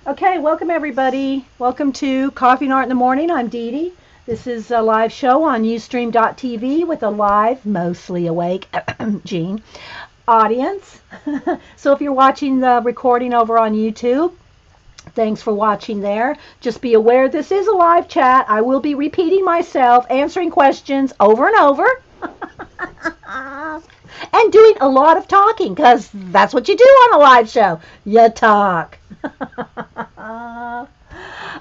Okay, welcome everybody. Welcome to Coffee and Art in the Morning. I'm Dee Dee. This is a live show on Ustream.tv with a live, mostly awake, Jean, audience. So if you're watching the recording over on YouTube, thanks for watching there. Just be aware this is a live chat. I will be repeating myself, answering questions over and over. And doing a lot of talking because that's what you do on a live show. You talk.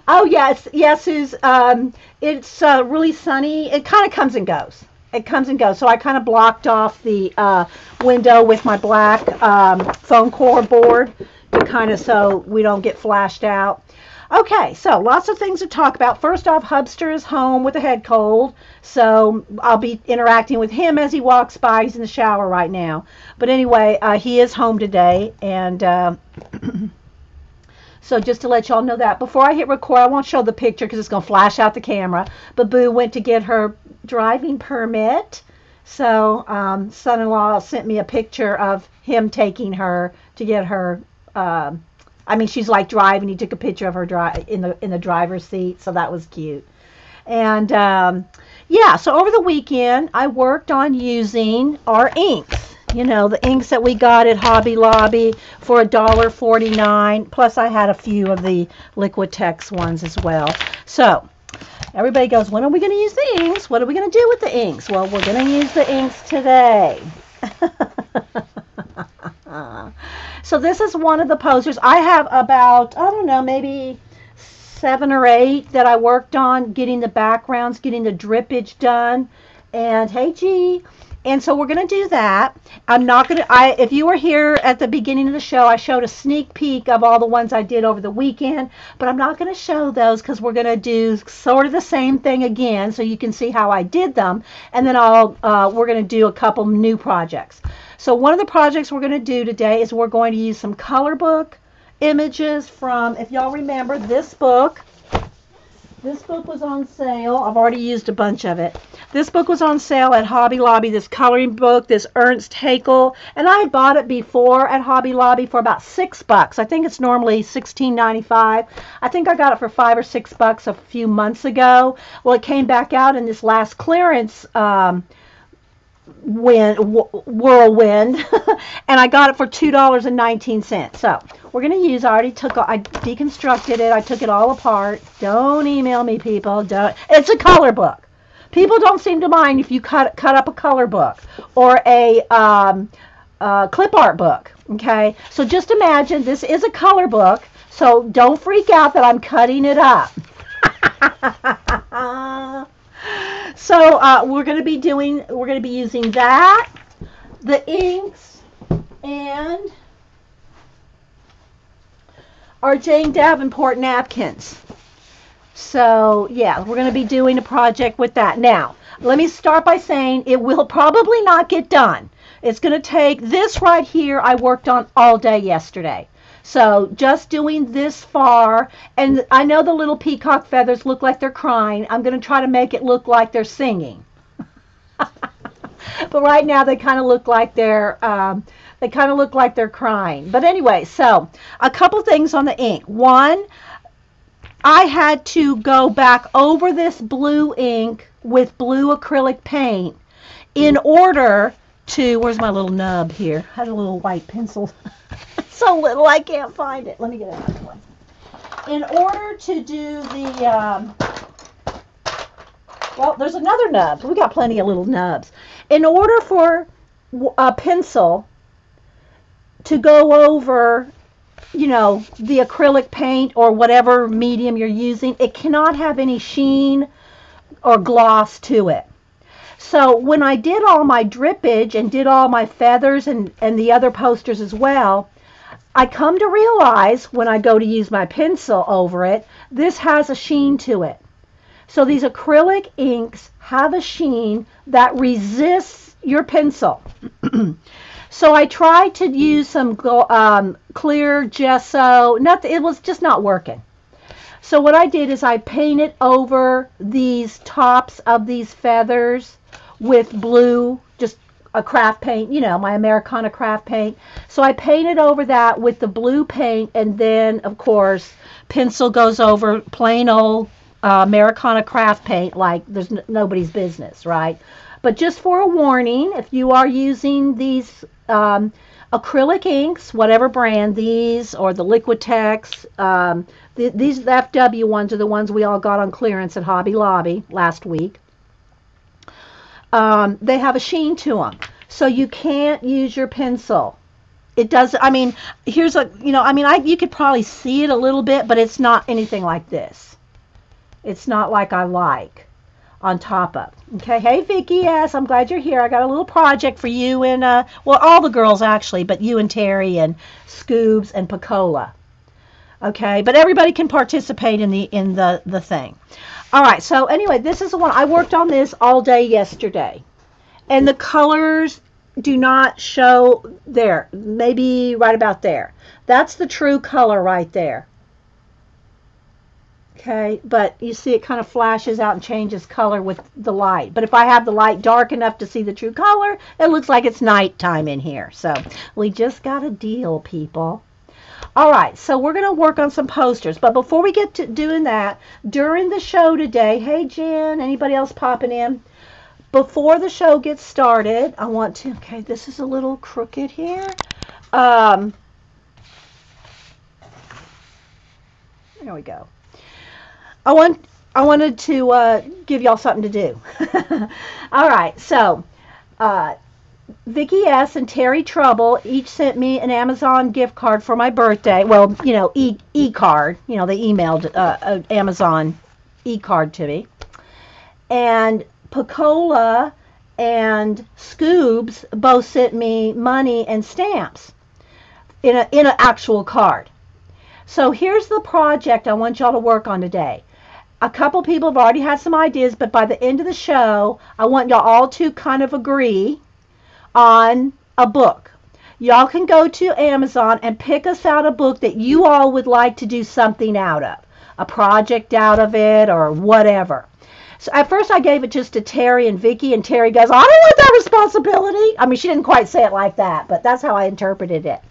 Oh yes, yes, Suze. It's really sunny. It kind of comes and goes. It comes and goes. So I kind of blocked off the window with my black foam core board to kind of so we don't get flashed out. Okay, so lots of things to talk about. First off, Hubster is home with a head cold, so I'll be interacting with him as he walks by. He's in the shower right now. But anyway, he is home today, and so just to let y'all know that. Before I hit record, I won't show the picture because it's going to flash out the camera. But Boo went to get her driving permit. So son-in-law sent me a picture of him taking her to get her she's like driving. He took a picture of her in the driver's seat, so that was cute. And so over the weekend, I worked on using our inks. You know, the inks that we got at Hobby Lobby for $1.49. Plus, I had a few of the Liquitex ones as well. So everybody goes, when are we going to use the inks? What are we going to do with the inks? Well, we're going to use the inks today. So this is one of the posters. I have about, I don't know, maybe 7 or 8 that I worked on, getting the backgrounds, getting the drippage done. And hey, G. And so we're going to do that. I'm not going to, if you were here at the beginning of the show, I showed a sneak peek of all the ones I did over the weekend, but I'm not going to show those because we're going to do sort of the same thing again so you can see how I did them. And then we're going to do a couple new projects. So one of the projects we're going to do today is we're going to use some color book images from, if y'all remember, this book. This book was on sale. I've already used a bunch of it. This book was on sale at Hobby Lobby, this coloring book, this Ernst Haeckel. And I had bought it before at Hobby Lobby for about $6. I think it's normally $16.95. I think I got it for $5 or $6 a few months ago. Well, it came back out in this last clearance whirlwind and I got it for $2.19. So we're going to use, I deconstructed it, I took it all apart. Don't email me, people. It's a color book. People don't seem to mind if you cut up a color book or a clip art book. Okay, so just imagine this is a color book, so don't freak out that I'm cutting it up. So we're going to be using that, the inks, and our Jane Davenport napkins. So yeah, we're going to be doing a project with that. Now, let me start by saying it will probably not get done. It's going to take this right here. I worked on all day yesterday. So just doing this far, and I know the little peacock feathers look like they're crying. I'm going to try to make it look like they're singing. But right now they kind of look like they're crying. But anyway, so a couple things on the ink. One, I had to go back over this blue ink with blue acrylic paint in order to, where's my little nub here? I had a little white pencil. So little I can't find it. Let me get another one. In order to do the, well, there's another nub. We got plenty of little nubs. In order for a pencil to go over, you know, the acrylic paint or whatever medium you're using, it cannot have any sheen or gloss to it. So when I did all my drippage and did all my feathers and the other posters as well, I come to realize when I go to use my pencil over it, this has a sheen to it. So these acrylic inks have a sheen that resists your pencil. So I tried to use some clear gesso. It was just not working. So what I did is I painted over these tops of these feathers with blue, just a craft paint, you know, my Americana craft paint. So I painted over that with the blue paint, and then, of course, pencil goes over plain old Americana craft paint like there's nobody's business, right? But just for a warning, if you are using these acrylic inks, whatever brand, these or the Liquitex, these FW ones are the ones we all got on clearance at Hobby Lobby last week. They have a sheen to them, so you can't use your pencil. It does. I mean, here's a, you know, I mean, you could probably see it a little bit, but it's not anything like this. It's not like I like on top of. Okay, hey Vicky, yes, I'm glad you're here. I got a little project for you and well, all the girls actually, but you and Terry and Scoobs and Picola. Okay, but everybody can participate in the thing. All right, so anyway, this is the one I worked on this all day yesterday, and the colors do not show there. Maybe right about there. That's the true color right there. Okay, but you see it kind of flashes out and changes color with the light. But if I have the light dark enough to see the true color, it looks like it's nighttime in here. So we just got a deal, people. All right, so we're going to work on some posters. But before we get to doing that, during the show today, hey Jen, anybody else popping in? Before the show gets started, I want to, okay, this is a little crooked here. There we go. I wanted to give y'all something to do. All right, so Vicky S. and Terry Trouble each sent me an Amazon gift card for my birthday. Well, you know, e-card. You know, they emailed an Amazon e-card to me. And Picola and Scoobs both sent me money and stamps in an actual card. So here's the project I want y'all to work on today. A couple people have already had some ideas, but by the end of the show, I want y'all all to kind of agree on a book. Y'all can go to Amazon and pick us out a book that you all would like to do something out of, a project out of it or whatever. So at first I gave it just to Terry and Vicky, and Terry goes, I don't want that responsibility. I mean, she didn't quite say it like that, but that's how I interpreted it.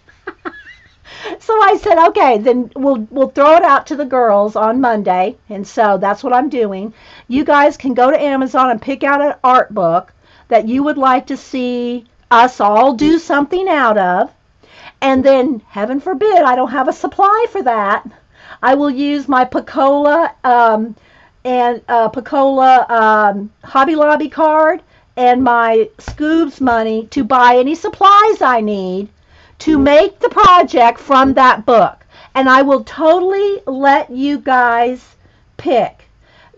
So I said, okay, then we'll throw it out to the girls on Monday, and so that's what I'm doing. You guys can go to Amazon and pick out an art book that you would like to see us all do something out of, and then, heaven forbid, I don't have a supply for that. I will use my Picola Hobby Lobby card and my Scoobs money to buy any supplies I need to make the project from that book. And I will totally let you guys pick.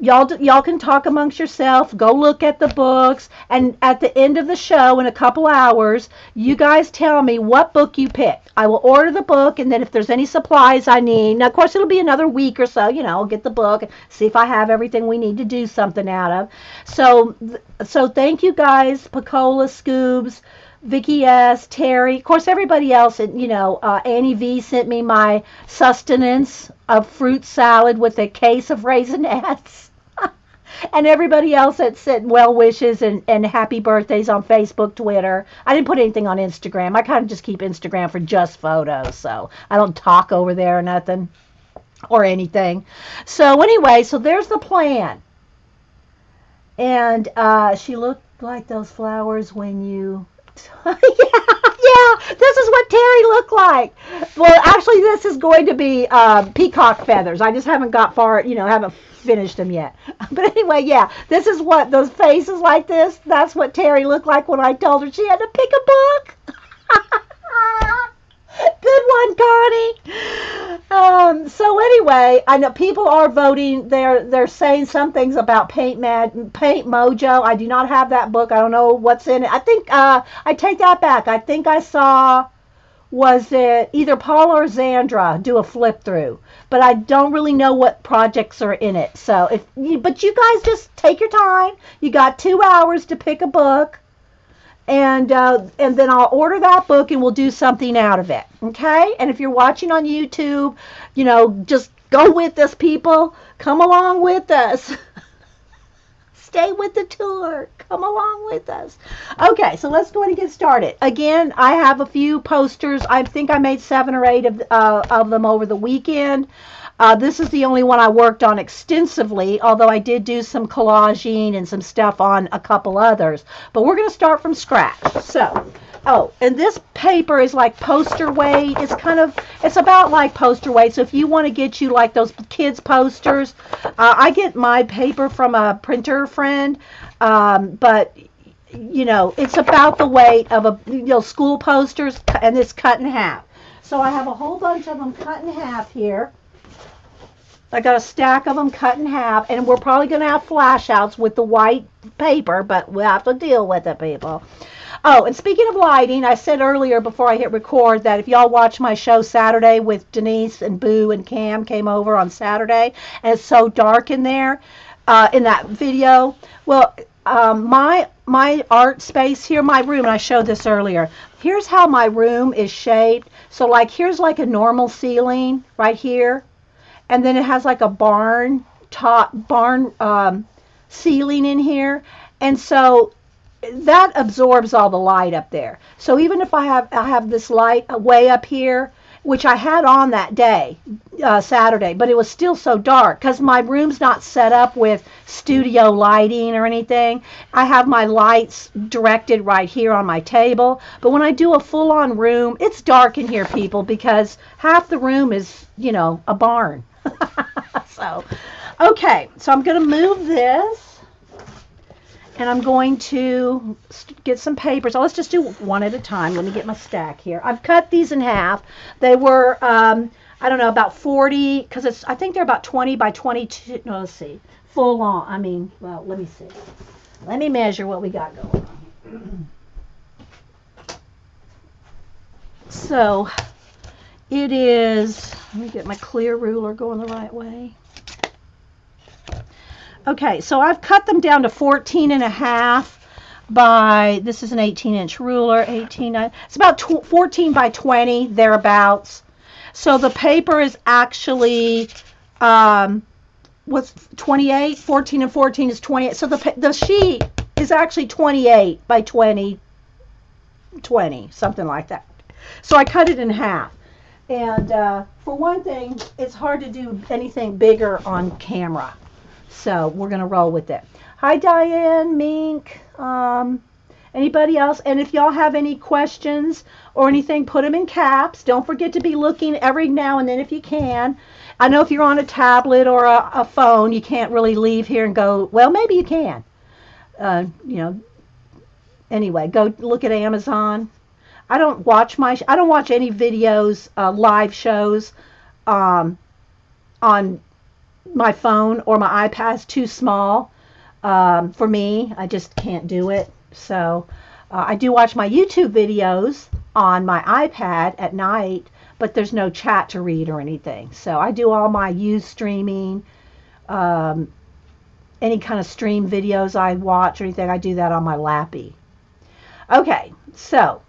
Y'all can talk amongst yourself, go look at the books, and at the end of the show in a couple hours, you guys tell me what book you picked. I will order the book, and then if there's any supplies I need, now of course it'll be another week or so, you know, I'll get the book, see if I have everything we need to do something out of. So thank you guys, Picola, Scoobs, Vicky S., Terry, of course everybody else, and you know, Annie V sent me my sustenance of fruit salad with a case of Raisinets. And everybody else that sent well wishes and happy birthdays on Facebook, Twitter. I didn't put anything on Instagram. I kind of just keep Instagram for just photos, so I don't talk over there or nothing or anything. So anyway, so there's the plan. And she looked like those flowers when you... yeah, this is what Terry looked like. Well, actually, this is going to be peacock feathers. I just haven't got far, you know, haven't finished them yet. But anyway, yeah, this is what those faces like this. That's what Terry looked like when I told her she had to pick a book. Good one, Connie. So anyway, I know people are voting. They're saying some things about Paint Mojo. I do not have that book. I don't know what's in it. I think I take that back. I think I saw, was it either Paula or Zandra do a flip through, but I don't really know what projects are in it. So but you guys just take your time. You got 2 hours to pick a book. And then I'll order that book and we'll do something out of it, okay? And if you're watching on YouTube, you know, just go with us, people. Come along with us. Stay with the tour. Come along with us. Okay, so let's go ahead and get started. Again, I have a few posters. I think I made 7 or 8 of them over the weekend. This is the only one I worked on extensively, although I did do some collaging and some stuff on a couple others. But we're going to start from scratch. So, oh, and this paper is like poster weight. It's about like poster weight. So if you want to get you like those kids posters, I get my paper from a printer friend, but you know, it's about the weight of school posters, and it's cut in half. So I have a whole bunch of them cut in half here. I got a stack of them cut in half, and we're probably going to have flash outs with the white paper, but we'll have to deal with it, people. Oh, and speaking of lighting, I said earlier before I hit record that if y'all watch my show Saturday with Denise and Boo and Cam came over on Saturday, and it's so dark in there, in that video. Well, my art space here, my room, and I showed this earlier. Here's how my room is shaped. So like here's like a normal ceiling right here. And then it has like a barn ceiling in here, and so that absorbs all the light up there. So even if I have this light way up here, which I had on that day, Saturday, but it was still so dark because my room's not set up with studio lighting or anything. I have my lights directed right here on my table, but when I do a full-on room, it's dark in here, people, because half the room is, you know, a barn. So, okay, so I'm going to move this, and I'm going to get some papers. So let's just do one at a time. Let me get my stack here. I've cut these in half. They were, I don't know, about 40, because I think they're about 20 by 22. No, let's see. Full on. I mean, well, let me see. Let me measure what we got going on. So, it is, let me get my clear ruler going the right way. Okay, so I've cut them down to 14 and a half by, this is an 18-inch ruler, it's about 14 by 20, thereabouts. So the paper is actually, what's 28? 14 and 14 is 28. So the sheet is actually 28 by 20, something like that. So I cut it in half. And for one thing, it's hard to do anything bigger on camera. So we're going to roll with it. Hi, Diane, Mink, anybody else? And if y'all have any questions or anything, put them in caps. Don't forget to be looking every now and then if you can. I know if you're on a tablet or a phone, you can't really leave here and go, well, maybe you can. You know, anyway, go look at Amazon. I don't watch any videos, live shows on my phone or my iPad. Is too small for me. I just can't do it. So I do watch my YouTube videos on my iPad at night, but there's no chat to read or anything. So I do all my streaming, any kind of stream videos I watch or anything. I do that on my lappy. Okay, so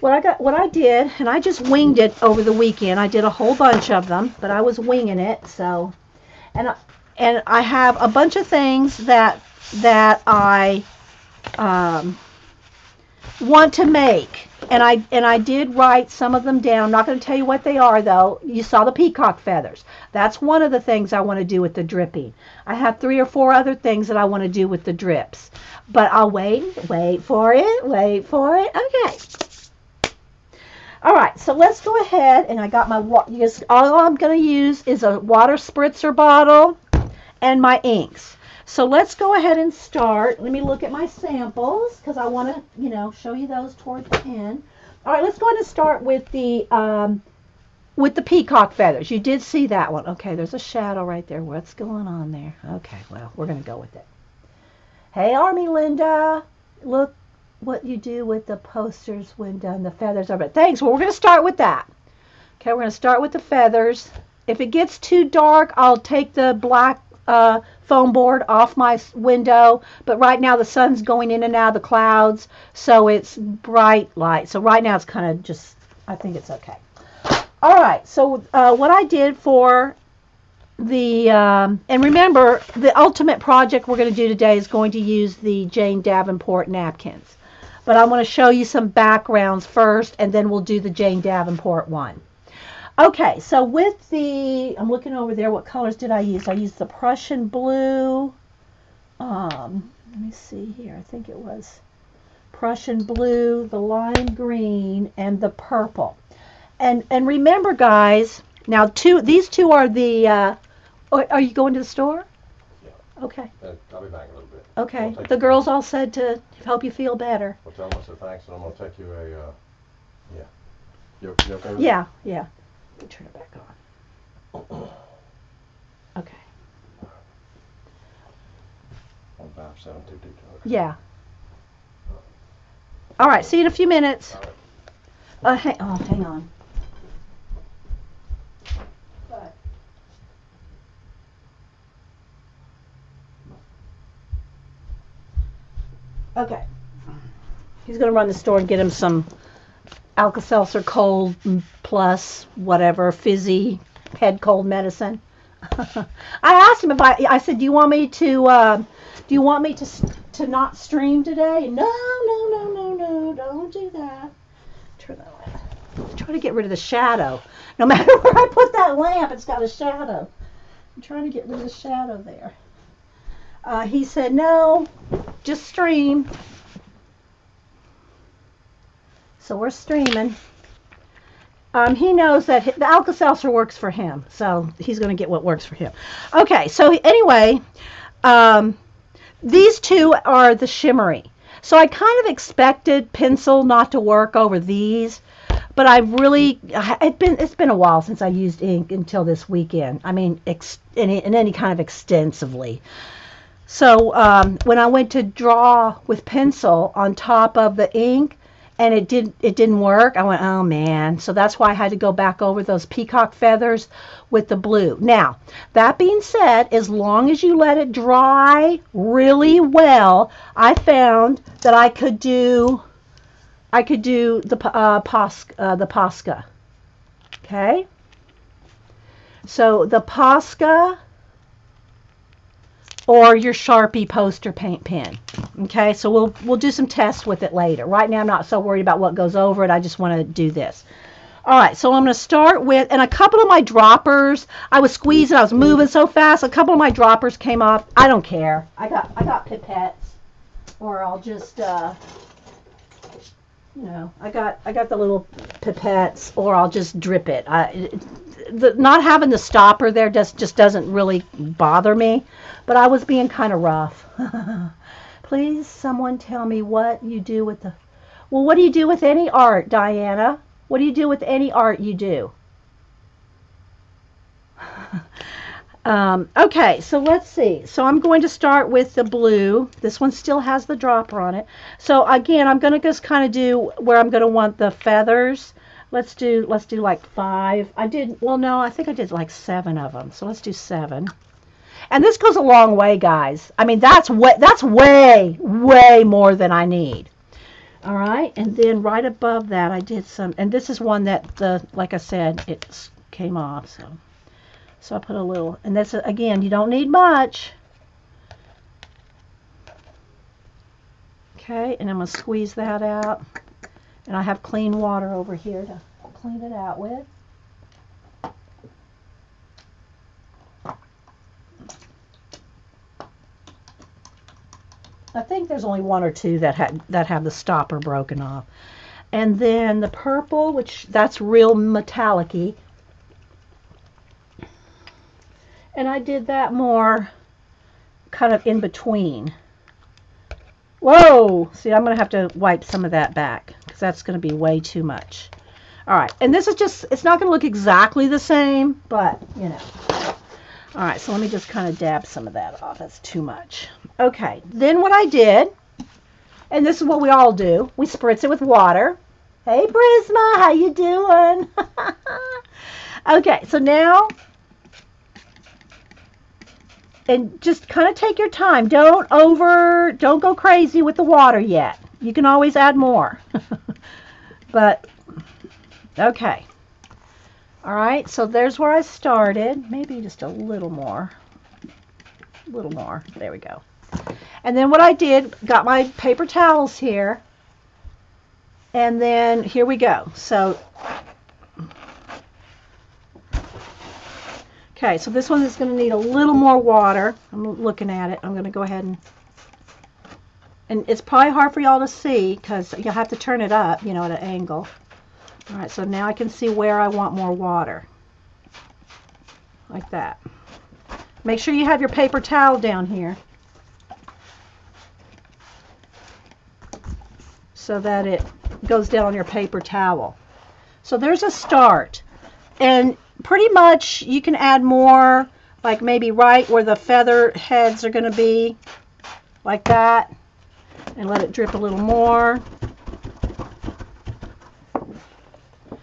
what I did, and I just winged it over the weekend. I did a whole bunch of them, but I was winging it. So, and I have a bunch of things that I want to make, and I did write some of them down. I'm not going to tell you what they are, though. You saw the peacock feathers. That's one of the things I want to do with the dripping. I have 3 or 4 other things that I want to do with the drips, but I'll wait for it. Okay. All right, so let's go ahead, and I got my all I'm going to use is a water spritzer bottle and my inks. So let's go ahead and start. Let me look at my samples because I want to, show you those towards the end. All right, let's go ahead and start with the peacock feathers. You did see that one. Okay, there's a shadow right there. What's going on there? Okay, well, we're going to go with it. Hey, Army Linda, look what you do with the posters when done, the feathers of it. Thanks. Well, we're going to start with that. Okay, we're going to start with the feathers. If it gets too dark, I'll take the black foam board off my window, but right now the sun's going in and out of the clouds, so it's bright light. So right now it's kind of just, I think it's okay. All right, so what I did for and remember, the ultimate project we're going to do today is going to use the Jane Davenport napkins. But I want to show you some backgrounds first, and then we'll do the Jane Davenport one. Okay, so with I'm looking over there, what colors did I use? I used the Prussian blue. Let me see here. I think it was Prussian blue, the lime green, and the purple. And remember, guys, now these two are the. Are you going to the store? Yeah. Okay. I'll be back in a little bit. Okay. The girls all said to help you feel better. Well, tell them I said thanks, and I'm going to take you a. Yeah. You okay with that? Yeah. Yeah. Turn it back on. Okay. 15722. Yeah. All right. See you in a few minutes. All right. Hang on. Okay. He's going to run the store and get him some Alka-Seltzer cold plus whatever fizzy head cold medicine. I asked him if I said, do you want me to not stream today? No, don't do that. Turn that light. Try to get rid of the shadow. No matter where I put that lamp, it's got a shadow. I'm trying to get rid of the shadow there. He said, no, just stream. So we're streaming. He knows that the Alka-Seltzer works for him, so he's going to get what works for him. Okay, so anyway, these two are the shimmery. So I kind of expected pencil not to work over these, but it's been a while since I used ink until this weekend. I mean, in any kind of extensively. So when I went to draw with pencil on top of the ink, and it didn't work, I went, oh man. So that's why I had to go back over those peacock feathers with the blue. Now, that being said, as long as you let it dry really well, I found that I could do the Posca. Okay? So the Posca or your Sharpie poster paint pen. Okay, so we'll do some tests with it later. Right now I'm not so worried about what goes over it. I just want to do this. All right, so I'm going to start with, and a couple of my droppers, I was squeezing, I was moving so fast, a couple of my droppers came off. I don't care. I got pipettes, or I'll just, I got the little pipettes, or I'll just drip it. Not having the stopper there just doesn't really bother me, but I was being kind of rough. Please, someone tell me what you do with what do you do with any art, Diana? What do you do with any art you do? Okay, so let's see. So I'm going to start with the blue. This one still has the dropper on it. So again, I'm going to just kind of do where I'm going to want the feathers. Let's do like 5. I think I did like 7 of them. So let's do 7. And this goes a long way, guys. I mean, that's way more than I need. All right, and then right above that, I did some, and this is one that like I said, it came off. So I put a little, and this again, you don't need much. Okay, and I'm gonna squeeze that out, and I have clean water over here to clean it out with. I think there's only 1 or 2 that have the stopper broken off. And then the purple, which that's real metallic-y. And I did that more kind of in between. Whoa! See, I'm going to have to wipe some of that back because that's going to be way too much. All right, and this is just, it's not going to look exactly the same, but, you know. All right, so let me just kind of dab some of that off. That's too much. Okay, then what I did, and this is what we all do, we spritz it with water. Hey, Prisma, how you doing? Okay, so now, and just kind of take your time. Don't go crazy with the water yet. You can always add more. But, okay. All right, so there's where I started. Maybe just a little more. A little more. There we go. And then what I did, got my paper towels here. And then here we go. So, okay, so this one is going to need a little more water. I'm looking at it. I'm going to go ahead and it's probably hard for y'all to see because you'll have to turn it up, you know, at an angle. All right, so now I can see where I want more water. Like that. Make sure you have your paper towel down here so that it goes down on your paper towel. So there's a start. And pretty much you can add more, like maybe right where the feather heads are going to be, like that. And let it drip a little more.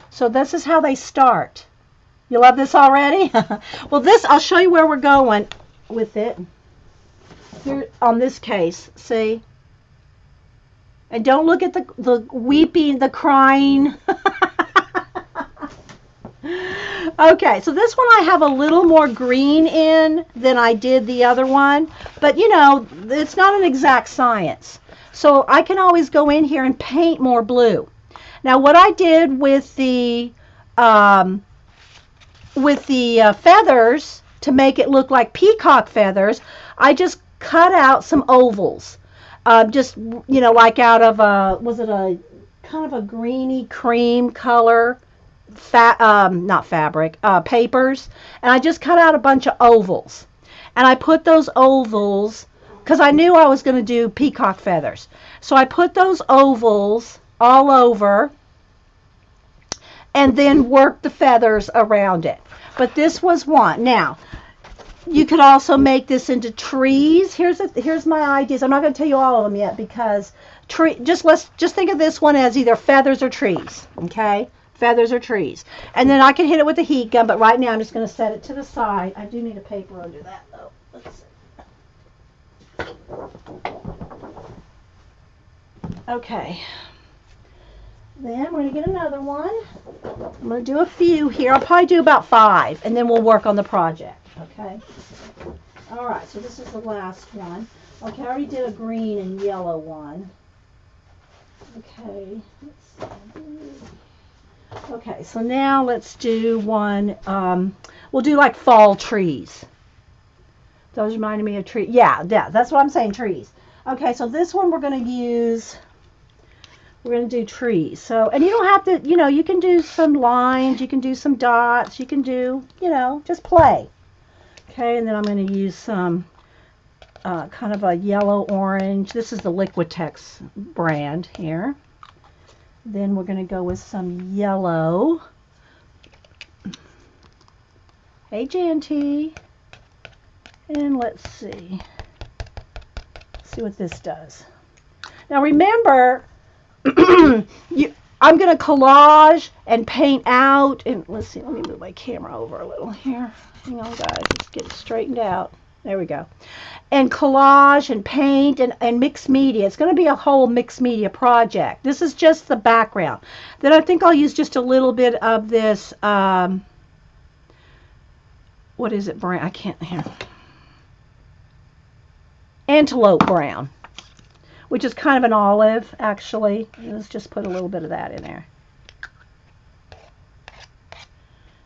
So this is how they start. You love this already? Well, this, I'll show you where we're going with it. Here on this case, see? And don't look at the weeping, the crying. Okay, so this one I have a little more green in than I did the other one. But, you know, it's not an exact science. So I can always go in here and paint more blue. Now, what I did with the feathers to make it look like peacock feathers, I just cut out some ovals. Just, you know, like out of was it a kind of a greeny cream color, not fabric, papers. And I just cut out a bunch of ovals. And I put those ovals, because I knew I was going to do peacock feathers. So I put those ovals all over and then work the feathers around it. But this was one. Now, you could also make this into trees. Here's my ideas. I'm not going to tell you all of them yet because just think of this one as either feathers or trees, okay? Feathers or trees. And then I can hit it with a heat gun, but right now I'm just going to set it to the side. I do need a paper under that though. Let's see. Okay. Then we're going to get another one. I'm going to do a few here. I'll probably do about 5, and then we'll work on the project. Okay? All right, so this is the last one. Okay, I already did a green and yellow one. Okay, let's see. Okay, so now let's do one. We'll do like fall trees. Those reminded me of trees. Yeah, that's what I'm saying, trees. Okay, so this one we're going to use... We're going to do trees. So, and you don't have to, you know, you can do some lines, you can do some dots, you can do, you know, just play. Okay, and then I'm going to use some kind of a yellow-orange. This is the Liquitex brand here. Then we're going to go with some yellow. Hey, Janty. And let's see. See what this does. Now, remember... I'm going to collage and paint out, and let's see, let me move my camera over a little here. Hang on, guys, let's get it straightened out. There we go. And collage and paint and mixed media. It's going to be a whole mixed media project. This is just the background. Then I think I'll use just a little bit of this, what is it, brown? I can't hear. Antelope brown. Which is kind of an olive, actually. Let's just put a little bit of that in there.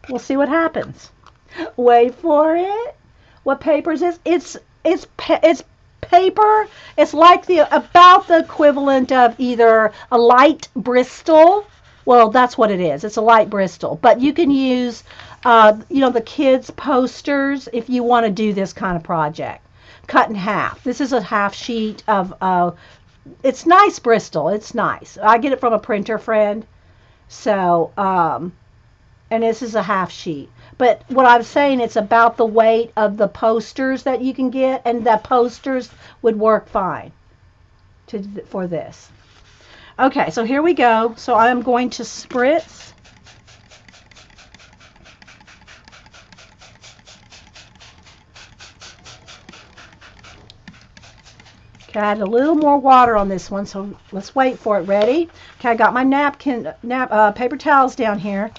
We'll see what happens. Wait for it. What paper is this? It's paper. It's like about the equivalent of either a light Bristol. Well, that's what it is. It's a light Bristol. But you can use, you know, the kids' posters if you want to do this kind of project. Cut in half. This is a half sheet of, it's nice Bristol. It's nice. I get it from a printer friend. So, and this is a half sheet. But what I'm saying, it's about the weight of the posters that you can get, and the posters would work fine for this. Okay, so here we go. So I'm going to spritz. Okay, I add a little more water on this one, so let's wait for it. Ready? Okay, I got my paper towels down here.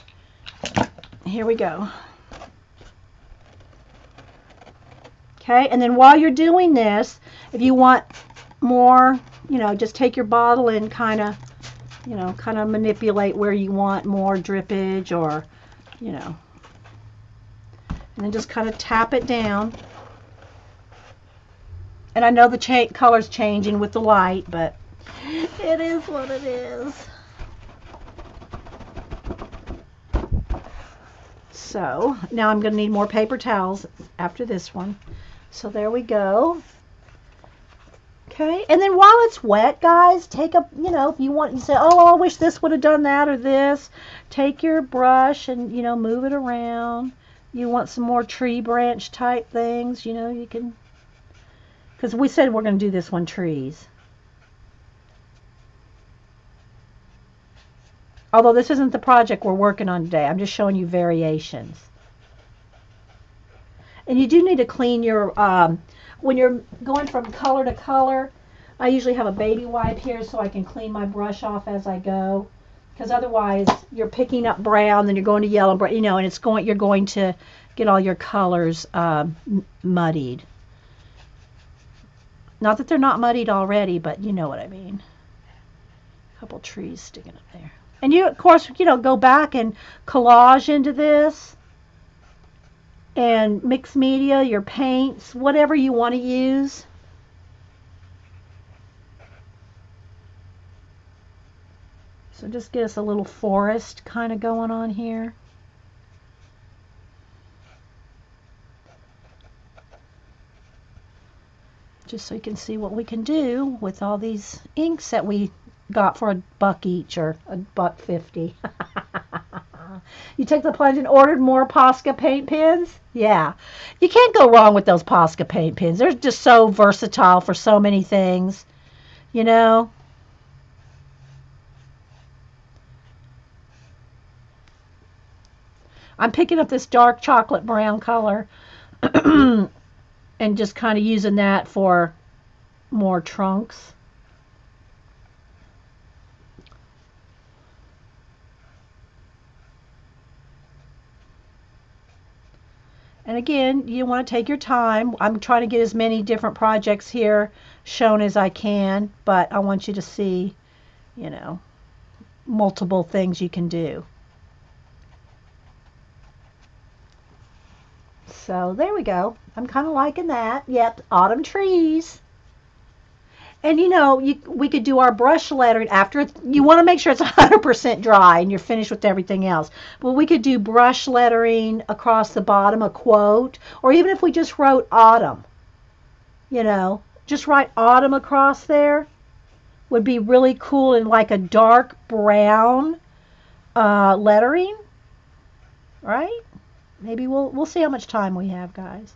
Here we go. Okay, and then while you're doing this, if you want more, just take your bottle and kind of manipulate where you want more drippage, or, and then just kind of tap it down. And I know the color's changing with the light, but it is what it is. So now I'm going to need more paper towels after this one. So there we go. Okay, and then while it's wet, guys, take a, if you want, you say, oh, I wish this would have done that or this, take your brush and, move it around. You want some more tree branch type things, you can, because we said we're going to do this one trees. Although this isn't the project we're working on today, I'm just showing you variations. And you do need to clean your, when you're going from color to color, I usually have a baby wipe here so I can clean my brush off as I go. Because otherwise you're picking up brown, then you're going to yellow, and you're going to get all your colors muddied. Not that they're not muddied already, but you know what I mean. A couple trees sticking up there. And you, of course, go back and collage into this. And mixed media, your paints, whatever you want to use. So just get us a little forest kind of going on here. Just so you can see what we can do with all these inks that we got for $1 each, or $1.50. You took the plunge and ordered more Posca paint pens? Yeah. You can't go wrong with those Posca paint pens. They're just so versatile for so many things, I'm picking up this dark chocolate brown color and just kind of using that for more trunks. And again, you want to take your time. I'm trying to get as many different projects here shown as I can, but I want you to see, multiple things you can do. So there we go. I'm kind of liking that. Yep, autumn trees. And we could do our brush lettering after. You want to make sure it's 100% dry and you're finished with everything else. But we could do brush lettering across the bottom, a quote, or even if we just wrote autumn, just write autumn across there would be really cool in like a dark brown lettering, right? Maybe we'll see how much time we have, guys.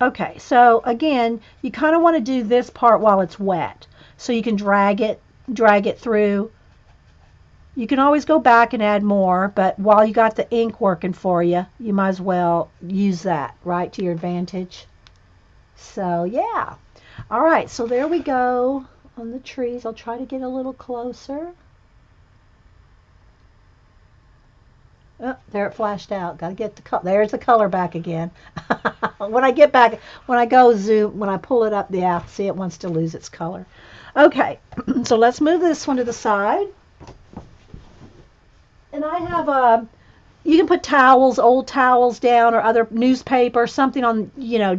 Okay, so again, you kind of want to do this part while it's wet, so you can drag it through. You can always go back and add more, but while you got the ink working for you, you might as well use that, right, to your advantage. So yeah. All right, so there we go on the trees. I'll try to get a little closer. Oh, there it flashed out. Got to get the color. There's the color back again. When I get back, when I go zoom, when I pull it up, yeah, see, it wants to lose its color. Okay, so let's move this one to the side. And I have you can put towels, old towels down, or other newspaper, something on,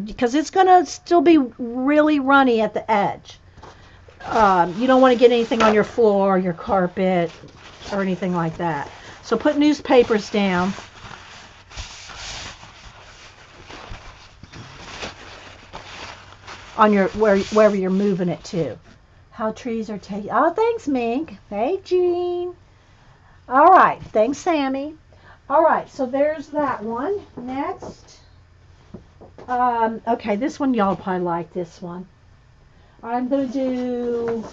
because it's going to still be really runny at the edge. You don't want to get anything on your floor, your carpet, or anything like that. So put newspapers down. On your wherever you're moving it to. How trees are taking. Oh, thanks, Mink. Hey, Jean. All right, thanks, Sammy. All right, so there's that one. Next, okay, this one y'all probably like this one. I'm gonna do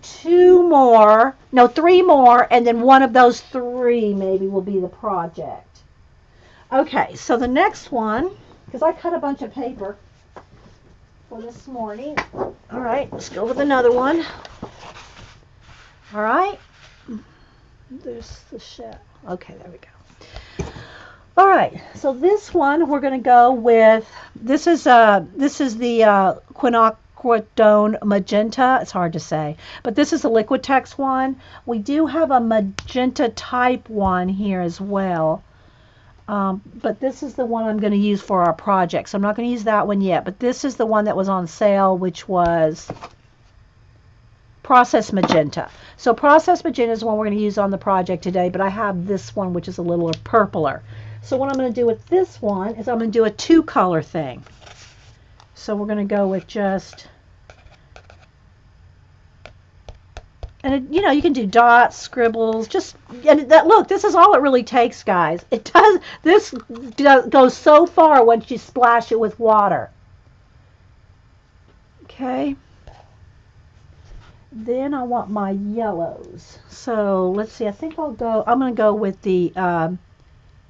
3 more, and then one of those 3 maybe will be the project. Okay, so the next one, because I cut a bunch of paper for this morning. All right, let's go with another one. All right. There's the shell. Okay, there we go. All right, so this one we're going to go with. This is the quinacridone magenta. It's hard to say, but this is the Liquitex one. We do have a magenta type one here as well. But this is the one I'm going to use for our project. So I'm not going to use that one yet, but this is the one that was on sale, which was Process Magenta. So Process Magenta is the one we're going to use on the project today, but I have this one, which is a little purpler. So what I'm going to do with this one is I'm going to do a two-color thing. So we're going to go with just, and it, you know, you can do dots, scribbles, just, and that, look, this is all it really takes, guys. This goes so far once you splash it with water. Okay. Then I want my yellows. So let's see, I'm going to go with the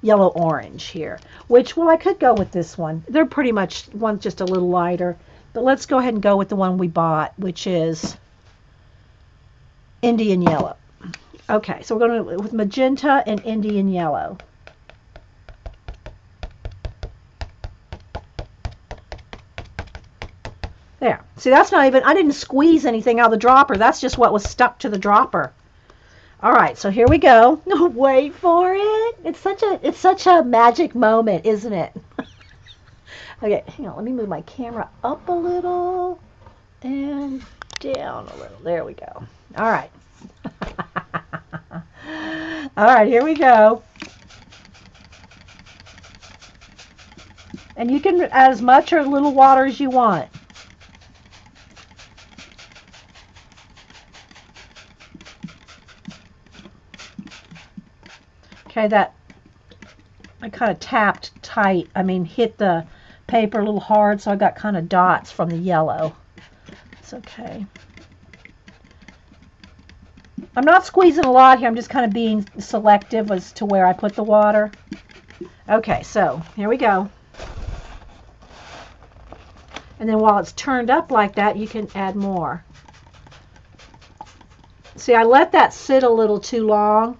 yellow orange here, which, well, I could go with this one. They're pretty much, one's just a little lighter, but let's go ahead and go with the one we bought, which is Indian yellow. Okay, so we're going to with magenta and Indian yellow. There. See, that's not even, I didn't squeeze anything out of the dropper. That's just what was stuck to the dropper. All right, so here we go. Wait for it. It's such a magic moment, isn't it? Okay, hang on. Let me move my camera up a little and down a little. There we go. All right. All right, here we go. And you can add as much or little water as you want. Okay, that I kind of tapped tight. I mean, hit the paper a little hard, so I got kind of dots from the yellow. It's okay. I'm not squeezing a lot here. I'm just kind of being selective as to where I put the water. Okay, so here we go. And then while it's turned up like that, you can add more. See, I let that sit a little too long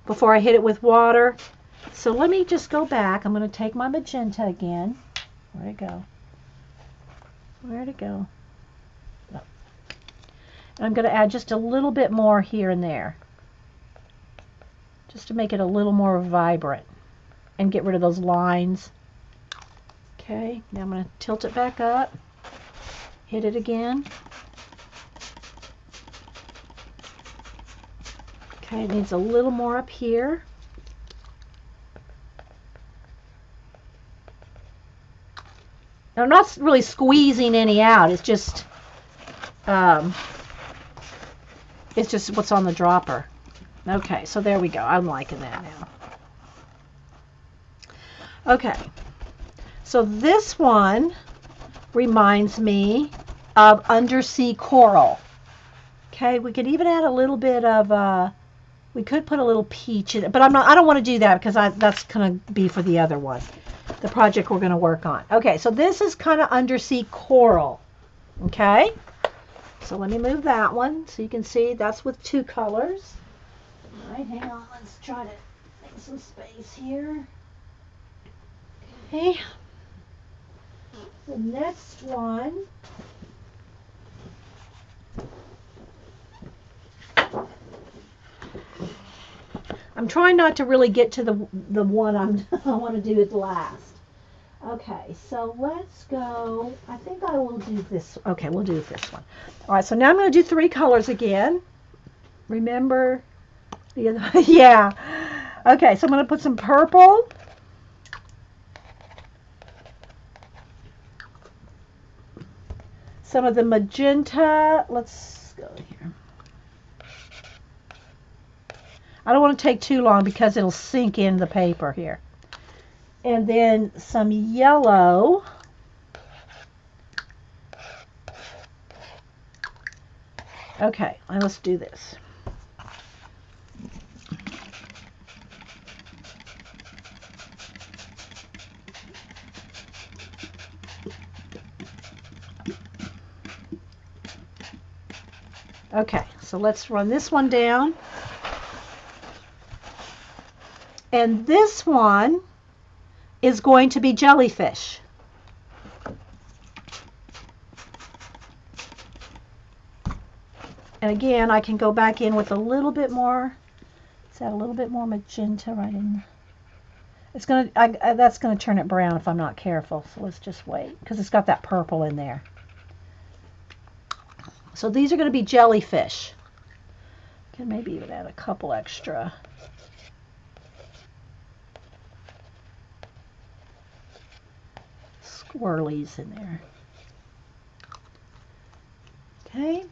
before I hit it with water. So let me just go back. I'm going to take my magenta again. Where'd it go? Where'd it go? No. And I'm going to add just a little bit more here and there, just to make it a little more vibrant and get rid of those lines. Okay, now I'm going to tilt it back up, hit it again. Okay, it needs a little more up here. Now, I'm not really squeezing any out. It's just what's on the dropper. Okay, so there we go. I'm liking that now. Okay, so this one reminds me of undersea coral. Okay, we could even add a little bit of we could put a little peach in it, but I don't want to do that because that's going to be for the other one, the project we're going to work on. Okay, so this is kind of undersea coral. Okay, so let me move that one so you can see that's with two colors. All right, hang on, let's try to make some space here. Okay, the next one I'm trying not to really get to the one I want to do it last. Okay, so let's go. I think I will do this. Okay, we'll do this one. All right, so now I'm going to do three colors again. Remember? Yeah. Okay, so I'm going to put some purple. Some of the magenta. Let's go here. I don't want to take too long because it'll sink in the paper here. And then some yellow. Okay, let's do this. Okay, so let's run this one down. And this one is going to be jellyfish. And again, I can go back in with a little bit more. Let's add a little bit more magenta right in there. It's gonna, that's gonna turn it brown if I'm not careful. So let's just wait, because it's got that purple in there. So these are gonna be jellyfish. Can maybe even add a couple extra. Swirlies in there. Okay.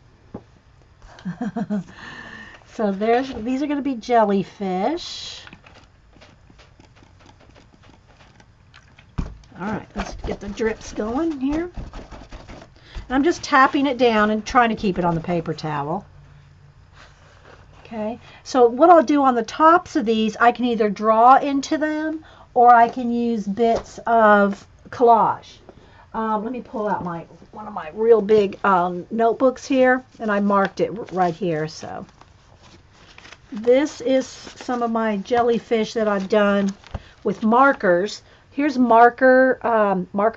So these are going to be jellyfish. All right, let's get the drips going here. And I'm just tapping it down and trying to keep it on the paper towel. Okay, so what I'll do on the tops of these, I can either draw into them or I can use bits of collage. Let me pull out one of my real big notebooks here, and I marked it right here. So this is some of my jellyfish that I've done with markers. Here's marker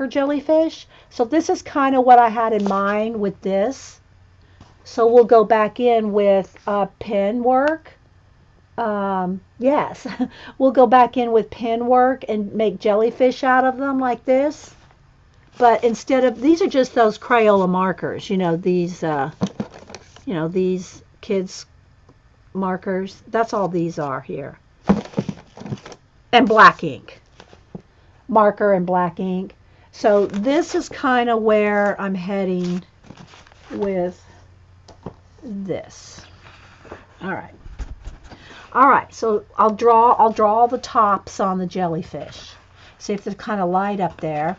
jellyfish. So this is kind of what I had in mind with this. So we'll go back in with pen work. Yes, we'll go back in with pen work and make jellyfish out of them like this. But instead of, these are just those Crayola markers, these kids markers. That's all these are here. And black ink. Marker and black ink. So this is kind of where I'm heading with this. All right. All right, so I'll draw all the tops on the jellyfish. See if they're kind of light up there.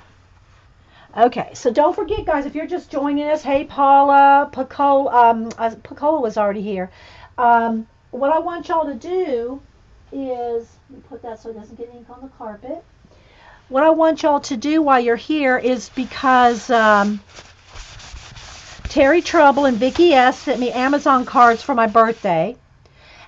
Okay, so don't forget, guys, if you're just joining us, hey, Paula, Pacola was already here. What I want y'all to do is, let me put that so it doesn't get ink on the carpet. What I want y'all to do while you're here is, because Terry Trouble and Vicki S. sent me Amazon cards for my birthday.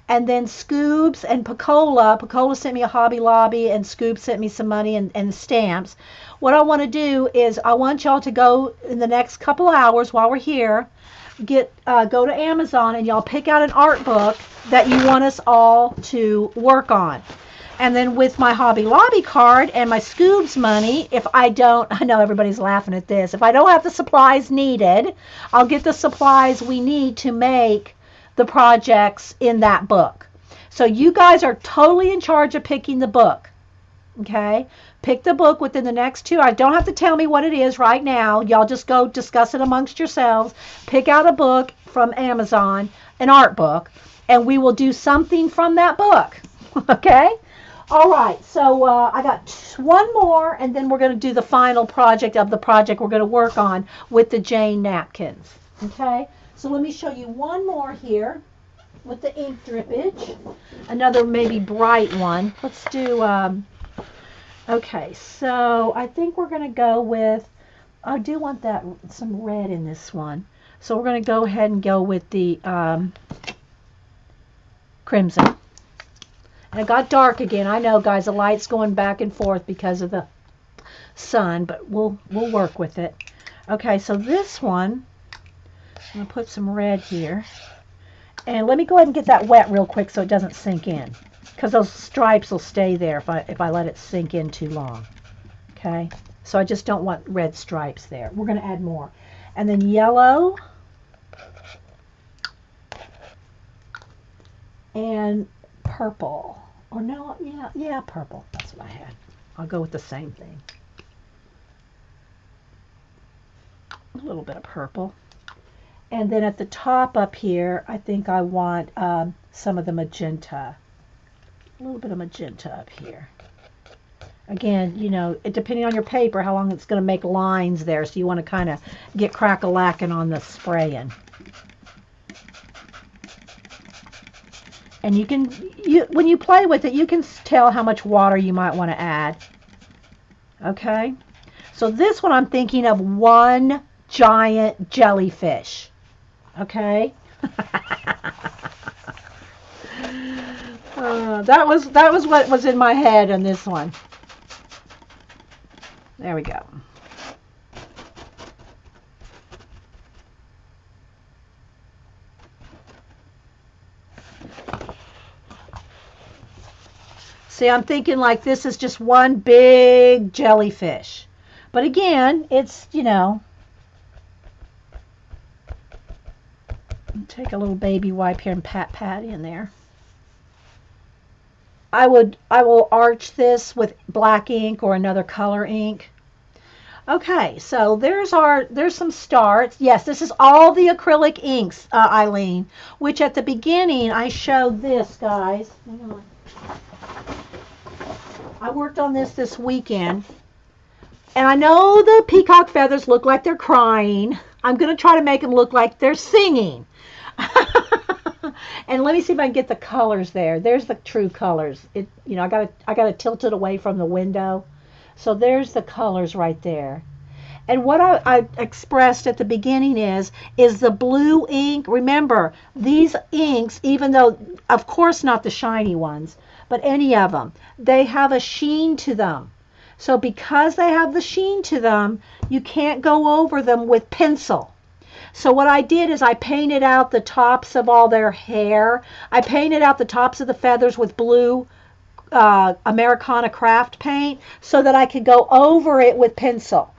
And then Scoobs and Pacola sent me a Hobby Lobby, and Scoobs sent me some money and stamps. What I want to do is I want y'all to go in the next couple hours while we're here, go to Amazon, and y'all pick out an art book that you want us all to work on. And then with my Hobby Lobby card and my Scoobs money, I know everybody's laughing at this, if I don't have the supplies needed, I'll get the supplies we need to make the projects in that book. So you guys are totally in charge of picking the book. Okay? Pick the book within the next 2 hours. Don't have to tell me what it is right now. Y'all just go discuss it amongst yourselves. Pick out a book from Amazon, an art book, and we will do something from that book. Okay? All right, so I got one more, and then we're going to do the final project of the project we're going to work on with the Jane napkins. Okay? So let me show you one more here with the ink drippage. Another maybe bright one. Let's do, okay, so I think we're going to go with, I do want some red in this one. So we're going to go ahead and go with the crimson. And it got dark again. I know, guys, the light's going back and forth because of the sun, but we'll work with it. Okay, so this one, I'm going to put some red here. And let me go ahead and get that wet real quick so it doesn't sink in. Because those stripes will stay there if I let it sink in too long. Okay? So I just don't want red stripes there. We're going to add more. And then yellow. And purple. Or no, yeah, purple. That's what I had. I'll go with the same thing. A little bit of purple. And then at the top up here, I think I want some of the magenta. A little bit of magenta up here. Again, depending on your paper, how long it's going to make lines there. So you want to kind of get crack-a-lacking on the spraying. And when you play with it, you can tell how much water you might want to add. Okay? So this one I'm thinking of one giant jellyfish. Okay? That was what was in my head on this one. There we go. See, I'm thinking like this is just one big jellyfish. But again, it's, take a little baby wipe here and pat in there. I will arch this with black ink or another color ink. Okay, so there's some starts. Yes, this is all the acrylic inks, Eileen, which at the beginning I showed this, guys. Hang on. I worked on this weekend. And I know the peacock feathers look like they're crying. I'm going to try to make them look like they're singing. And let me see if I can get the colors there. There's the true colors. I got to tilt it away from the window. So there's the colors right there. And what I expressed at the beginning is the blue ink. Remember, these inks, even though, of course, not the shiny ones, but any of them, they have a sheen to them. So because they have the sheen to them, you can't go over them with pencil. So what I did is I painted out the tops of all their hair. I painted out the tops of the feathers with blue Americana craft paint so that I could go over it with pencil.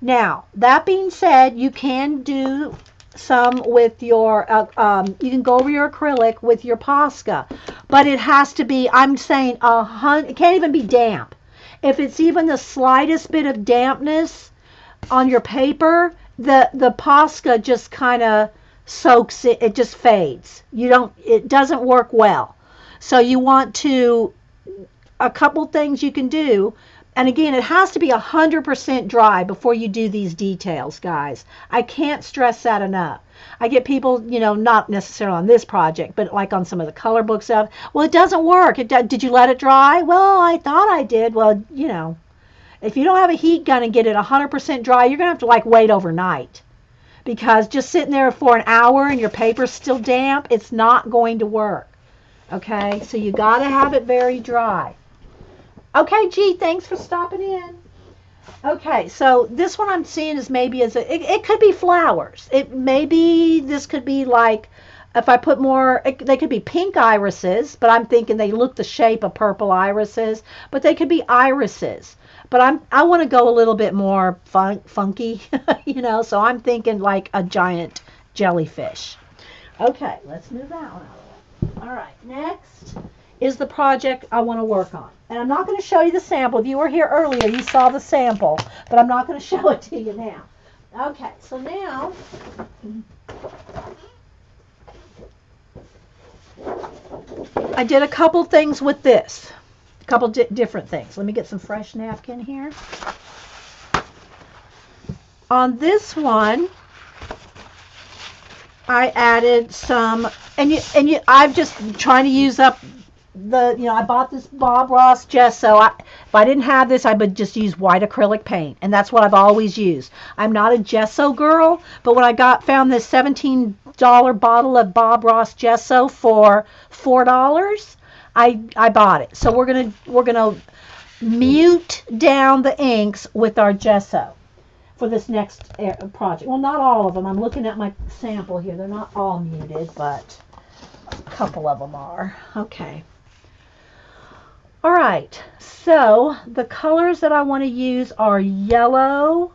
Now, that being said, you can do some with your, you can go over your acrylic with your Posca, but it has to be, I'm saying, it can't even be damp. If it's even the slightest bit of dampness on your paper, the Posca just kind of soaks it, it just fades. It doesn't work well. So you want to, a couple things you can do, and again, it has to be 100% dry before you do these details, guys. I can't stress that enough. I get people, not necessarily on this project, but like on some of the color book stuff. Well, it doesn't work. Did you let it dry? Well, I thought I did. Well, if you don't have a heat gun and get it 100% dry, you're going to have to like wait overnight. Because just sitting there for an hour and your paper's still damp, it's not going to work. Okay, so you got to have it very dry. Okay, G, thanks for stopping in. Okay, so this one I'm seeing is maybe it could be flowers. This could be like, if I put more, they could be pink irises, but I'm thinking they look the shape of purple irises, but they could be irises. But I want to go a little bit more funky, so I'm thinking like a giant jellyfish. Okay, let's move that one out. All right, next is the project I want to work on. And I'm not going to show you the sample. If you were here earlier, you saw the sample, but I'm not going to show it to you now. Okay, so now I did a couple things with this. A couple different things. Let me get some fresh napkin here. On this one, I added some, I'm just trying to use up I bought this Bob Ross gesso. If I didn't have this, I would just use white acrylic paint, and that's what I've always used. I'm not a gesso girl, but when I found this $17 bottle of Bob Ross gesso for $4, I bought it. So we're gonna mute down the inks with our gesso for this next project. Well, not all of them. I'm looking at my sample here. They're not all muted, but a couple of them are. Okay. All right, so the colors that I want to use are yellow,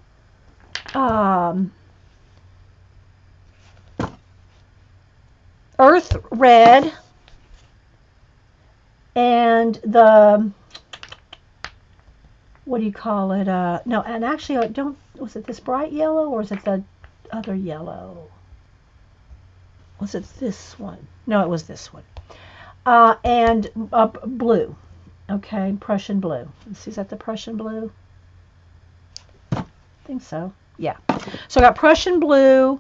earth red, and what do you call it? No, and actually, was it this bright yellow or is it the other yellow? Was it this one? No, it was this one. And blue. Okay, Prussian blue. Let's see, is that the Prussian blue? I think so. Yeah. So I got Prussian blue,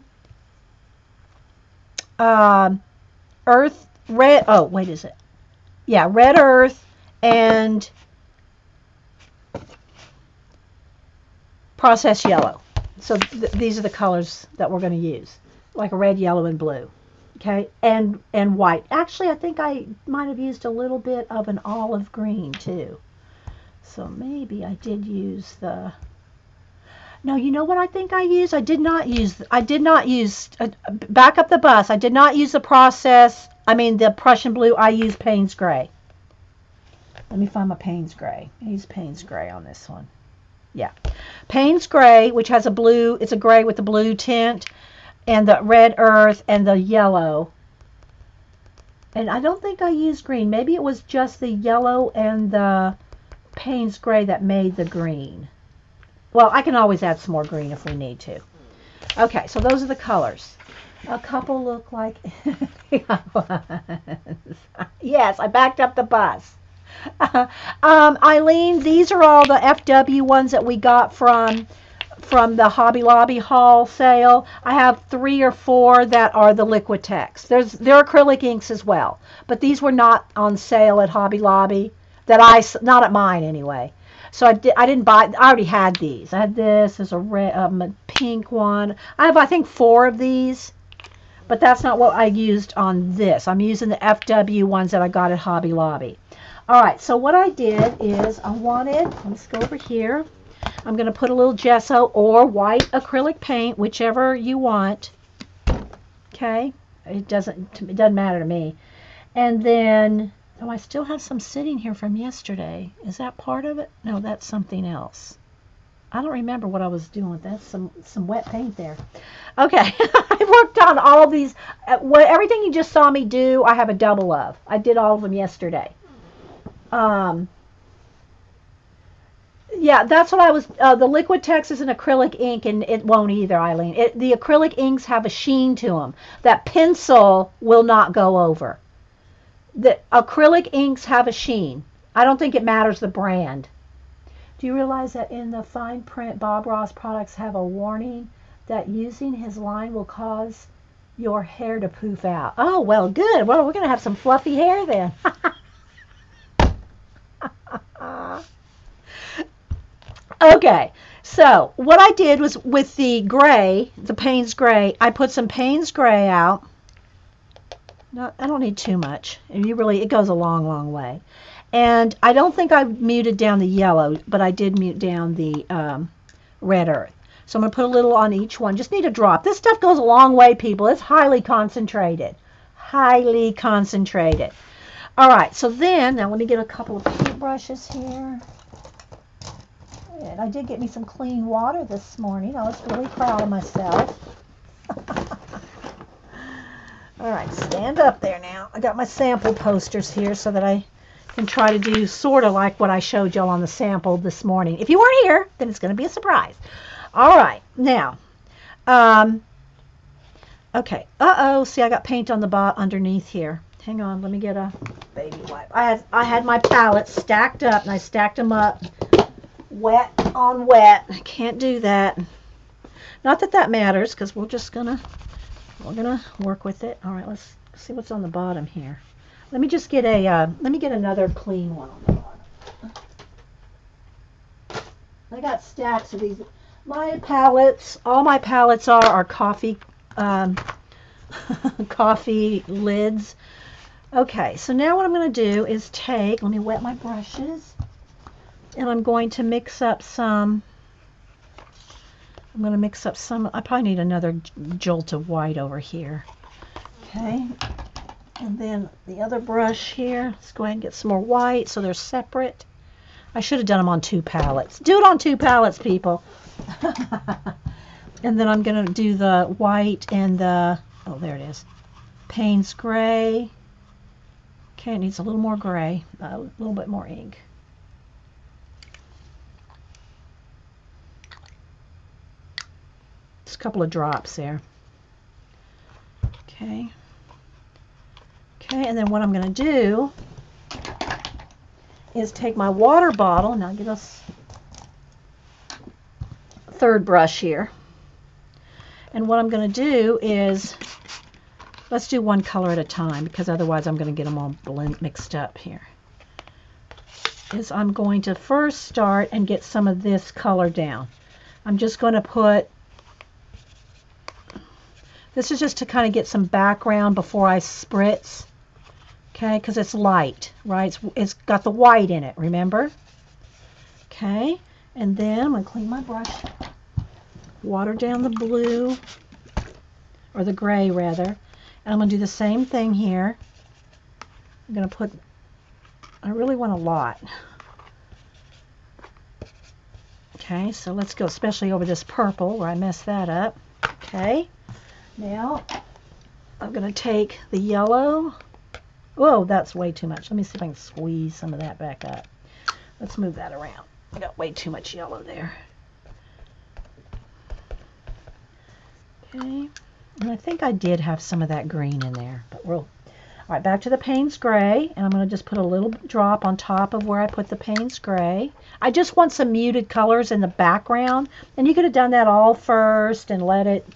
earth, red. Oh, wait, is it? Yeah, red earth and processed yellow. So these are the colors that we're going to use, like red, yellow, and blue. Okay, and white. Actually, I think I might have used a little bit of an olive green too. So maybe I did use the. No, you know what I think I used? I did not use, back up the bus. I did not use the the Prussian blue. I used Payne's Gray. Let me find my Payne's Gray. I used Payne's Gray on this one. Yeah. Payne's Gray, which has a blue, it's a gray with a blue tint, and the red earth and the yellow. And I don't think I used green. Maybe it was just the yellow and the Payne's Gray that made the green. Well, I can always add some more green if we need to. Okay, so those are the colors. A couple look like... Yes, I backed up the bus. Eileen, these are all the FW ones that we got from the Hobby Lobby haul sale. I have 3 or 4 that are the Liquitex. There are acrylic inks as well, but these were not on sale at Hobby Lobby. Not at mine anyway. So I didn't buy. I already had these. I had this. There's a red, a pink one. I think 4 of these, but that's not what I used on this. I'm using the FW ones that I got at Hobby Lobby. All right. So what I did is let's go over here. I'm going to put a little gesso or white acrylic paint, whichever you want. Okay. It doesn't matter to me. And then, oh, I still have some sitting here from yesterday. Is that part of it? No, that's something else. I don't remember what I was doing. That's some wet paint there. Okay. I worked on all these. Everything you just saw me do, I have a double of. I did all of them yesterday. Yeah, that's what I was. The Liquitex is an acrylic ink, and it won't either, Eileen. The acrylic inks have a sheen to them that pencil will not go over. The acrylic inks have a sheen. I don't think it matters the brand. Do you realize that in the fine print, Bob Ross products have a warning that using his line will cause your hair to poof out? Oh, well, good. Well, we're going to have some fluffy hair then. Okay, so what I did was with the gray, the Payne's Gray, I put some Payne's Gray out. No, I don't need too much. It goes a long, long way. And I don't think I muted down the yellow, but I did mute down the red earth. So I'm going to put a little on each one. Just need a drop. This stuff goes a long way, people. It's highly concentrated. Highly concentrated. All right, so then, now let me get a couple of paintbrushes here. And I did get me some clean water this morning. I was really proud of myself. All right, stand up there now. I got my sample posters here so that I can try to do sort of like what I showed y'all on the sample this morning. If you weren't here, then it's going to be a surprise. All right, now, okay. See, I got paint on the bottom underneath here. Hang on, let me get a baby wipe. I had my palettes stacked up, and I stacked them up wet on wet. I can't do that. Not that that matters, because we're gonna work with it. All right, let's see what's on the bottom here. Let me just get another clean one on the bottom. I got stacks of these. My palettes, all my palettes are coffee coffee lids. Okay, so now what I'm going to do is let me wet my brushes, and I'm going to mix up some. I probably need another jolt of white over here. Okay. And then the other brush here, let's go ahead and get some more white so they're separate. I should have done them on 2 palettes. Do it on 2 palettes, people. And then I'm going to do the white and the, oh, there it is, Payne's Gray. Okay, it needs a little more gray, a little bit more ink. Just a couple of drops there. Okay. Okay, and then what I'm going to do is take my water bottle. Now get us a third brush here. And what I'm going to do is, let's do one color at a time, because otherwise I'm going to get them all mixed up here. I'm going to first start and get some of this color down. I'm just going to put This is just to kind of get some background before I spritz. Okay, because it's light, right? It's got the white in it, remember? Okay, and then I'm going to clean my brush. Water down the blue, or the gray rather. And I'm going to do the same thing here. I'm going to put, I really want a lot. Okay, so let's go, especially over this purple where I messed that up. Okay, now I'm going to take the yellow. Whoa, that's way too much. Let me see if I can squeeze some of that back up. Let's move that around. I got way too much yellow there. Okay, and I think I did have some of that green in there, but we'll... All right, back to the Payne's Gray, and I'm going to just put a little drop on top of where I put the Payne's Gray. I just want some muted colors in the background, and you could have done that all first and let it,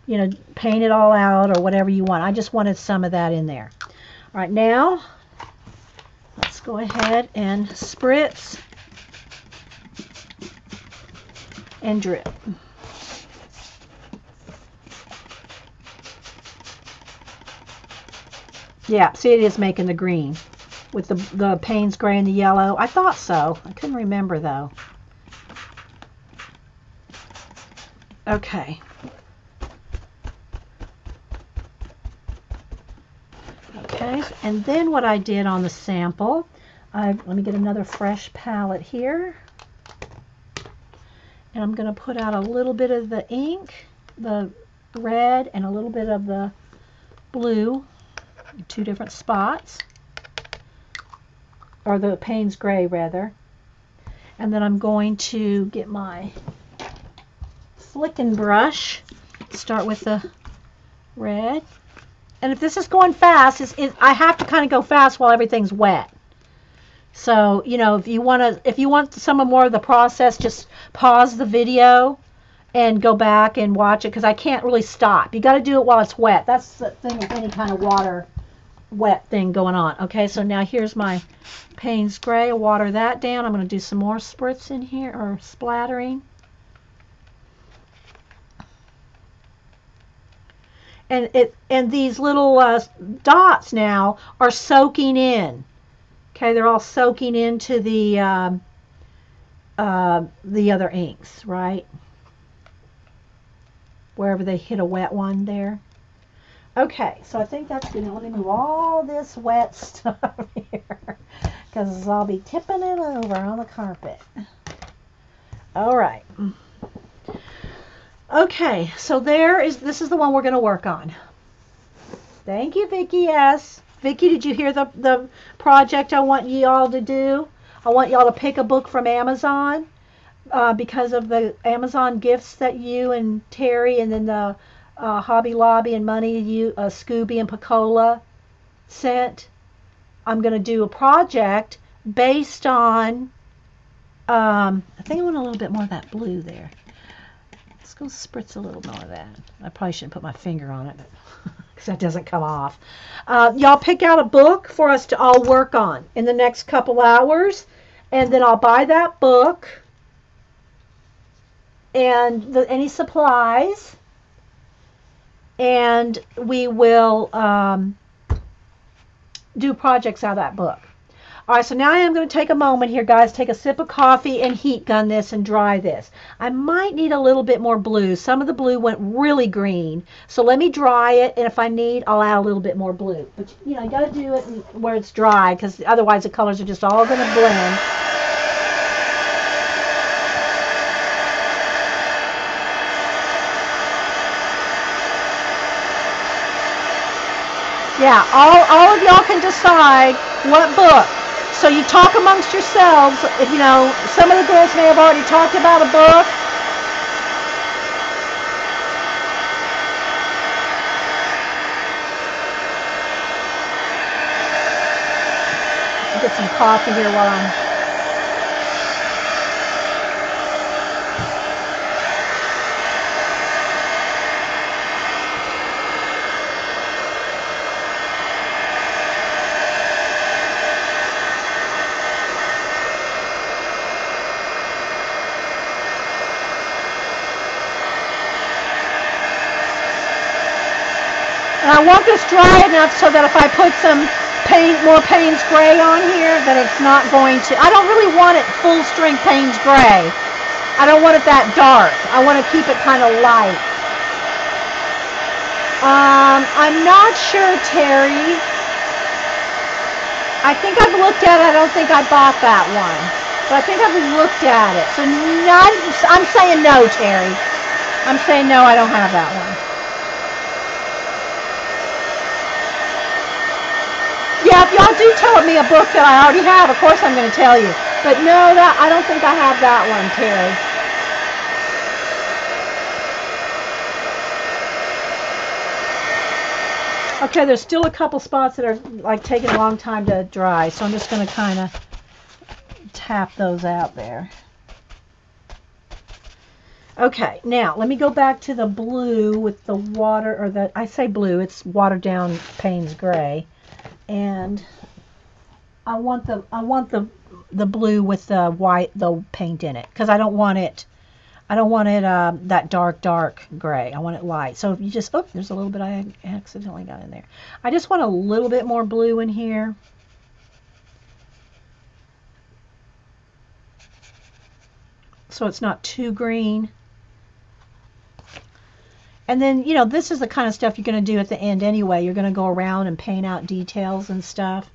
you know, paint it all out or whatever you want. I just wanted some of that in there. All right, now let's go ahead and spritz and drip. Yeah, see, it is making the green with the Payne's Gray and the yellow. I thought so. I couldn't remember, though. Okay. Okay, and then what I did on the sample, let me get another fresh palette here. And I'm going to put out a little bit of the ink, the red, and a little bit of the blue. Two different spots, or the Payne's Gray rather, and then I'm going to get my flicking brush, start with the red, and if this is going fast, I have to kind of go fast while everything's wet. So, you know, if you want some more of the process, just pause the video and go back and watch it, because I can't really stop. You got to do it while it's wet. That's the thing with any kind of wet thing going on. Okay, so now here's my Payne's Gray. Water that down. I'm going to do some more spritz in here, or splattering. And these little dots now are soaking in. Okay, they're all soaking into the other inks, right? Wherever they hit a wet one there. Okay, so I think that's good. Now let me move all this wet stuff here, because I'll be tipping it over on the carpet. All right. Okay, so this is the one we're going to work on. Thank you, Vicki S. Vicki, did you hear the project I want you all to do? I want y'all to pick a book from Amazon because of the Amazon gifts that you and Terry and then the Hobby Lobby and Money, Scooby and Picola sent. I'm going to do a project based on, I think I want a little bit more of that blue there. Let's go spritz a little more of that. I probably shouldn't put my finger on it because that doesn't come off. Y'all pick out a book for us to all work on in the next couple hours, and then I'll buy that book and any supplies, and we will do projects out of that book. All right, so now I am going to take a moment here, guys, take a sip of coffee and heat gun this and dry this. I might need a little bit more blue. Some of the blue went really green, so let me dry it, and if I need, I'll add a little bit more blue. But, you know, you got to do it where it's dry, because otherwise the colors are just all going to blend. Yeah, all of y'all can decide what book. So you talk amongst yourselves. If you know, some of the girls may have already talked about a book. I'll get some coffee here while I'm... And I want this dry enough so that if I put some more Payne's Gray on here, that it's not going to, I don't really want it full strength Payne's Gray. I don't want it that dark. I want to keep it kind of light. I'm not sure, Terry. I think I've looked at it. I don't think I bought that one. But I think I've looked at it. So I'm saying no, Terry. I'm saying no, I don't have that one. Yeah, if y'all do tell me a book that I already have, of course I'm going to tell you. But no, I don't think I have that one, Terry. Okay, there's still a couple spots that are like taking a long time to dry, so I'm just going to kind of tap those out there. Okay, now let me go back to the blue with the water, or I say blue, it's watered down Payne's Gray, and I want the blue with the white, the paint in it, because I don't want it that dark gray. I want it light. So if you just, oh, there's a little bit I accidentally got in there. I just want a little bit more blue in here. So it's not too green. And then, you know, this is the kind of stuff you're going to do at the end anyway. You're going to go around and paint out details and stuff.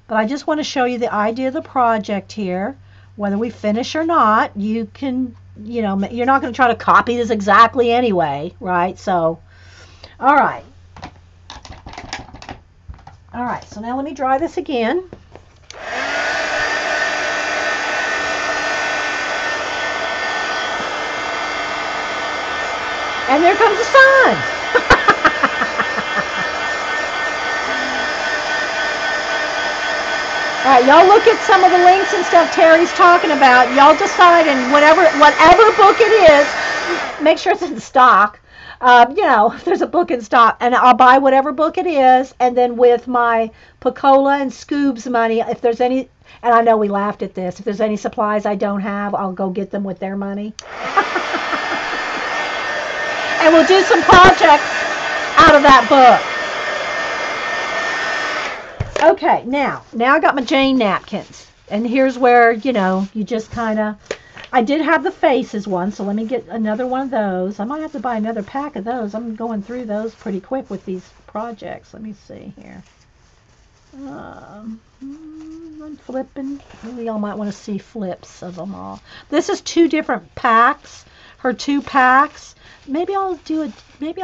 But I just want to show you the idea of the project here. Whether we finish or not, you can, you know, you're not going to try to copy this exactly anyway, right? So, all right. All right, so now let me dry this again. And there comes the sun. All right, y'all look at some of the links and stuff Terry's talking about. Y'all decide, and whatever book it is, make sure it's in stock. You know, if there's a book in stock, and I'll buy whatever book it is, and then with my Picola and Scoob's money, if there's any, and I know we laughed at this, if there's any supplies I don't have, I'll go get them with their money. And we'll do some projects out of that book. Okay, now I got my Jane napkins. And here's where, you know, you just kind of, I did have the faces one, so let me get another one of those. I might have to buy another pack of those. I'm going through those pretty quick with these projects. Let me see here. I'm flipping. Maybe y'all might want to see flips of them all. This is 2 different packs. Her 2 packs. Maybe I'll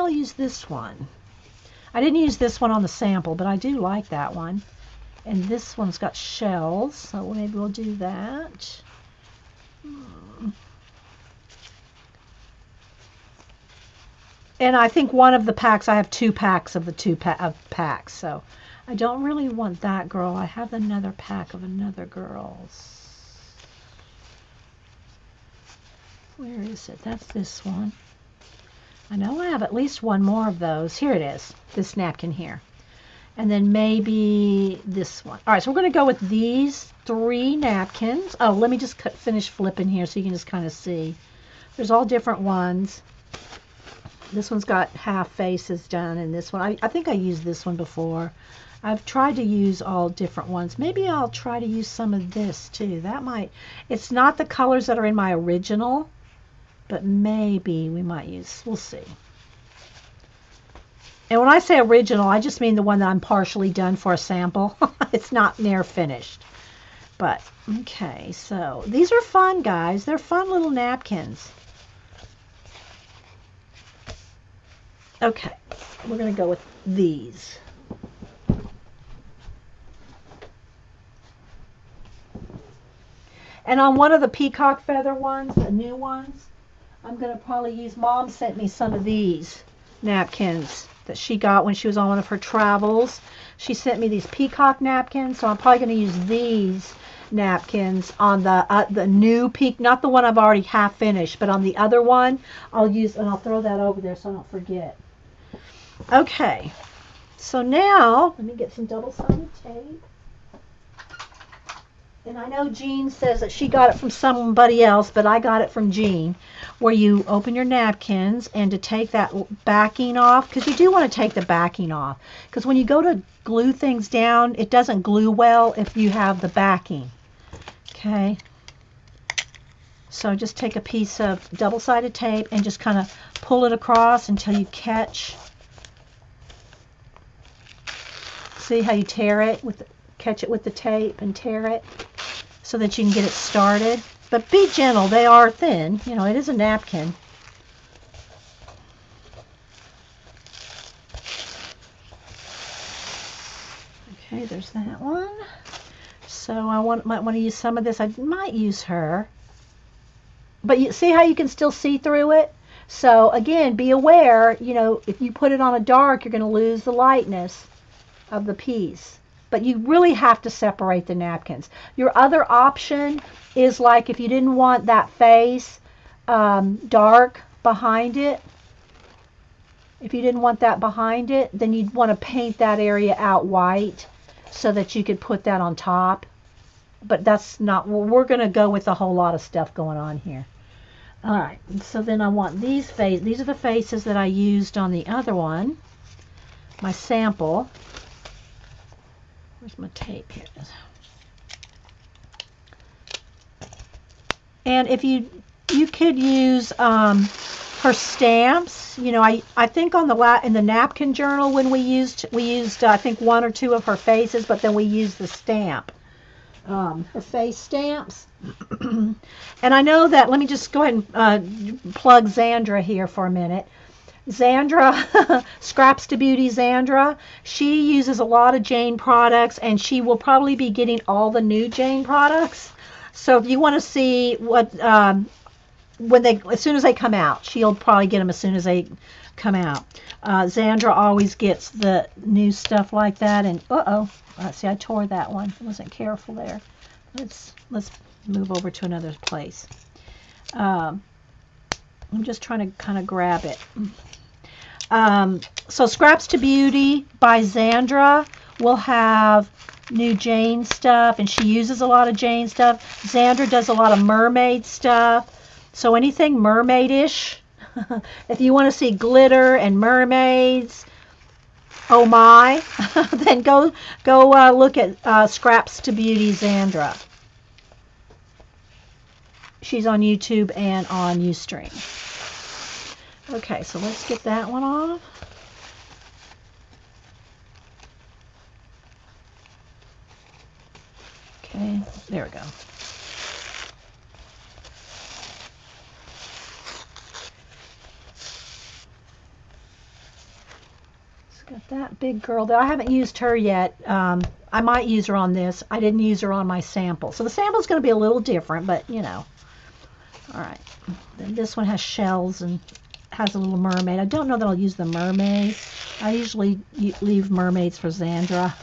use this one. I didn't use this one on the sample, but I do like that one. And this one's got shells, so maybe we'll do that. And I think one of the packs, I have 2 packs of the 2 packs, so I don't really want that girl. I have another pack of another girl's. Where is it? That's this one. I know I have at least one more of those. Here it is, this napkin here. And then maybe this one. All right, so we're going to go with these 3 napkins. Oh, let me just finish flipping here so you can just kind of see. There's all different ones. This one's got half faces done, and this one, I think I used this one before. I've tried to use all different ones. Maybe I'll try to use some of this too. That might, it's not the colors that are in my original, but maybe we might use, we'll see. And when I say original, I just mean the one that I'm partially done for a sample. It's not near finished. But, okay, so these are fun, guys. They're fun little napkins. Okay, we're going to go with these. And on one of the peacock feather ones, the new ones, I'm going to probably use, Mom sent me some of these napkins that she got when she was on one of her travels. She sent me these peacock napkins, so I'm probably going to use these napkins on the new not the one I've already half finished, but on the other one I'll use, and I'll throw that over there so I don't forget. Okay, so now let me get some double-sided tape. And I know Jean says that she got it from somebody else, but I got it from Jean, where you open your napkins and to take that backing off, because you do want to take the backing off, because when you go to glue things down, it doesn't glue well if you have the backing. Okay. So just take a piece of double-sided tape and just kind of pull it across until you catch. See how you tear it with catch it with the tape and tear it so that you can get it started. But be gentle. They are thin. You know, it is a napkin. Okay, there's that one. So I might want to use some of this. I might use her. But you see how you can still see through it? So again, be aware, you know, if you put it on a dark, you're going to lose the lightness of the piece. But you really have to separate the napkins. Your other option is like if you didn't want that face dark behind it, if you didn't want that behind it, then you'd want to paint that area out white so that you could put that on top. But that's not, well, we're going to go with a whole lot of stuff going on here. All right, so then I want these faces. These are the faces that I used on the other one, my sample. Where's my tape? Here it is. And if you could use her stamps. You know, I think on in the napkin journal when we used I think one or two of her faces, but then we used the stamp. Her face stamps. And I know that, let me just go ahead and plug Zandra here for a minute. Zandra, Scraps to Beauty Zandra, she uses a lot of Jane products, and she will probably be getting all the new Jane products. So if you want to see what, as soon as they come out, she'll probably get them as soon as they come out. Zandra always gets the new stuff like that, and see, I tore that one. I wasn't careful there. Let's move over to another place. I'm just trying to kind of grab it. So Scraps to Beauty by Zandra will have new Jane stuff, and she uses a lot of Jane stuff. Zandra does a lot of mermaid stuff. So anything mermaidish, if you want to see glitter and mermaids, oh my, then go look at Scraps to Beauty Zandra. She's on YouTube and on Ustream. Okay, so let's get that one off. Okay, there we go. Got that big girl there. I haven't used her yet. I might use her on this. I didn't use her on my sample. So the sample is going to be a little different, but you know. All right. Then this one has shells and has a little mermaid. I don't know that I'll use the mermaids. I usually leave mermaids for Zandra.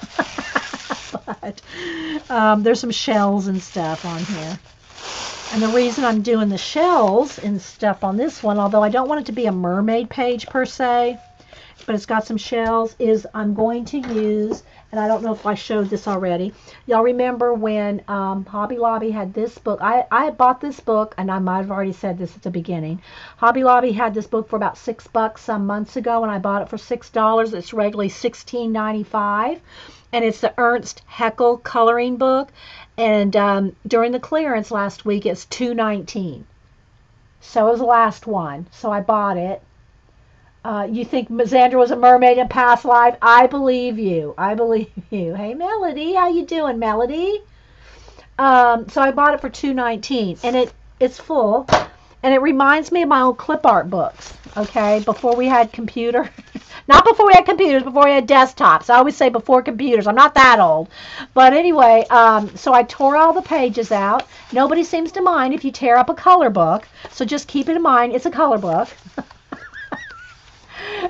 But there's some shells and stuff on here. And the reason I'm doing the shells and stuff on this one, although I don't want it to be a mermaid page per se, but it's got some shells, is I'm going to use, and I don't know if I showed this already. Y'all remember when Hobby Lobby had this book? I had bought this book, and I might have already said this at the beginning. Hobby Lobby had this book for about $6 some months ago, and I bought it for $6. It's regularly $16.95, and it's the Ernst Haeckel coloring book. And during the clearance last week, it's $2.19. So it was the last one, so I bought it. You think Zandra was a mermaid in past life? I believe you. I believe you. Hey, Melody, how you doing, Melody? So I bought it for $2.19, and it's full, and it reminds me of my old clip art books. Okay, before we had computer, not before we had computers, before we had desktops. I always say before computers. I'm not that old, but anyway. So I tore all the pages out. Nobody seems to mind if you tear up a color book, so just keep it in mind. It's a color book.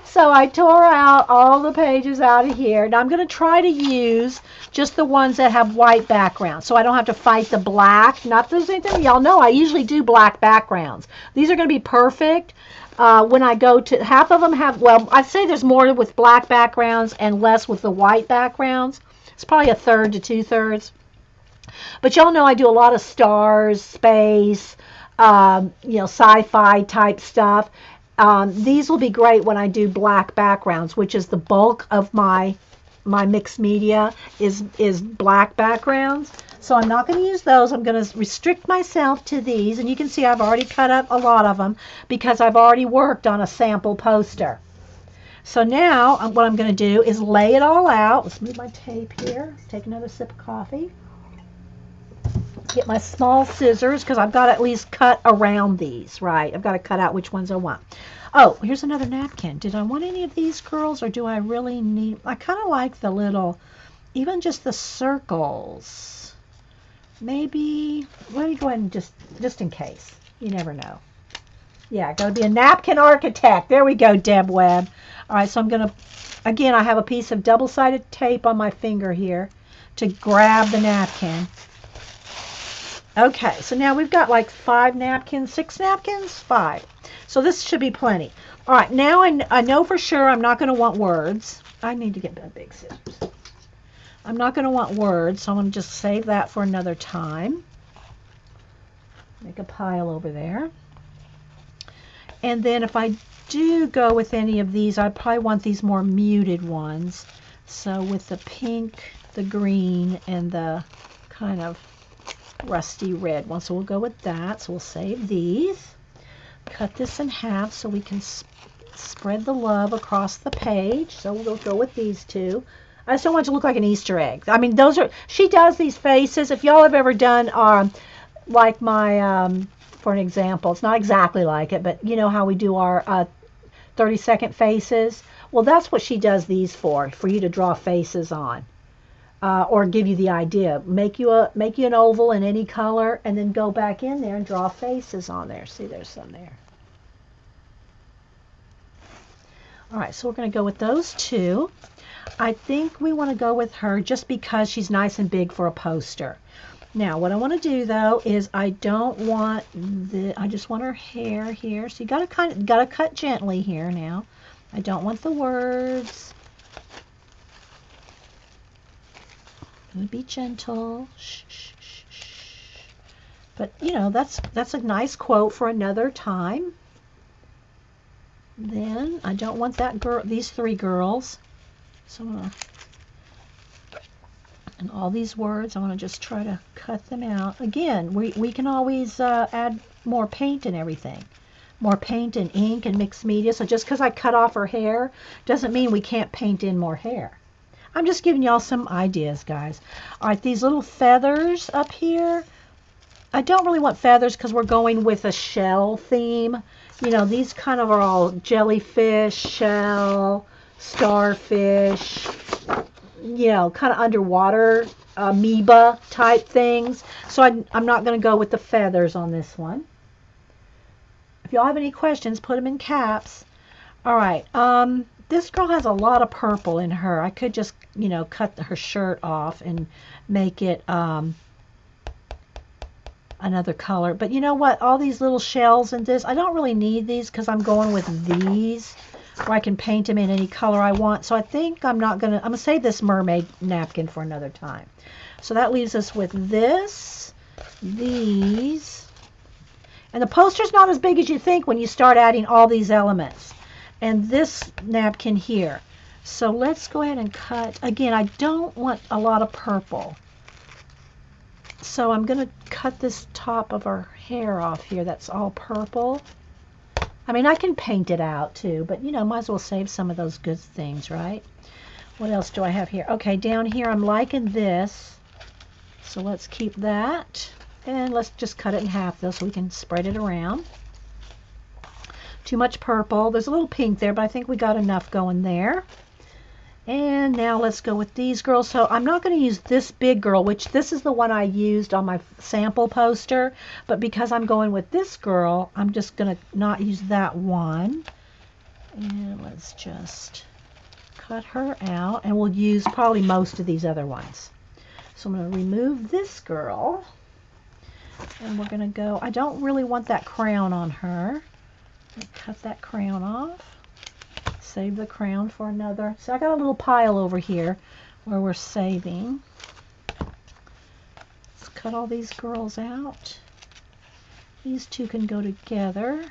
So I tore out all the pages out of here. Now I'm going to try to use just the ones that have white backgrounds, so I don't have to fight the black. Not that there's anything, y'all know I usually do black backgrounds. These are going to be perfect. When I go to, half of them have, well, I'd say there's more with black backgrounds and less with the white backgrounds. It's probably a third to two-thirds. But y'all know I do a lot of stars, space, sci-fi type stuff. These will be great when I do black backgrounds, which is the bulk of my mixed media is black backgrounds. So I'm not going to use those. I'm going to restrict myself to these. And you can see I've already cut up a lot of them because I've already worked on a sample poster. So now what I'm going to do is lay it all out. Let's move my tape here. Take another sip of coffee. Get my small scissors because I've got to at least cut around these, right? I've got to cut out which ones I want. Oh, here's another napkin. Did I want any of these girls or do I really need... I kind of like the little, even just the circles. Maybe, let me go ahead and just in case. You never know. Yeah, got to be a napkin architect. There we go, Deb Webb. All right, so I'm going to, again, I have a piece of double-sided tape on my finger here to grab the napkin. Okay, so now we've got like 5 napkins, 6 napkins, 5. So this should be plenty. All right, now I know for sure I'm not going to want words. I need to get the big scissors. I'm not going to want words, so I'm going to just save that for another time. Make a pile over there. And then if I do go with any of these, I probably want these more muted ones. So with the pink, the green, and the kind of rusty red one. So we'll go with that. So we'll save these. Cut this in half so we can spread the love across the page. So we'll go with these two. I just don't want it to look like an Easter egg. I mean, those are, she does these faces. If y'all have ever done like my, for an example, it's not exactly like it, but you know how we do our 30-second faces? Well, that's what she does these for you to draw faces on. Or give you the idea. Make you an oval in any color, and then go back in there and draw faces on there. See, there's some there. All right, so we're going to go with those two. I think we want to go with her just because she's nice and big for a poster. Now, what I want to do though is I don't want I just want her hair here. So you got to cut gently here now. I don't want the words. I'm going to be gentle. Shh, shh, shh, shh. But you know, that's a nice quote for another time. Then I don't want these 3 girls. So I'm going to, and all these words, I want to just try to cut them out. Again, we can always add more paint and everything. More paint and ink and mixed media. So just because I cut off her hair doesn't mean we can't paint in more hair. I'm just giving y'all some ideas, guys. All right, these little feathers up here. I don't really want feathers because we're going with a shell theme. You know, these kind of are all jellyfish, shell, starfish, you know, kind of underwater amoeba type things. So I'm not going to go with the feathers on this one. If y'all have any questions, put them in caps. All right. This girl has a lot of purple in her. I could just, you know, cut her shirt off and make it another color. But you know what? All these little shells in this, I don't really need these because I'm going with these where I can paint them in any color I want. So I think I'm going to save this mermaid napkin for another time. So that leaves us with this, these. And the poster's not as big as you think when you start adding all these elements. And this napkin here. So let's go ahead and cut. Again, I don't want a lot of purple. So I'm going to cut this top of her hair off here. That's all purple. I mean, I can paint it out too, but you know, might as well save some of those good things, right? What else do I have here? Okay, down here I'm liking this. So let's keep that. And let's just cut it in half though so we can spread it around. Too much purple. There's a little pink there, but I think we got enough going there. And now let's go with these girls. So I'm not going to use this big girl, which this is the one I used on my sample poster. But because I'm going with this girl, I'm just going to not use that one. And let's just cut her out. And we'll use probably most of these other ones. So I'm going to remove this girl. And we're going to go, I don't really want that crown on her. Cut that crown off. Save the crown for another. So I got a little pile over here where we're saving. cut all these girls out. These two can go together.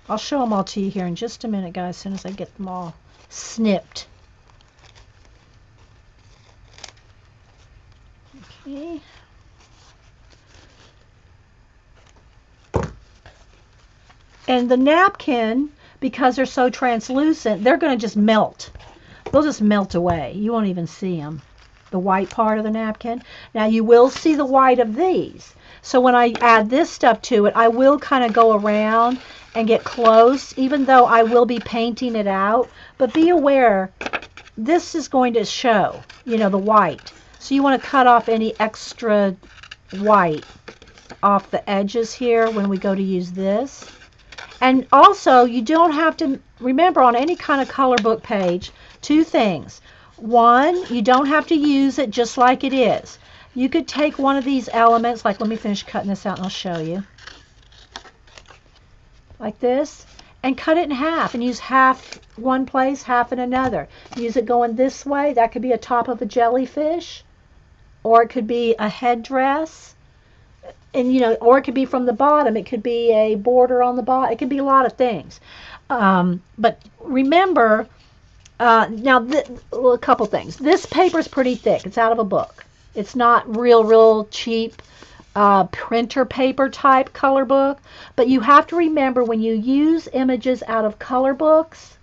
I'll show them all to you here in just a minute, guys, as soon as I get them all snipped. Okay. And the napkin, because they're so translucent, they're going to just melt. They'll just melt away. You won't even see them. The white part of the napkin. Now you will see the white of these. So when I add this stuff to it, I will kind of go around and get close, even though I will be painting it out. But be aware, this is going to show, the white. So you want to cut off any extra white off the edges here when we go to use this. And also, you don't have to, remember on any kind of color book page, two things. One, you don't have to use it just like it is. You could take one of these elements, like let me finish cutting this out and I'll show you. Like this, and cut it in half and use half one place, half in another. Use it going this way. That could be a top of a jellyfish, or it could be a headdress. And or it could be from the bottom. It could be a border on the bottom. It could be a lot of things. But remember, now a couple things. This paper is pretty thick. It's out of a book. It's not real cheap printer paper type color book. But you have to remember when you use images out of color books,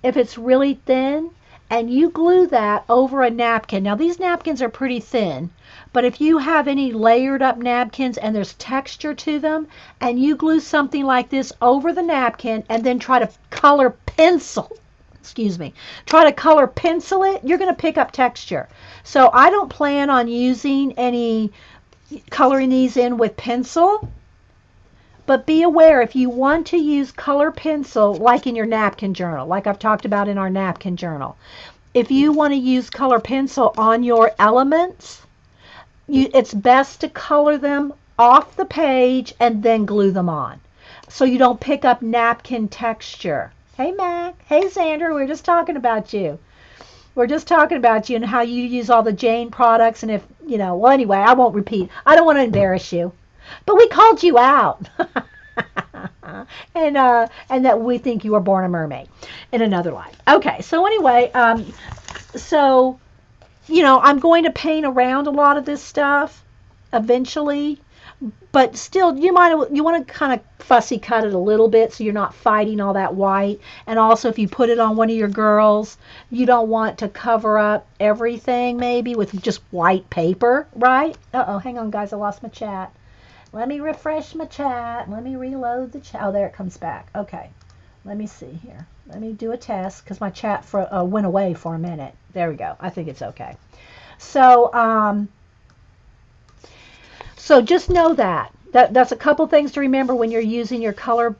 if it's really thin, and you glue that over a napkin. Now these napkins are pretty thin. But if you have any layered up napkins and there's texture to them, and you glue something like this over the napkin and then try to color pencil it, you're going to pick up texture. So I don't plan on using any coloring these in with pencil. But be aware, if you want to use color pencil, like in your napkin journal, like I've talked about in our napkin journal, if you want to use color pencil on your elements, it's best to color them off the page and then glue them on, so you don't pick up napkin texture. Hey Mac, hey Xander, we were just talking about you. We're just talking about you and how you use all the Jane products, and if, well, anyway, I won't repeat. I don't want to embarrass you. But we called you out. and that we think you were born a mermaid in another life. Okay, so anyway, I'm going to paint around a lot of this stuff eventually, but still you want to kind of fussy cut it a little bit so you're not fighting all that white. And also, if you put it on one of your girls, you don't want to cover up everything maybe with just white paper, right? Hang on guys, I lost my chat. Let me refresh my chat. Let me reload the chat. Oh, there it comes back. Okay, let me see here. Let me do a test because my chat went away for a minute. There we go. I think it's okay. So, so just know that's a couple things to remember when you're using your color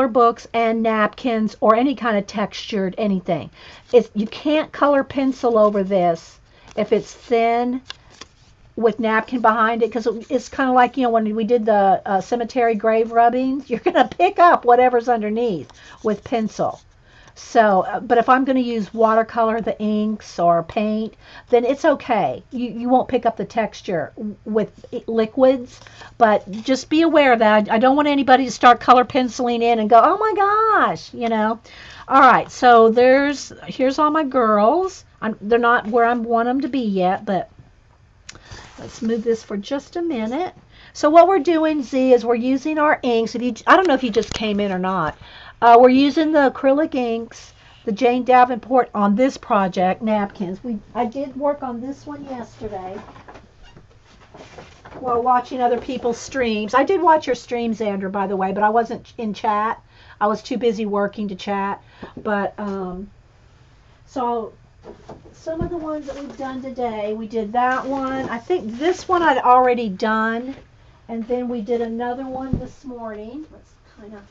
books and napkins or any kind of textured anything. You can't color pencil over this if it's thin with napkin behind it, because it's kind of like, when we did the cemetery grave rubbings, you're going to pick up whatever's underneath with pencil. So, but if I'm going to use watercolor, the inks, or paint, then it's okay. You won't pick up the texture with liquids, but just be aware of that. I don't want anybody to start color penciling in and go, oh my gosh, All right, so here's all my girls. They're not where I want them to be yet, but let's move this for just a minute. So what we're doing, Z, is we're using our inks. I don't know if you just came in or not. We're using the acrylic inks, the Jane Davenport, on this project, napkins. I did work on this one yesterday while watching other people's streams. I did watch your stream, Xander, by the way, but I wasn't in chat. I was too busy working to chat. But so some of the ones that we've done today, we did that one. I think this one I'd already done, and then we did another one this morning. Let's kind of.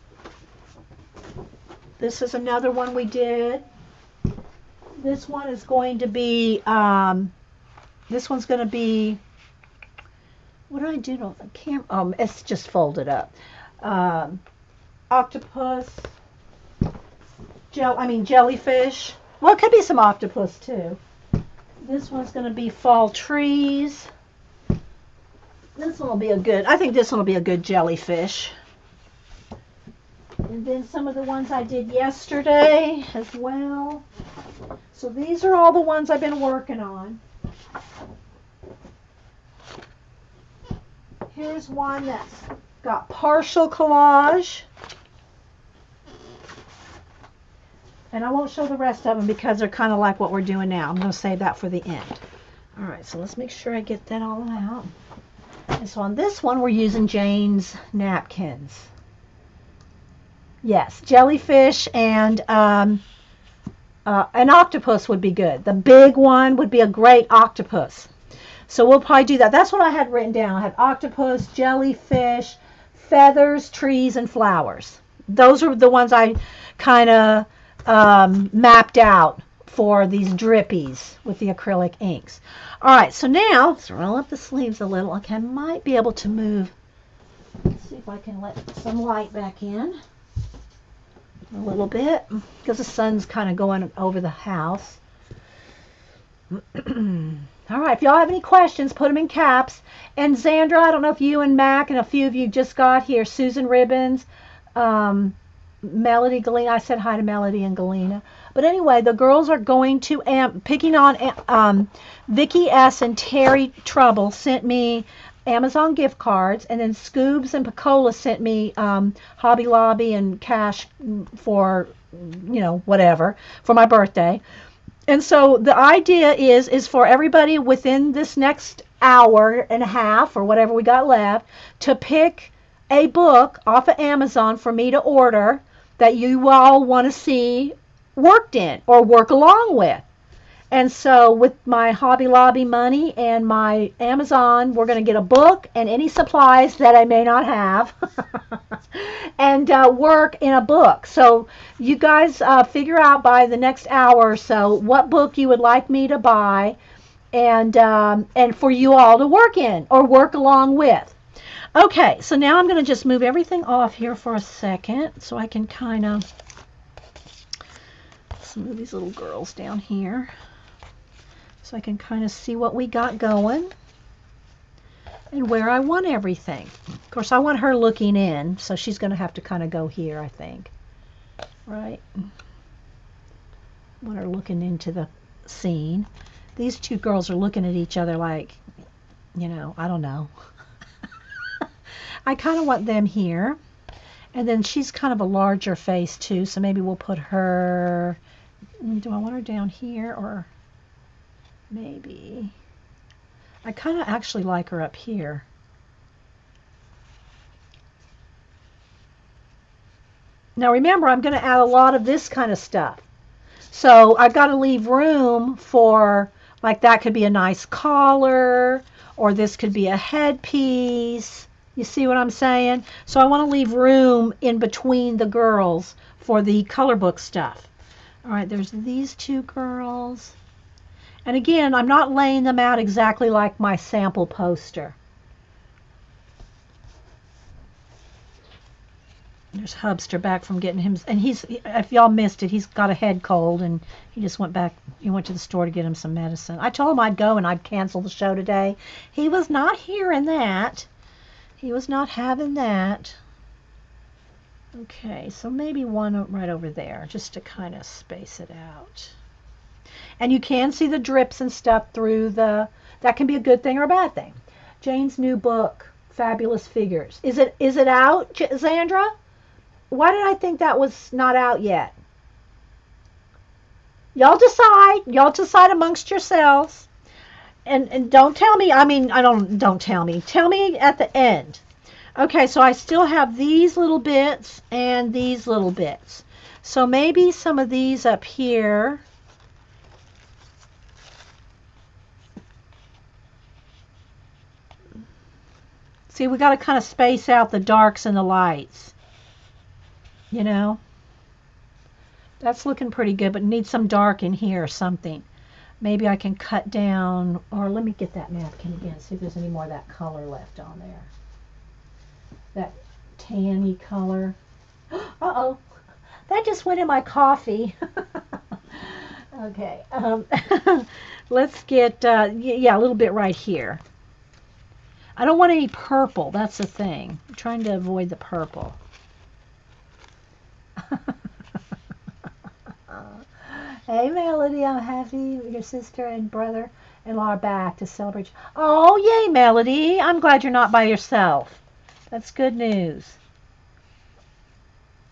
This is another one we did. This one is going to be. This one's going to be. What did I do to the camera? It's just folded up. Octopus. Jellyfish. Well, it could be some octopus too. This one's going to be fall trees. This one will be a good, I think this one will be a good jellyfish. And then some of the ones I did yesterday as well. So these are all the ones I've been working on. Here's one that's got partial collage. And I won't show the rest of them because they're kind of like what we're doing now. I'm going to save that for the end. All right, so let's make sure I get that all out. And so on this one, we're using Jane's napkins. Yes, jellyfish and an octopus would be good. The big one would be a great octopus. So we'll probably do that. That's what I had written down. I had octopus, jellyfish, feathers, trees, and flowers. Those are the ones I kind of mapped out for these drippies with the acrylic inks. All right, so now let's roll up the sleeves a little. Okay, I might be able to move. Let's see if I can let some light back in a little bit because the sun's kind of going over the house. All right, if y'all have any questions, put them in caps. And Zandra, I don't know if you and Mac and a few of you just got here. Susan Ribbons, Melody, Galena. I said hi to Melody and Galena. But anyway, the girls are going to picking on Vicky S. and Terry Trouble sent me Amazon gift cards, and then Scoobs and Picola sent me Hobby Lobby and cash for, whatever, for my birthday. And so the idea is for everybody within this next hour and a half or whatever we got left to pick a book off of Amazon for me to order that you all want to see worked in or work along with. And so with my Hobby Lobby money and my Amazon, we're going to get a book and any supplies that I may not have and work in a book. So you guys figure out by the next hour or so what book you would like me to buy and for you all to work in or work along with. Okay, so now I'm going to just move everything off here for a second so I can kind of move these little girls down here. So I can kind of see what we got going and where I want everything. Of course, I want her looking in, so she's going to have to kind of go here, I think. Right? I want her looking into the scene. These two girls are looking at each other like, I don't know. I kind of want them here. And then she's kind of a larger face, too, so maybe we'll put her... Do I want her down here or... Maybe. I kind of actually like her up here. Now remember, I'm going to add a lot of this kind of stuff. So I've got to leave room for, like that could be a nice collar, or this could be a headpiece. You see what I'm saying? So I want to leave room in between the girls for the color book stuff. All right, there's these two girls. And again, I'm not laying them out exactly like my sample poster. There's Hubster back from getting him, and if y'all missed it, he's got a head cold, and he just went back, he went to the store to get him some medicine. I told him I'd go and I'd cancel the show today. He was not hearing that. He was not having that. Okay, so maybe one right over there, just to kind of space it out. And you can see the drips and stuff through that can be a good thing or a bad thing. Jane's new book, Fabulous Figures. Is it out, Zandra? Why did I think that was not out yet? Y'all decide. Y'all decide amongst yourselves. And don't tell me. I mean, don't tell me. Tell me at the end. Okay, so I still have these little bits and these little bits. So maybe some of these up here. See, we got to kind of space out the darks and the lights. That's looking pretty good, but needs some dark in here or something. Maybe I can cut down, or let me get that napkin again, see if there's any more of that color left on there. That tanny color. Uh-oh, that just went in my coffee. Okay. Let's get, yeah, a little bit right here. I don't want any purple. That's the thing. I'm trying to avoid the purple. Hey, Melody, I'm happy your sister and brother-in-law are back to celebrate. Oh, yay, Melody. I'm glad you're not by yourself. That's good news.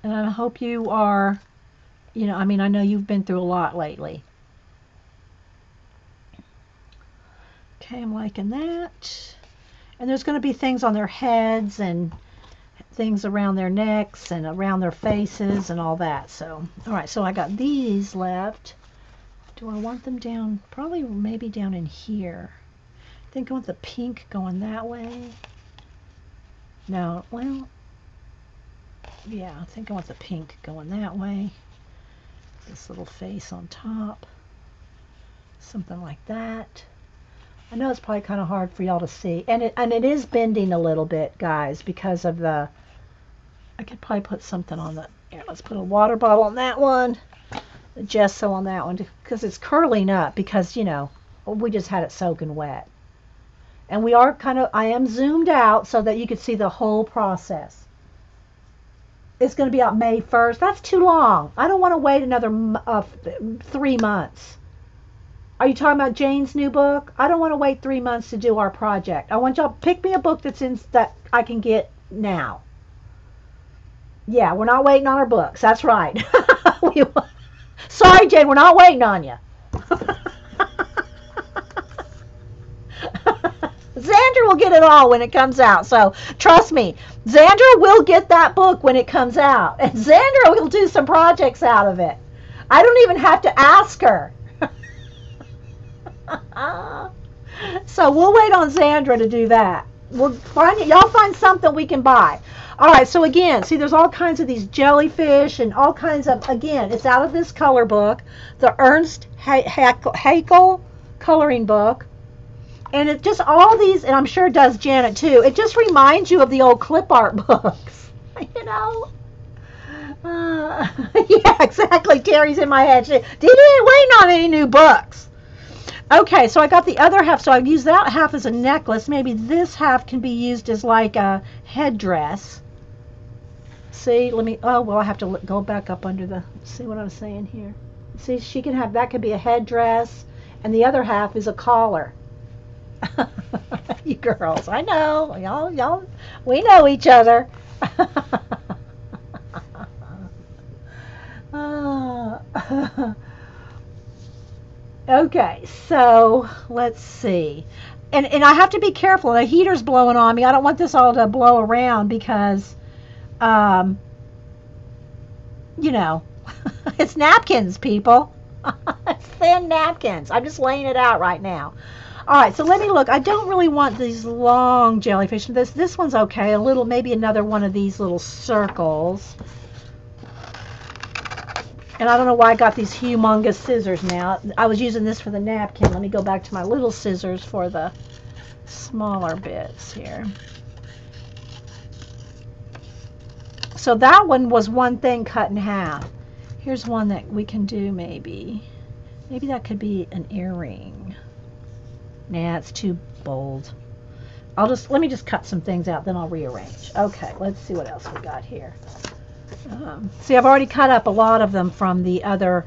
And I hope you are, I mean, I know you've been through a lot lately. Okay, I'm liking that. And there's going to be things on their heads and things around their necks and around their faces and all that. So, all right, so I got these left. Do I want them down? Probably maybe down in here. I think I want the pink going that way. No, well, yeah, I think I want the pink going that way. This little face on top. Something like that. I know it's probably kind of hard for y'all to see. And it is bending a little bit, guys, because of the... I could probably put something on the... Here, let's put a water bottle on that one. The gesso on that one. Because it's curling up because, we just had it soaking wet. And we are I am zoomed out so that you can see the whole process. It's going to be out May 1st. That's too long. I don't want to wait another 3 months. Are you talking about Jane's new book? I don't want to wait 3 months to do our project. I want y'all to pick me a book that I can get now. Yeah, we're not waiting on our books. That's right. Sorry, Jane, we're not waiting on you. Xandra will get it all when it comes out. So trust me, Xandra will get that book when it comes out. And Xandra will do some projects out of it. I don't even have to ask her. So we'll wait on Xandra to do that. We'll y'all find something we can buy. All right, so again, see there's all kinds of these jellyfish and all kinds of, again, it's out of this color book, the Ernst Haeckel coloring book. And it just, all these, and I'm sure it does Janet too, it just reminds you of the old clip art books. Yeah, exactly. Terry's in my head. She ain't waiting on any new books. Okay, so I got the other half. So I've used that half as a necklace. Maybe this half can be used as like a headdress. See, oh, well, I have to go back up under the, see what I'm saying here? See, she can have, that could be a headdress, and the other half is a collar. You girls, I know. Y'all, we know each other. Okay, so let's see. And I have to be careful. The heater's blowing on me. I don't want this all to blow around because, it's napkins, people. It's thin napkins. I'm just laying it out right now. All right, so let me look. I don't really want these long jellyfish. This one's okay. A little, maybe another one of these little circles. And I don't know why I got these humongous scissors now. I was using this for the napkin. Let me go back to my little scissors for the smaller bits here. So that one was one thing cut in half. Here's one that we can do maybe. Maybe that could be an earring. Nah, it's too bold. Let me just cut some things out, then I'll rearrange. Okay, let's see what else we got here. See, I've already cut up a lot of them from the other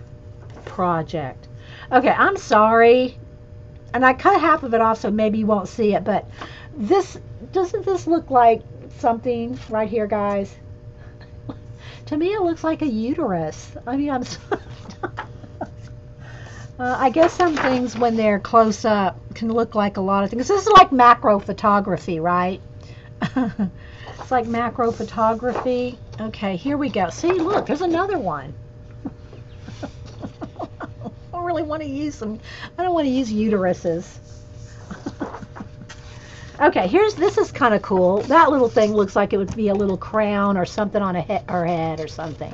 project. Okay, I'm sorry. And I cut half of it off so maybe you won't see it, but doesn't this look like something right here, guys? To me, it looks like a uterus. I mean, I guess some things, when they're close up, can look like a lot of things. This is like macro photography, right? It's like macro photography. Okay, here we go. See, look, there's another one. I don't really want to use them. I don't want to use uteruses. Okay, this is kind of cool. That little thing looks like it would be a little crown or something on her head or something.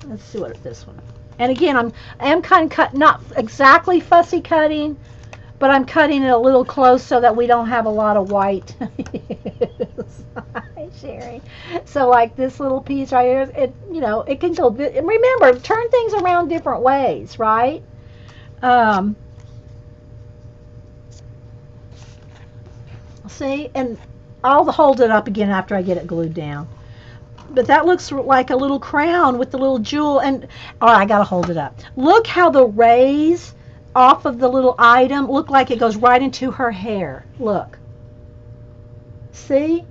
Let's see what this one. And again, I am kind of not exactly fussy cutting, but I'm cutting it a little close so that we don't have a lot of white. Hi, Sherry. So like this little piece right here, it can go. Remember, turn things around different ways, right? Um, see, and I'll hold it up again after I get it glued down. But that looks like a little crown with the little jewel. And all right, I gotta hold it up. Look how the rays off of the little item look like it goes right into her hair. Look. See?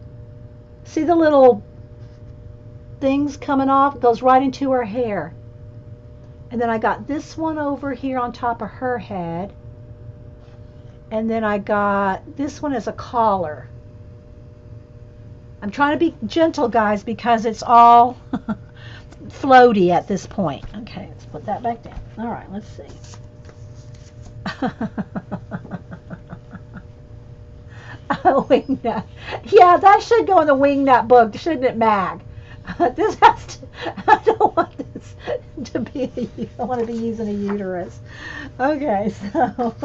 See the little things coming off? It goes right into her hair. And then I got this one over here on top of her head. And then I got this one as a collar. I'm trying to be gentle, guys, because it's all floaty at this point. Okay, let's put that back down. All right, let's see. Wing nut. Yeah, that should go in the wing nut book, shouldn't it, Mag? This has to, I don't want this to be, I don't want to be using a uterus. Okay, so.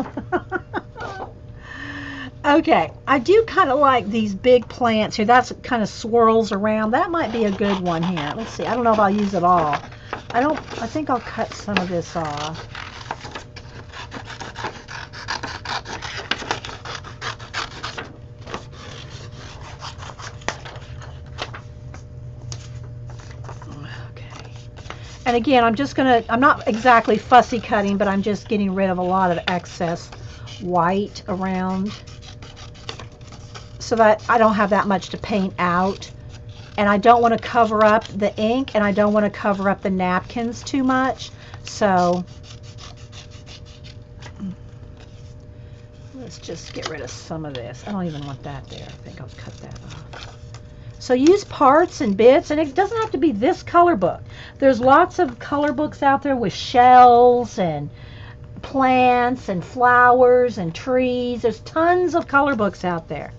Okay, I do kind of like these big plants here. That's kind of swirls around. That might be a good one here. Let's see. I don't know if I'll use it all. I think I'll cut some of this off. Okay. And again, I'm not exactly fussy cutting, but I'm just getting rid of a lot of excess white around, so that I don't have that much to paint out, and I don't want to cover up the ink, and I don't want to cover up the napkins too much. So let's just get rid of some of this. I don't even want that there. I think I'll cut that off. So use parts and bits, and it doesn't have to be this color book. There's lots of color books out there with shells and plants and flowers and trees. There's tons of color books out there.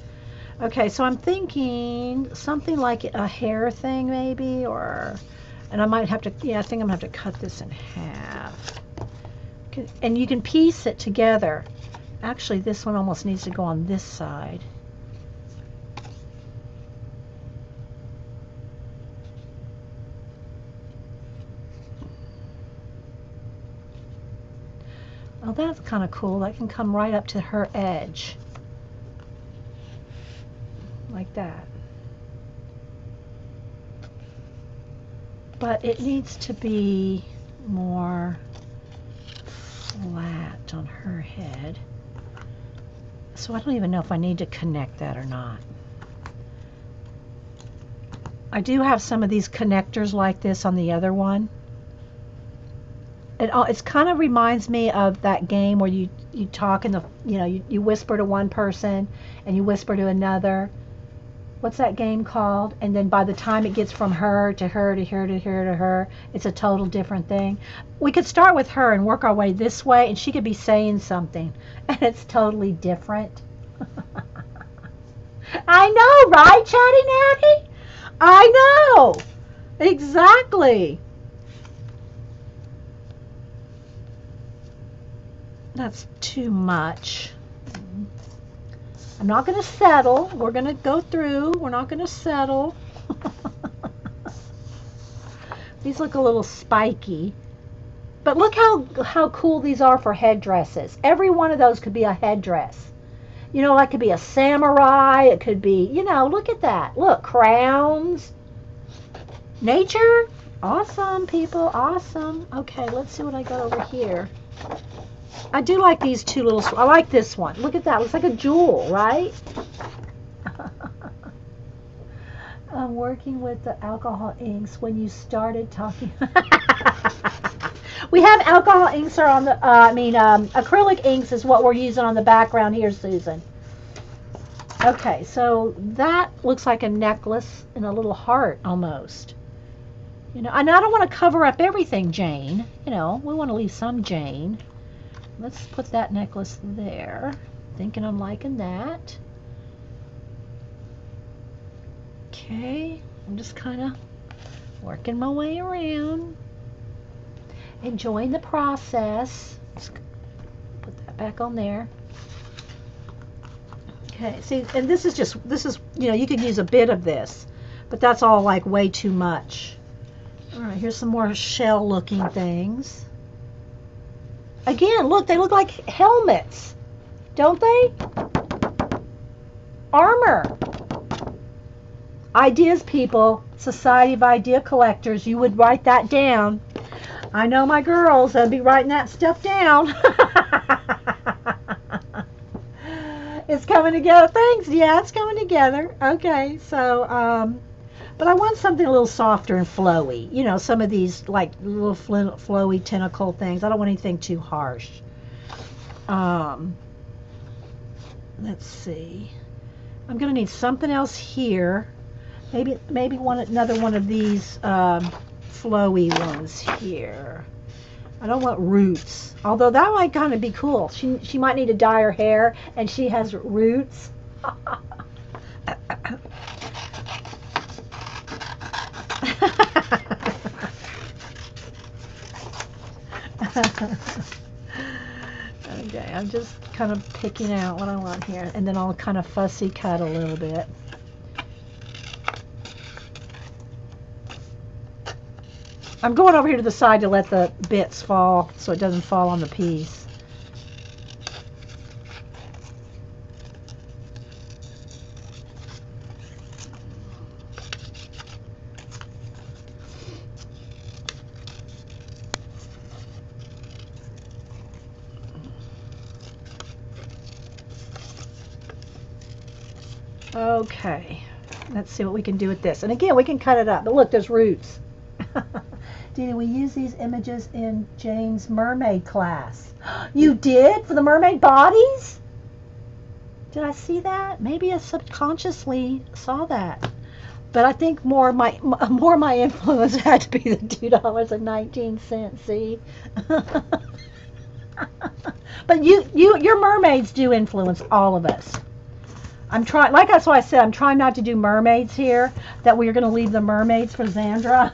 Okay, so I'm thinking something like a hair thing maybe, and I might have to, yeah, I think I'm going to have to cut this in half. And you can piece it together. Actually, this one almost needs to go on this side. Oh, that's kind of cool. That can come right up to her edge. Like that. But it needs to be more flat on her head. So I don't even know if I need to connect that or not. I do have some of these connectors like this on the other one. It's kind of reminds me of that game where you talk and you whisper to one person and you whisper to another. What's that game called? And then by the time it gets from her to her to her to her to her, it's a total different thing. We could start with her and work our way this way, and she could be saying something, and it's totally different. I know, right, Chatty Natty? I know. Exactly. That's too much. I'm not going to settle. We're going to go through. We're not going to settle. These look a little spiky. But look how cool these are for headdresses. Every one of those could be a headdress. You know, that could be a samurai. It could be, look at that. Look, crowns. Nature. Awesome, people. Awesome. Okay, let's see what I got over here. I do like these two little, I like this one. Look at that. Looks like a jewel, right? I'm working with the alcohol inks when you started talking. We have alcohol inks are on the, acrylic inks is what we're using on the background here, Susan. Okay, so that looks like a necklace and a little heart almost. And I don't want to cover up everything, Jane. We want to leave some Jane. Let's put that necklace there. Thinking I'm liking that. Okay, I'm just kind of working my way around. Enjoying the process. Let's put that back on there. Okay, see, and this is, you could use a bit of this, but that's all like way too much. All right, here's some more shell looking things. Again, look, they look like helmets, don't they? Armor. Ideas, people. Society of Idea Collectors. You would write that down. I know my girls. They'll be writing that stuff down. It's coming together. Thanks. Yeah, it's coming together. Okay, so, but I want something a little softer and flowy. You know, some of these, like, little flowy tentacle things. I don't want anything too harsh. Let's see. I'm going to need something else here. Maybe another one of these flowy ones here. I don't want roots, although that might kind of be cool. She might need to dye her hair, and she has roots. Okay, I'm just kind of picking out what I want here, and then I'll kind of fussy cut a little bit. I'm going over here to the side to let the bits fall so it doesn't fall on the piece. Okay, let's see what we can do with this. And again, we can cut it up, but look, there's roots. Did we use these images in Jane's mermaid class? You did? For the mermaid bodies? Did I see that? Maybe I subconsciously saw that. But I think more my influence had to be the $2.19. See? But your mermaids do influence all of us. I'm trying, like that's why I said I'm trying not to do mermaids here. That we're going to leave the mermaids for Xandra.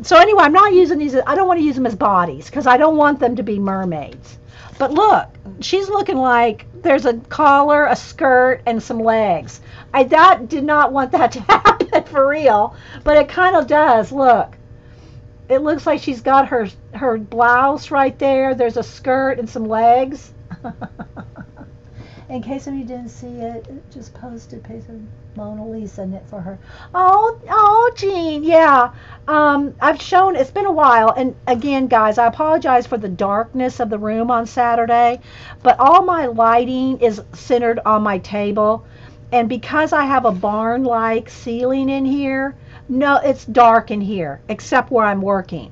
So anyway, I'm not using these. I don't want to use them as bodies because I don't want them to be mermaids. But look, she's looking like there's a collar, a skirt, and some legs. I did not want that to happen for real, but it kind of does. Look, it looks like she's got her blouse right there. There's a skirt and some legs. In case of you didn't see it, just pasted Mona Lisa knit for her. Oh, Jean, yeah. I've shown, it's been a while, and again, guys, I apologize for the darkness of the room on Saturday, but all my lighting is centered on my table, and because I have a barn-like ceiling in here, no, it's dark in here, except where I'm working.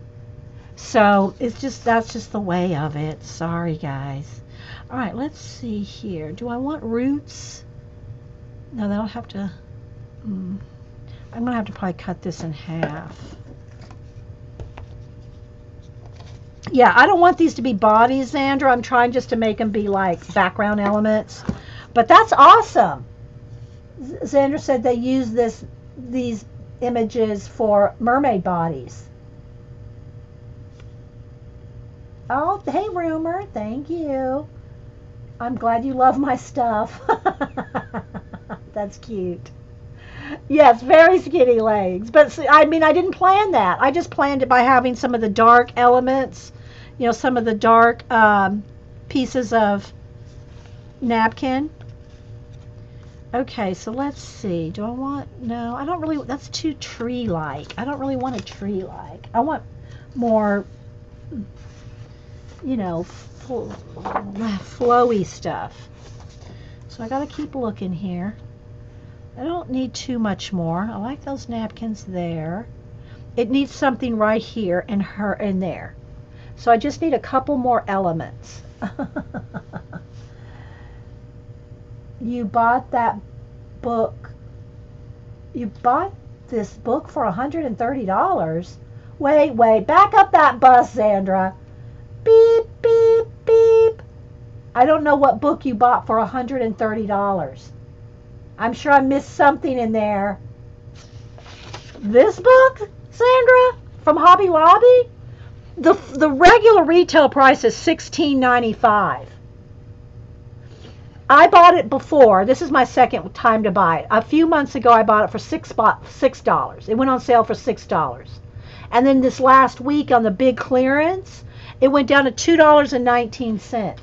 So that's just the way of it. Sorry, guys. All right, let's see here. Do I want roots? No, they'll have to. I'm going to have to probably cut this in half. Yeah, I don't want these to be bodies, Xandra. I'm trying just to make them be like background elements. But that's awesome. Xandra said they use these images for mermaid bodies. Oh, hey, Rumor. Thank you. I'm glad you love my stuff. That's cute. Yes, very skinny legs. But see, I mean, I didn't plan that. I just planned it by having some of the dark elements, some of the dark pieces of napkin. Okay, so let's see. Do I want, no, I don't really, that's too tree-like. I don't really want a tree-like. I want more, flowy stuff. So I got to keep looking here. I don't need too much more. I like those napkins there. It needs something right here and her in there. So I just need a couple more elements. You bought that book. You bought this book for $130. Wait, back up that bus, Xandra. Beep, beep, beep. I don't know what book you bought for $130. I'm sure I missed something in there. This book, Xandra, from Hobby Lobby? The regular retail price is $16.95. I bought it before. This is my second time to buy it. A few months ago, I bought it for $6. It went on sale for $6. And then this last week on the big clearance, it went down to $2.19.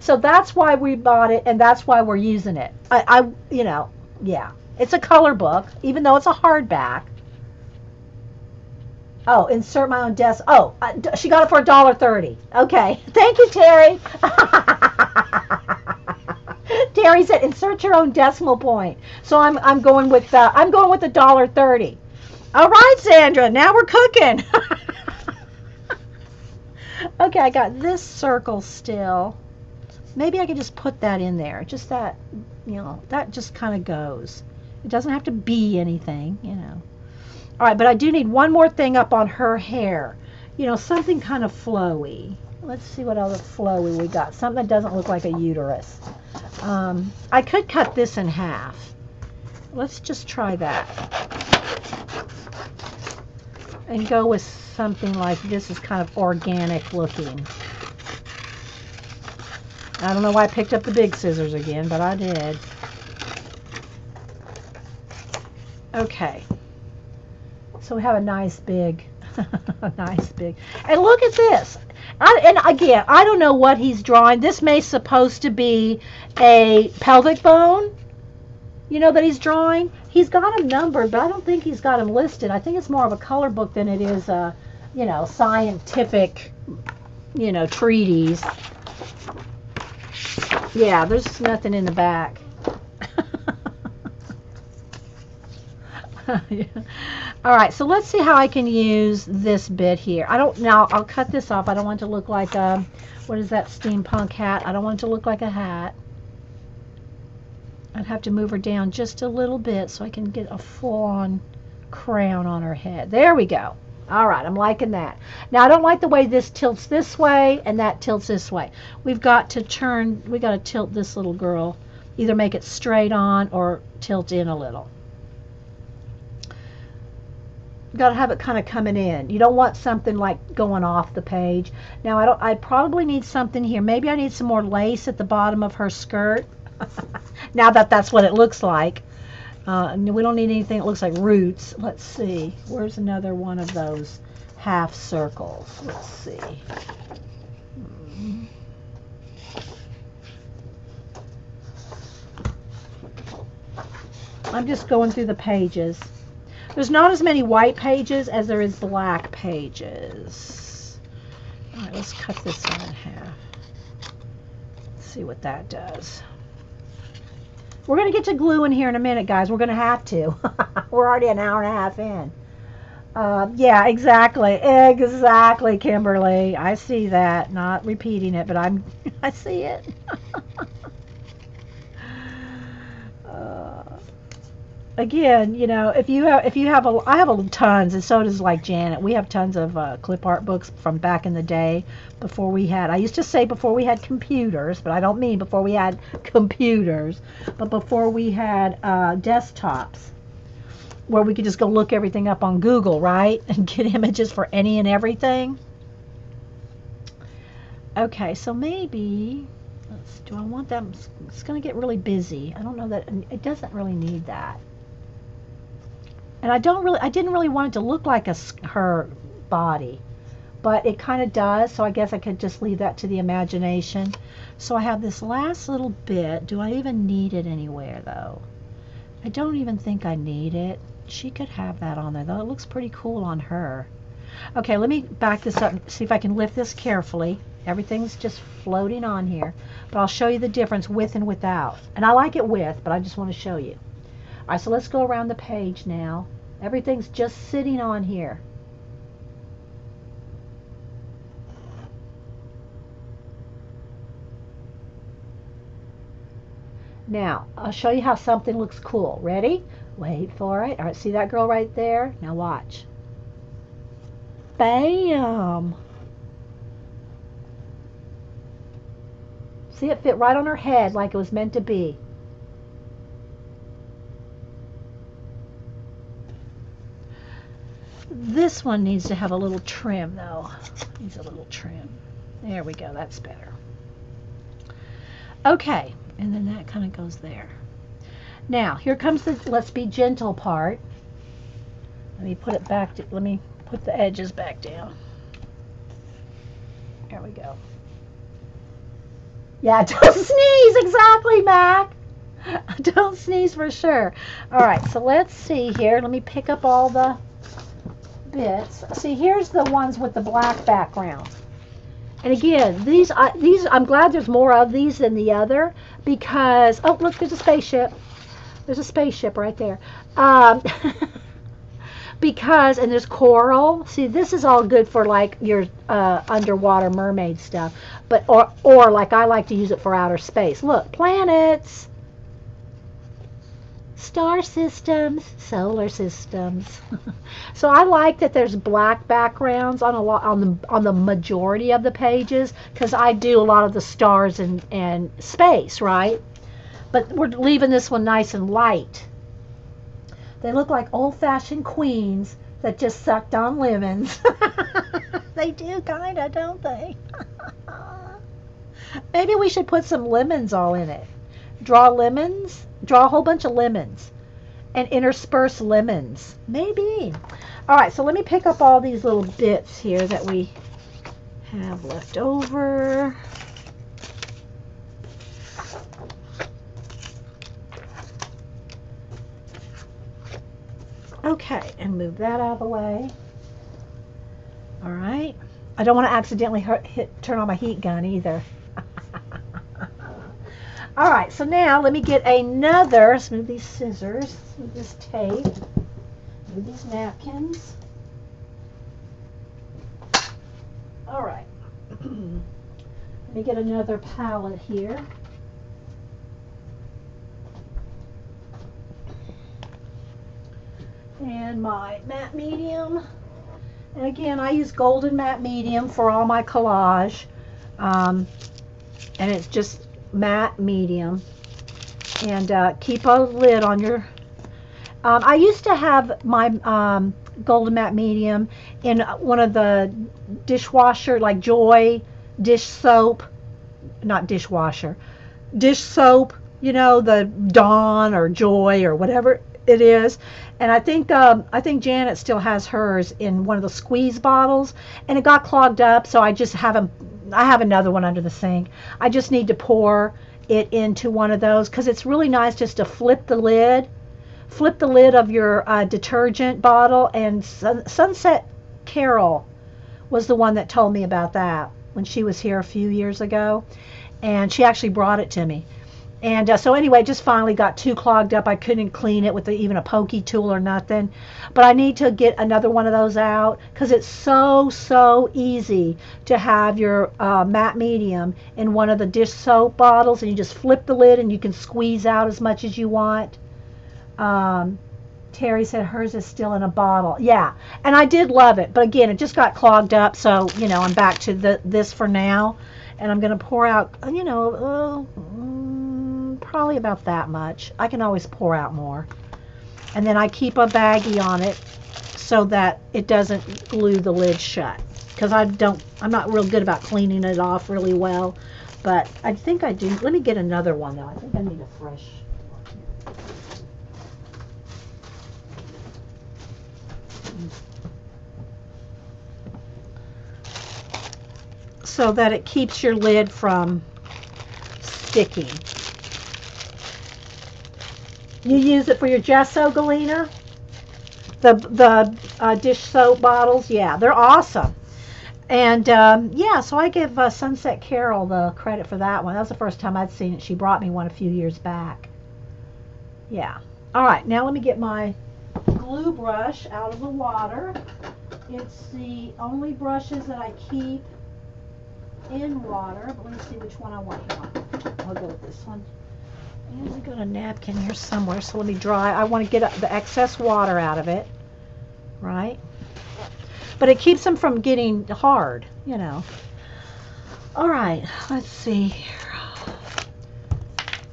So that's why we bought it, and that's why we're using it. Yeah, it's a color book, even though it's a hardback. Oh, insert my own desk. Oh, she got it for $1.30. Okay, thank you, Terry. Terry said, insert your own decimal point. So I'm going with $1.30. All right, Sandra, now we're cooking. Okay, I got this circle still. Maybe I could just put that in there. Just that, that just kind of goes. It doesn't have to be anything. All right, but I do need one more thing up on her hair. Something kind of flowy. Let's see what other flowy we got. Something that doesn't look like a uterus. I could cut this in half. Let's just try that. And go with something like this is kind of organic looking. I don't know why I picked up the big scissors again, but I did. Okay. So we have a nice big, and look at this. And again, I don't know what he's drawing. This may supposed to be a pelvic bone, that he's drawing. He's got them numbered, but I don't think he's got them listed. I think it's more of a color book than it is a, scientific, treatise. Yeah, there's nothing in the back. Yeah. All right, so let's see how I can use this bit here. Now I'll cut this off. I don't want it to look like what is that steampunk hat? I don't want it to look like a hat. I'd have to move her down just a little bit so I can get a full-on crown on her head. There we go. All right, I'm liking that. Now I don't like the way this tilts this way and that tilts this way. We got to tilt this little girl, either make it straight on or tilt in a little. Got to have it kind of coming in. You don't want something like going off the page. Now I probably need something here. Maybe I need some more lace at the bottom of her skirt. Now that's what it looks like. We don't need anything that looks like roots. Let's see. Where's another one of those half circles? Let's see. I'm just going through the pages. There's not as many white pages as there is black pages. All right, let's cut this one in half. Let's see what that does. We're going to get to glue in here in a minute, guys. We're going to have to. We're already an hour and a half in. Yeah, exactly. Exactly, Kimberly. I see that. Not repeating it, but I see it. Again, if you have I have tons, and so does like Janet. We have tons of clip art books from back in the day I used to say before we had computers, but I don't mean before we had computers, but before we had desktops where we could just go look everything up on Google, right? And get images for any and everything. Okay, so maybe, do I want that? It's going to get really busy. I don't know that, it doesn't really need that. And I didn't really want it to look like her body, but it kind of does, so I guess I could just leave that to the imagination. So I have this last little bit. Do I even need it anywhere, though? I don't even think I need it. She could have that on there, though. It looks pretty cool on her. Okay, let me back this up and see if I can lift this carefully. Everything's just floating on here, but I'll show you the difference with and without. And I like it with, but I just want to show you. All right, so let's go around the page now. Everything's just sitting on here. Now, I'll show you how something looks cool. Ready? Wait for it. All right, see that girl right there? Now watch. Bam! See, it fit right on her head like it was meant to be. This one needs to have a little trim, though. Needs a little trim. There we go. That's better. Okay, and then that kind of goes there. Now, here comes the let's be gentle part. Let me put it back, let me put the edges back down. There we go. Yeah, don't sneeze, exactly, Mac. Don't sneeze for sure. All right, so let's see here. Let me pick up all the bits. See, here's the ones with the black background. And again, these I'm glad there's more of these than the other because, oh, look, there's a spaceship. There's a spaceship right there. Because, and there's coral. See, this is all good for like your underwater mermaid stuff. But, or like I like to use it for outer space. Look, planets, star systems, solar systems. So I like that there's black backgrounds on a lot on the majority of the pages because I do a lot of the stars and space, right? But we're leaving this one nice and light. They look like old-fashioned queens that just sucked on lemons. They do, kind of, don't they? Maybe we should put some lemons all in it. Draw lemons, draw a whole bunch of lemons, and intersperse lemons. Maybe. All right, so let me pick up all these little bits here that we have left over. Okay, and move that out of the way. All right. I don't want to accidentally turn on my heat gun either. All right, so now let me get another, let's move these scissors, move this tape, move these napkins. All right. Let me get another palette here. And my matte medium. And again, I use golden matte medium for all my collage. And it's just matte medium. And keep a lid on your... I used to have my golden matte medium in one of the dishwasher, like Joy dish soap. Not dishwasher. Dish soap, you know, the Dawn or Joy or whatever it is. And I think Janet still has hers in one of the squeeze bottles, and it got clogged up, so I just haven't. I have another one under the sink. I just need to pour it into one of those because it's really nice just to flip the lid of your detergent bottle. And Sunset Carol was the one that told me about that when she was here a few years ago, and she actually brought it to me. And so anyway, just finally got too clogged up. I couldn't clean it with even a pokey tool or nothing. But I need to get another one of those out because it's so easy to have your matte medium in one of the dish soap bottles, and you just flip the lid and you can squeeze out as much as you want. Terry said hers is still in a bottle. Yeah, and I did love it. But again, it just got clogged up, so, you know, I'm back to this for now. And I'm going to pour out, you know, probably about that much. I can always pour out more. And then I keep a baggie on it so that it doesn't glue the lid shut. Because I'm not real good about cleaning it off really well. But I think I do. Let me get another one, though. I think I need a fresh one. So that it keeps your lid from sticking. You use it for your gesso, Galena? The dish soap bottles? Yeah, they're awesome. And yeah, so I give Sunset Carol the credit for that one. That was the first time I'd seen it. She brought me one a few years back. Yeah. All right, now let me get my glue brush out of the water. It's the only brushes that I keep in water, but let me see which one I want here. I'll go with this one. And I got a napkin here somewhere, so let me dry. I want to get the excess water out of it, right? But it keeps them from getting hard, you know. All right, let's see here.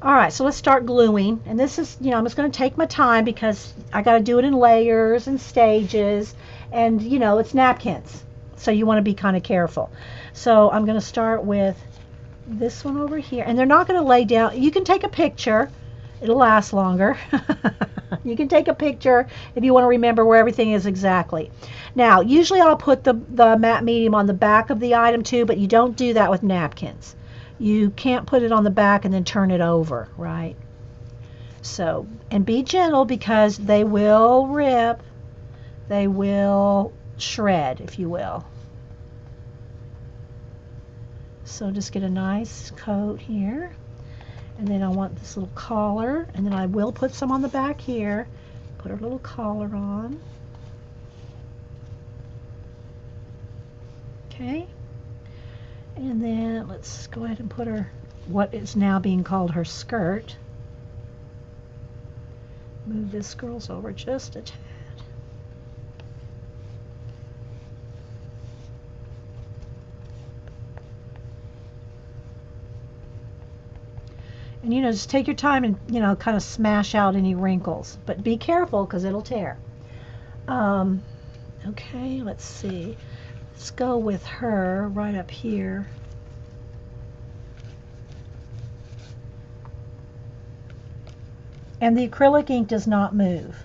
All right, so let's start gluing. And this is, you know, I'm just going to take my time because I got to do it in layers and stages. And, you know, it's napkins, so you want to be kind of careful. So I'm going to start with this one over here. And they're not going to lay down. You can take a picture It'll last longer. You can take a picture if you want to remember where everything is exactly. Now, usually I'll put the matte medium on the back of the item too, but you don't do that with napkins. You can't put it on the back and then turn it over, right? So, and be gentle because they will rip, they will shred, if you will. So just get a nice coat here. And then I want this little collar, and then I will put some on the back here. Put her little collar on. Okay. And then let's go ahead and put her, what is now being called her skirt. Move this girl's over just a tad. And just take your time and kind of smash out any wrinkles, but be careful because it'll tear. Okay, let's see. Let's go with her right up here. And the acrylic ink does not move.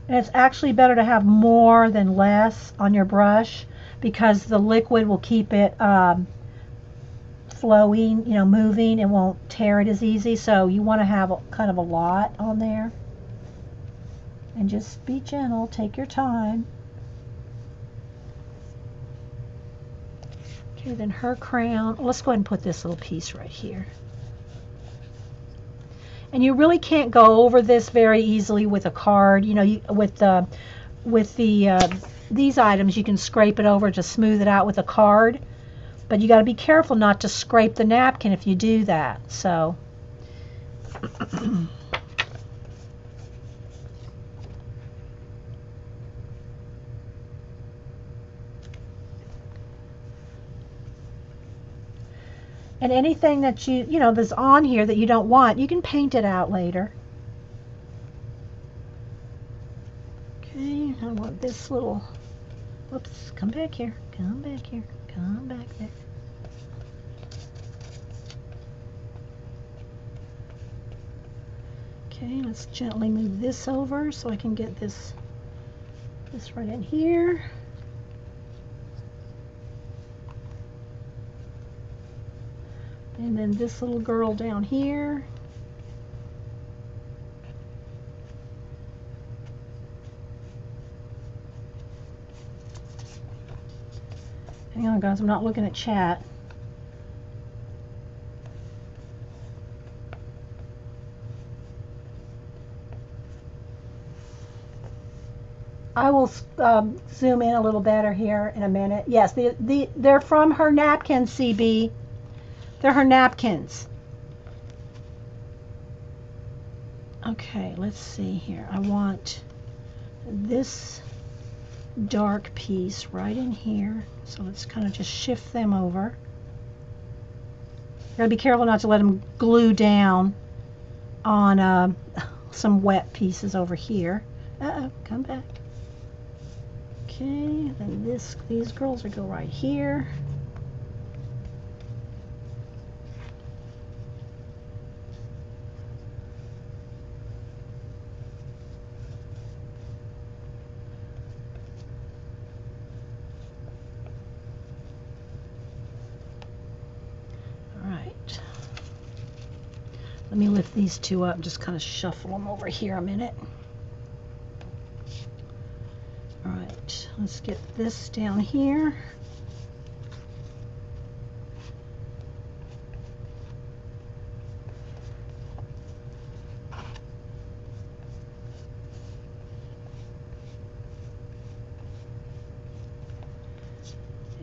And it's actually better to have more than less on your brush because the liquid will keep it flowing, moving. It won't tear it as easy. So you want to have kind of a lot on there. And just be gentle. Take your time. Okay, then her crown. Let's go ahead and put this little piece right here. And you really can't go over this very easily with a card. With these items, you can scrape it over to smooth it out with a card. But you got to be careful not to scrape the napkin if you do that. So. And anything that that's on here that you don't want, you can paint it out later. Okay, I want this little, whoops, come back here, come back here, come back there. Okay, let's gently move this over so I can get this right in here. And then this little girl down here. Hang on, guys, I'm not looking at chat. I will zoom in a little better here in a minute. Yes, they're from her napkins, CB. They're her napkins. Okay, let's see here. I want this dark piece right in here. So let's kind of just shift them over. You gotta be careful not to let them glue down on some wet pieces over here. Uh-oh, come back. Okay, then these girls will go right here. Let me lift these two up and just kind of shuffle them over here a minute. All right, let's get this down here.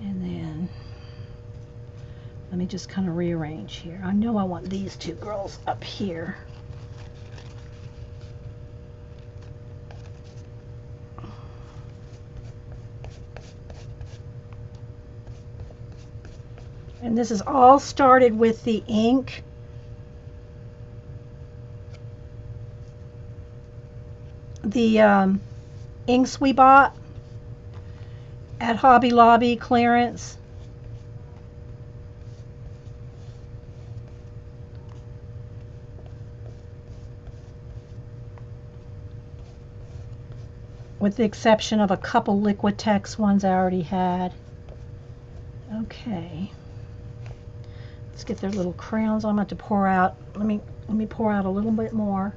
And then let me just kind of rearrange here. I know I want these two girls up here. And this is all started with the ink. the inks we bought at Hobby Lobby clearance. With the exception of a couple Liquitex ones I already had. Okay. Let's get their little crayons. I'm about to pour out. Let me pour out a little bit more.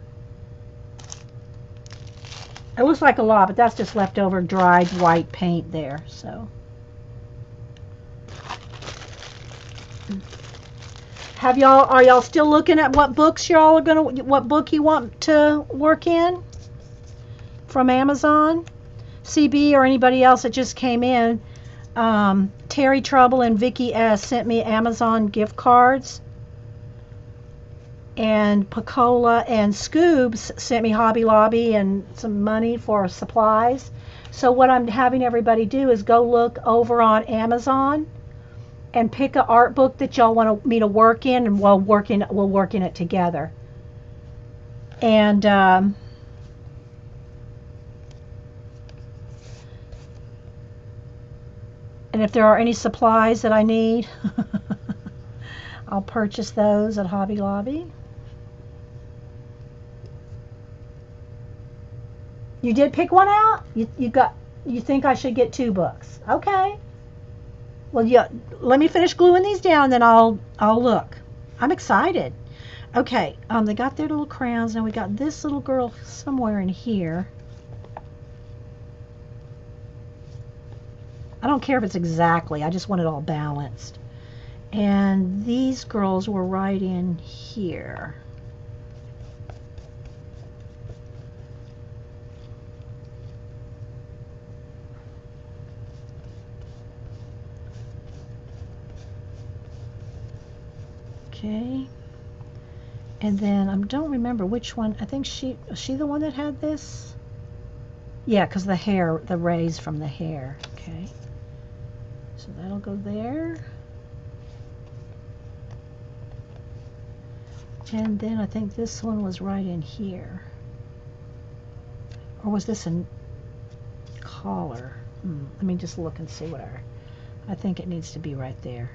It looks like a lot, but that's just leftover dried white paint there. So, are y'all still looking at what books what book you want to work in from Amazon? CB or anybody else that just came in. Terry Trouble and Vicky S sent me Amazon gift cards. And Pacola and Scoobs sent me Hobby Lobby and some money for supplies. So what I'm having everybody do is go look over on Amazon and pick an art book that y'all want me to work in, and we'll work in it together. And and if there are any supplies that I need, I'll purchase those at Hobby Lobby. You did pick one out? You think I should get 2 books? Okay. Well, yeah. Let me finish gluing these down, then I'll look. I'm excited. Okay. They got their little crayons. Now we got this little girl somewhere in here. I don't care if it's exactly. I just want it all balanced. And these girls were right in here. Okay, and then I don't remember which one. I think is she the one that had this? Yeah, because the hair, the rays from the hair. Okay, so that'll go there. And then I think this one was right in here. Or was this a collar? Let me just look and see what I think it needs to be right there.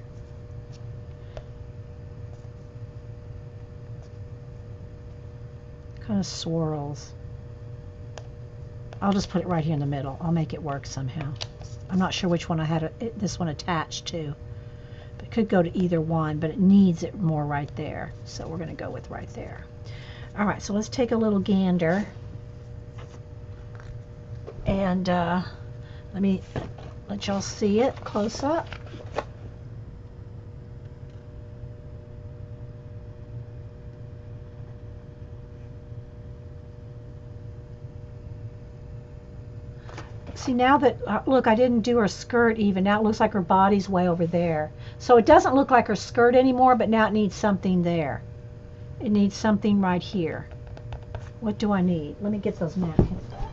Kind of swirls. I'll just put it right here in the middle. I'll make it work somehow. I'm not sure which one I had this one attached to. It could go to either one, but it needs it more right there. So we're going to go with right there. All right, so let's take a little gander. And let me let y'all see it close up. See, now that, look, I didn't do her skirt even. Now it looks like her body's way over there. So it doesn't look like her skirt anymore, but now it needs something there. It needs something right here. What do I need? Let me get those napkins back.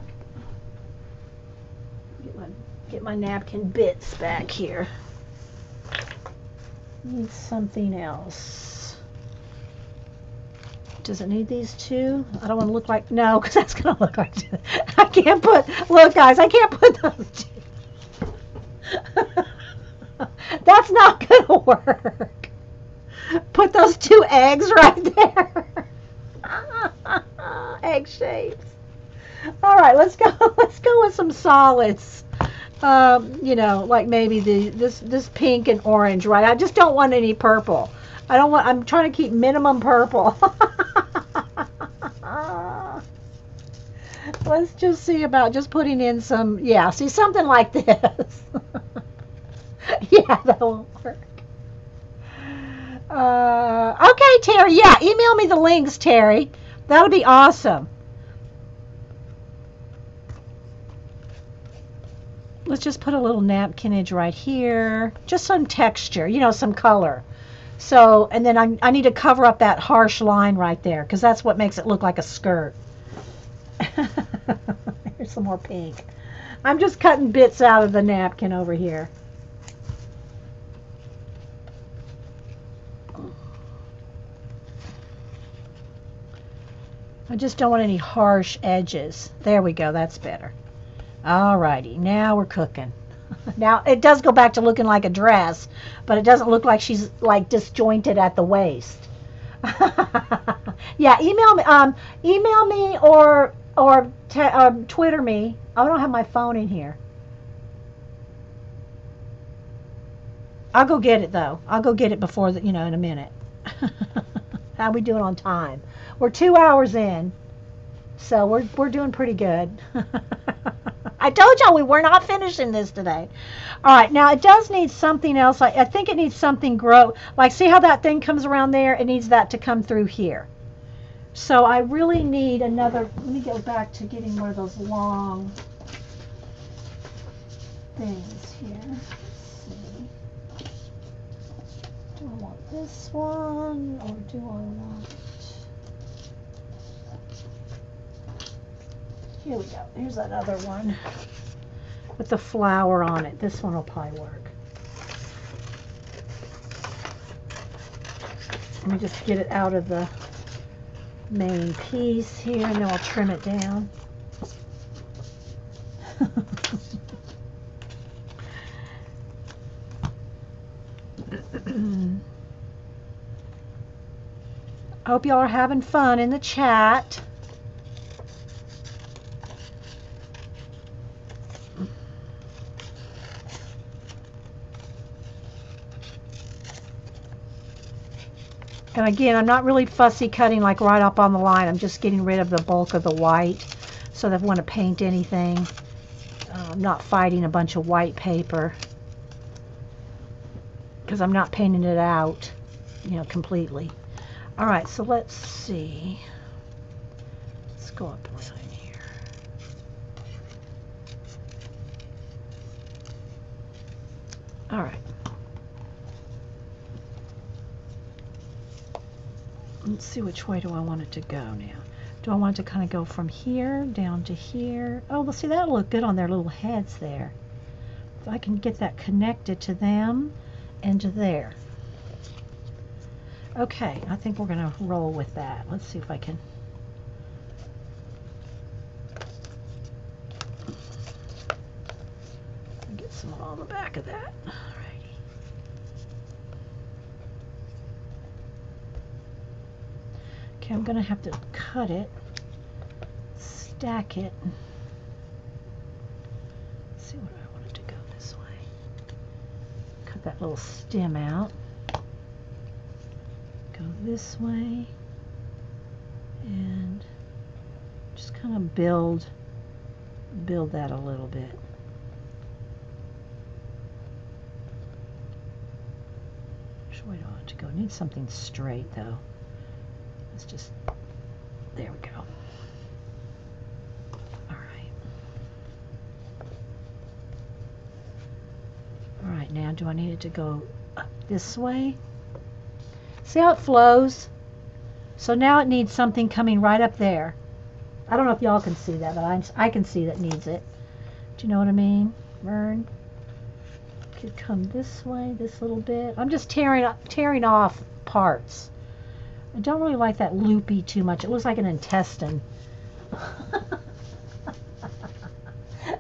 Get my napkin bits back here. Need something else. Does it need these 2? I don't want to look like, no, because that's going to look like, I can't put, look guys, I can't put those 2. That's not going to work. Put those 2 eggs right there. Egg shapes. All right, let's go with some solids. You know, like maybe this pink and orange, right? I just don't want any purple. I'm trying to keep minimum purple. Let's just see about just putting in some, yeah, see, something like this. Yeah, that won't work. Okay, Terry, yeah, email me the links, Terry. That'll be awesome. Let's just put a little napkinage right here. Just some texture, you know, some color. So, and then I need to cover up that harsh line right there, because that's what makes it look like a skirt. Here's some more pink. I'm just cutting bits out of the napkin over here. I just don't want any harsh edges. There we go, that's better. Alrighty, now we're cooking. Now it does go back to looking like a dress, but it doesn't look like she's like disjointed at the waist. Yeah, email me or Twitter me. I don't have my phone in here. I'll go get it though. I'll go get it before the, in a minute. How we doing on time? We're 2 hours in, so we're doing pretty good. I told y'all we were not finishing this today. All right, now it does need something else. I think it needs something like see how that thing comes around there? It needs that to come through here. So I really need another, let me go back to getting one of those long things here. Let's see. Do I want this one or do I want, here we go. Here's that other one with the flower on it. This one will probably work. Let me just get it out of the main piece here, and then I'll trim it down. I hope y'all are having fun in the chat. And again, I'm not really fussy cutting like right up on the line. I'm just getting rid of the bulk of the white so that if I want to paint anything, I'm not fighting a bunch of white paper because I'm not painting it out, completely. All right, so let's see. Let's go up a line here. All right. Let's see, which way do I want it to go now? Do I want it to kind of go from here down to here? Oh, well, see, that'll look good on their little heads there. If I can get that connected to them and to there. Okay, I think we're going to roll with that. Let's see if I can. Get some on the back of that. Alrighty. Okay, I'm going to have to cut it, stack it. Let's see what I want it to go this way. Cut that little stem out. Go this way. And just kind of build that a little bit. Which way do I want it to go? I need something straight though. Let's just, there we go. All right. All right, now do I need it to go up this way? See how it flows? So now it needs something coming right up there. I don't know if y'all can see that, but I can see that needs it. Do you know what I mean, Vern? Could come this way, this little bit. I'm just tearing off parts. I don't really like that loopy too much. It looks like an intestine.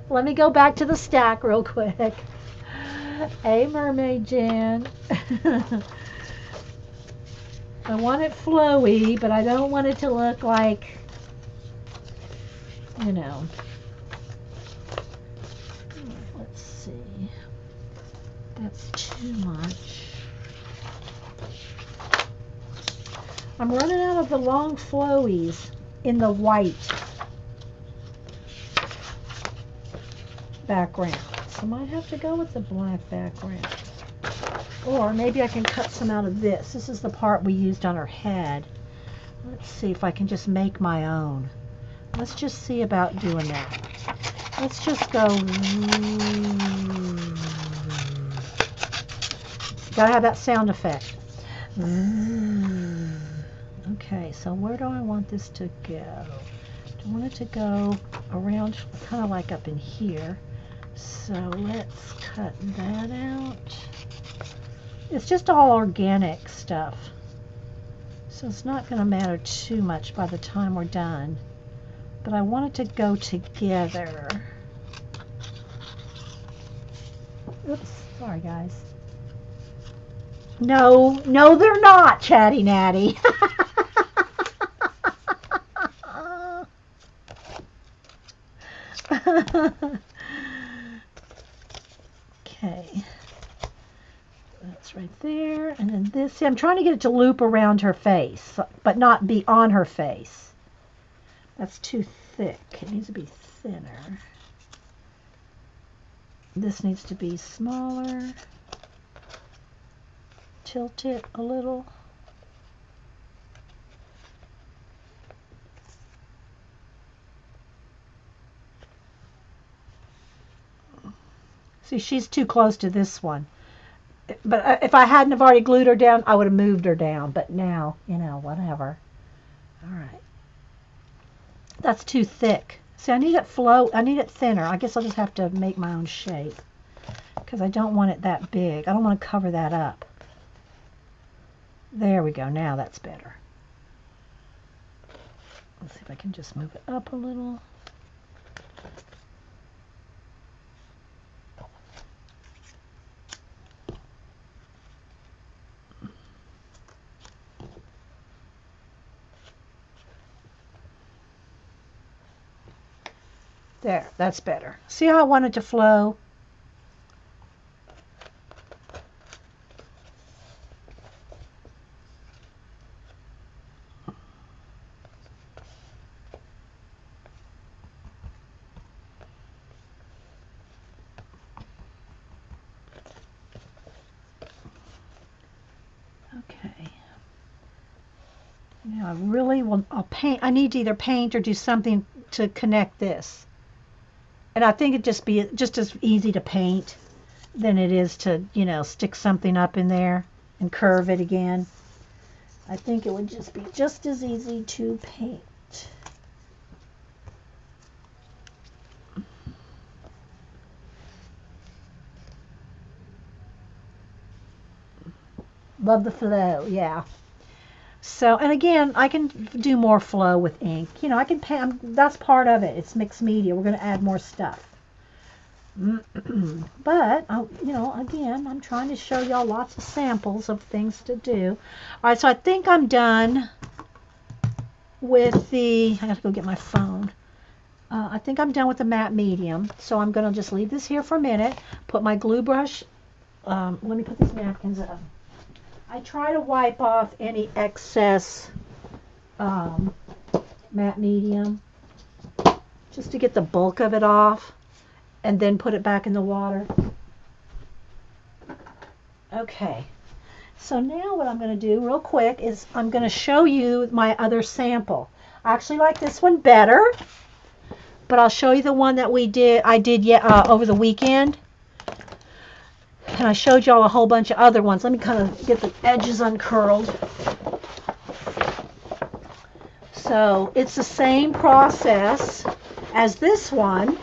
Let me go back to the stack real quick. Hey, Mermaid Jan. I want it flowy, but I don't want it to look like, Let's see. That's too much. I'm running out of the long flowies in the white background. So I might have to go with the black background. Or maybe I can cut some out of this. This is the part we used on her head. Let's see if I can just make my own. Let's just see about doing that. Let's just go. Gotta have that sound effect. Okay, so where do I want this to go? I want it to go around, kind of like up in here. So let's cut that out. It's just all organic stuff. So it's not going to matter too much by the time we're done. But I want it to go together. Oops, sorry guys. No, they're not, Chatty Natty. Okay. That's right there. And then this, see, I'm trying to get it to loop around her face, but not be on her face. That's too thick. It needs to be thinner. This needs to be smaller. Tilt it a little. See, she's too close to this one. But if I hadn't have already glued her down, I would have moved her down. But now, you know, whatever. All right. That's too thick. See, I need it I need it thinner. I guess I'll just have to make my own shape because I don't want it that big. I don't want to cover that up. There we go. Now that's better. Let's see if I can just move it up a little. There, that's better. See how I want it to flow? Okay. Now I really will, I'll paint, I need to either paint or do something to connect this. And I think it'd just be just as easy to paint than it is to, you know, stick something up in there and curve it again. I think it would just be just as easy to paint. Love the flow, yeah. So, and again, I can do more flow with ink. You know, I can paint, that's part of it. It's mixed media. We're going to add more stuff. But, you know, again, I'm trying to show y'all lots of samples of things to do. All right, so I think I'm done with the, I have to go get my phone. I think I'm done with the matte medium. So I'm going to just leave this here for a minute, put my glue brush, let me put these napkins up. I try to wipe off any excess matte medium just to get the bulk of it off and then put it back in the water. Okay, so now what I'm going to do real quick is I'm going to show you my other sample. I actually like this one better, but I'll show you the one that I did over the weekend. And I showed y'all a whole bunch of other ones. Let me kind of get the edges uncurled. So it's the same process as this one,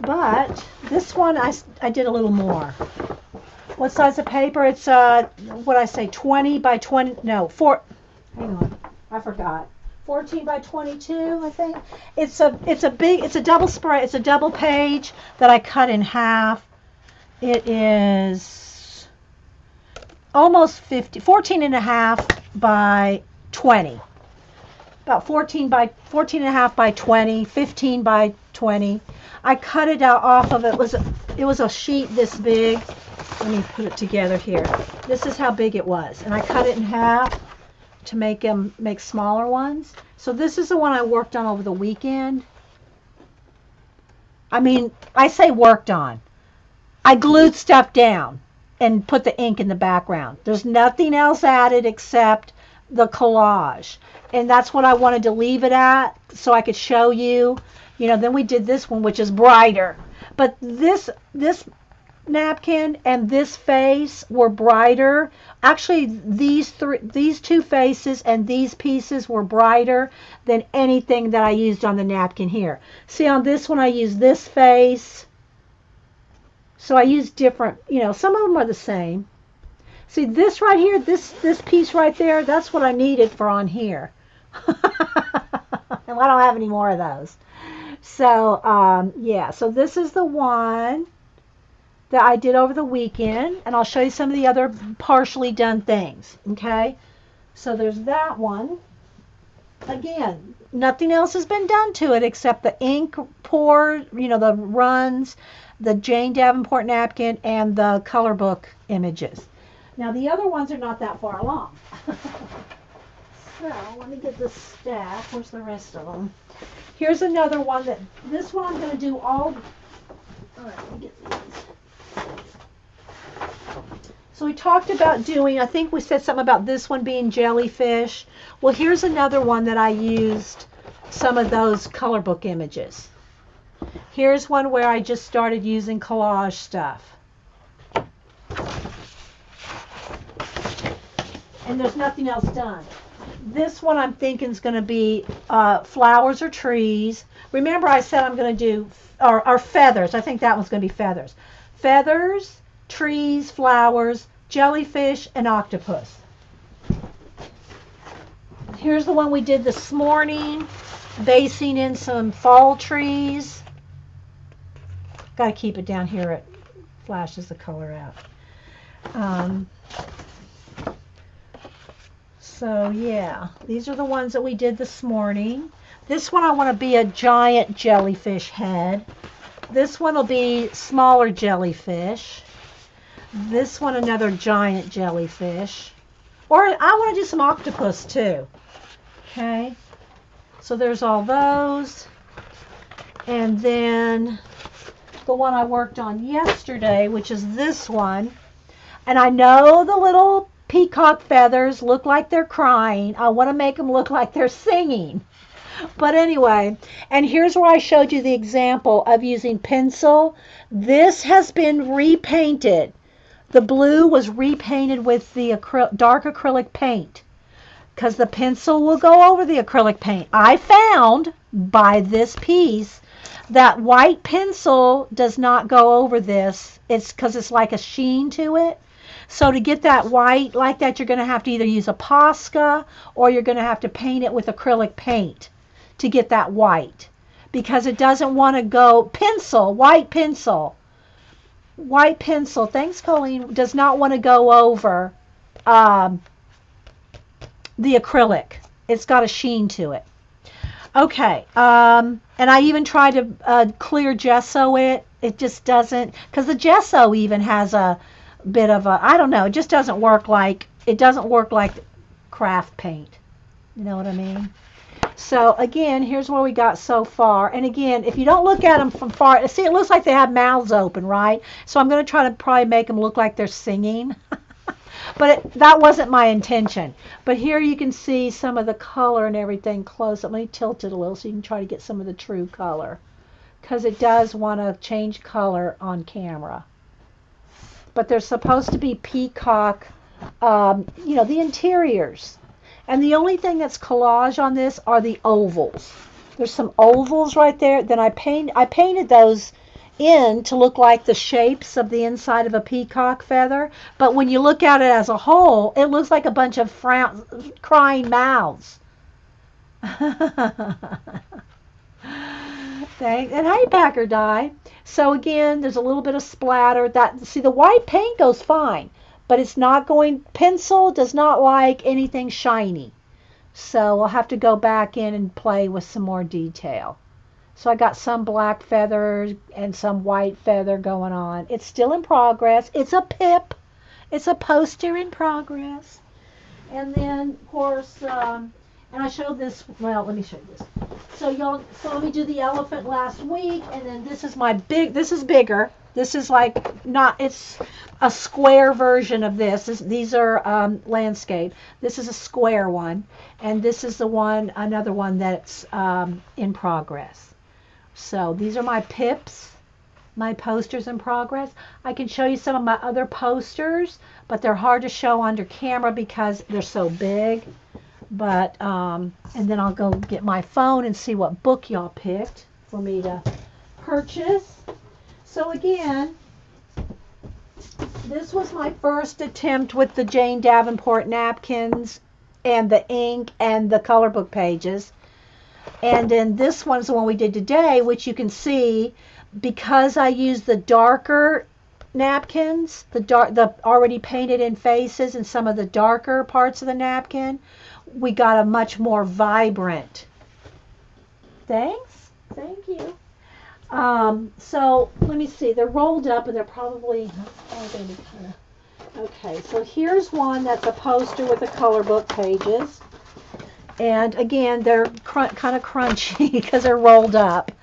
but this one I did a little more. What size of paper? It's what I say, 20 by 20. No, hang on, I forgot. 14 by 22, I think. It's a double spray. It's a double page that I cut in half. It is almost 14 and a half by 20. About 14 and a half by 20, 15 by 20. I cut it out off of it. It was a sheet this big. Let me put it together here. This is how big it was. And I cut it in half to make smaller ones. So this is the one I worked on over the weekend. I mean, I say worked on. I glued stuff down and put the ink in the background. There's nothing else added except the collage. And that's what I wanted to leave it at so I could show you. You know, then we did this one, which is brighter. But this napkin and this face were brighter. Actually, these two faces and these pieces were brighter than anything that I used on the napkin here. See, on this one I used this face. So I used different, you know, some of them are the same. See this right here, this piece right there, that's what I needed for on here. And I don't have any more of those. So, yeah, so this is the one that I did over the weekend, and I'll show you some of the other partially done things, okay? So there's that one. Again, nothing else has been done to it except the ink pour, the runs, the Jane Davenport napkin, and the color book images. Now, the other ones are not that far along. So, let me get this stack. Where's the rest of them? Here's another one this one I'm going to do all right, let me get these. So we talked about doing, I think we said something about this one being jellyfish. Well, here's another one that I used some of those color book images. Here's one where I just started using collage stuff. And there's nothing else done. This one I'm thinking is going to be flowers or trees. Remember I said I'm going to do, or feathers. I think that one's going to be feathers. Feathers, trees, flowers, jellyfish, and octopus. Here's the one we did this morning, basing in some fall trees. Got to keep it down here. It flashes the color out. So yeah, these are the ones that we did this morning. This one I want to be a giant jellyfish head. This one will be smaller jellyfish. This one another giant jellyfish. Or I want to do some octopus too. Okay, so there's all those. And then the one I worked on yesterday, which is this one. And I know the little peacock feathers look like they're crying. I want to make them look like they're singing. But anyway, and here's where I showed you the example of using pencil. This has been repainted. The blue was repainted with the dark acrylic paint because the pencil will go over the acrylic paint. I found by this piece that white pencil does not go over this. It's because it's like a sheen to it. So to get that white like that, you're going to have to either use a Posca or you're going to have to paint it with acrylic paint to get that white, because it doesn't want to go white pencil, thanks Colleen, does not want to go over the acrylic. It's got a sheen to it. Okay, and I even tried to clear gesso it. It just doesn't, because the gesso even has a bit of a, I don't know, it just doesn't work like craft paint. You know what I mean? So again, here's where we got so far. And again, if you don't look at them from far, see, it looks like they have mouths open, right? So I'm going to try to probably make them look like they're singing. But that wasn't my intention. But here you can see some of the color and everything close up. Let me tilt it a little so you can try to get some of the true color, because it does want to change color on camera. But they're supposed to be peacock, the interiors. And the only thing that's collage on this are the ovals. There's some ovals right there. Then I painted those in to look like the shapes of the inside of a peacock feather. But when you look at it as a whole, it looks like a bunch of crying mouths. Thanks. And hey, Packer Die. So again, there's a little bit of splatter. See, the white paint goes fine, but it's not going, pencil does not like anything shiny. So I'll have to go back in and play with some more detail. So I got some black feathers and some white feather going on. It's still in progress. It's a pip. It's a poster in progress. And then, of course, and I showed this, well, let me show you this. So y'all saw me do the elephant last week, and then this is this is bigger. This is like, it's a square version of this. These are landscape. This is a square one, and this is another one that's in progress. So these are my pips, my posters in progress. I can show you some of my other posters, but they're hard to show under camera because they're so big. But, and then I'll go get my phone and see what book y'all picked for me to purchase. So again, This was my first attempt with the Jane Davenport napkins and the ink and the color book pages. And then this one's the one we did today, which you can see because I used the darker napkins, the already painted in faces and some of the darker parts of the napkin, we got a much more vibrant. Thanks. Thank you. So let me see. They're rolled up and they're probably going to be kind of. Okay, so here's one that's a poster with the color book pages. And again, they're kind of crunchy because they're rolled up.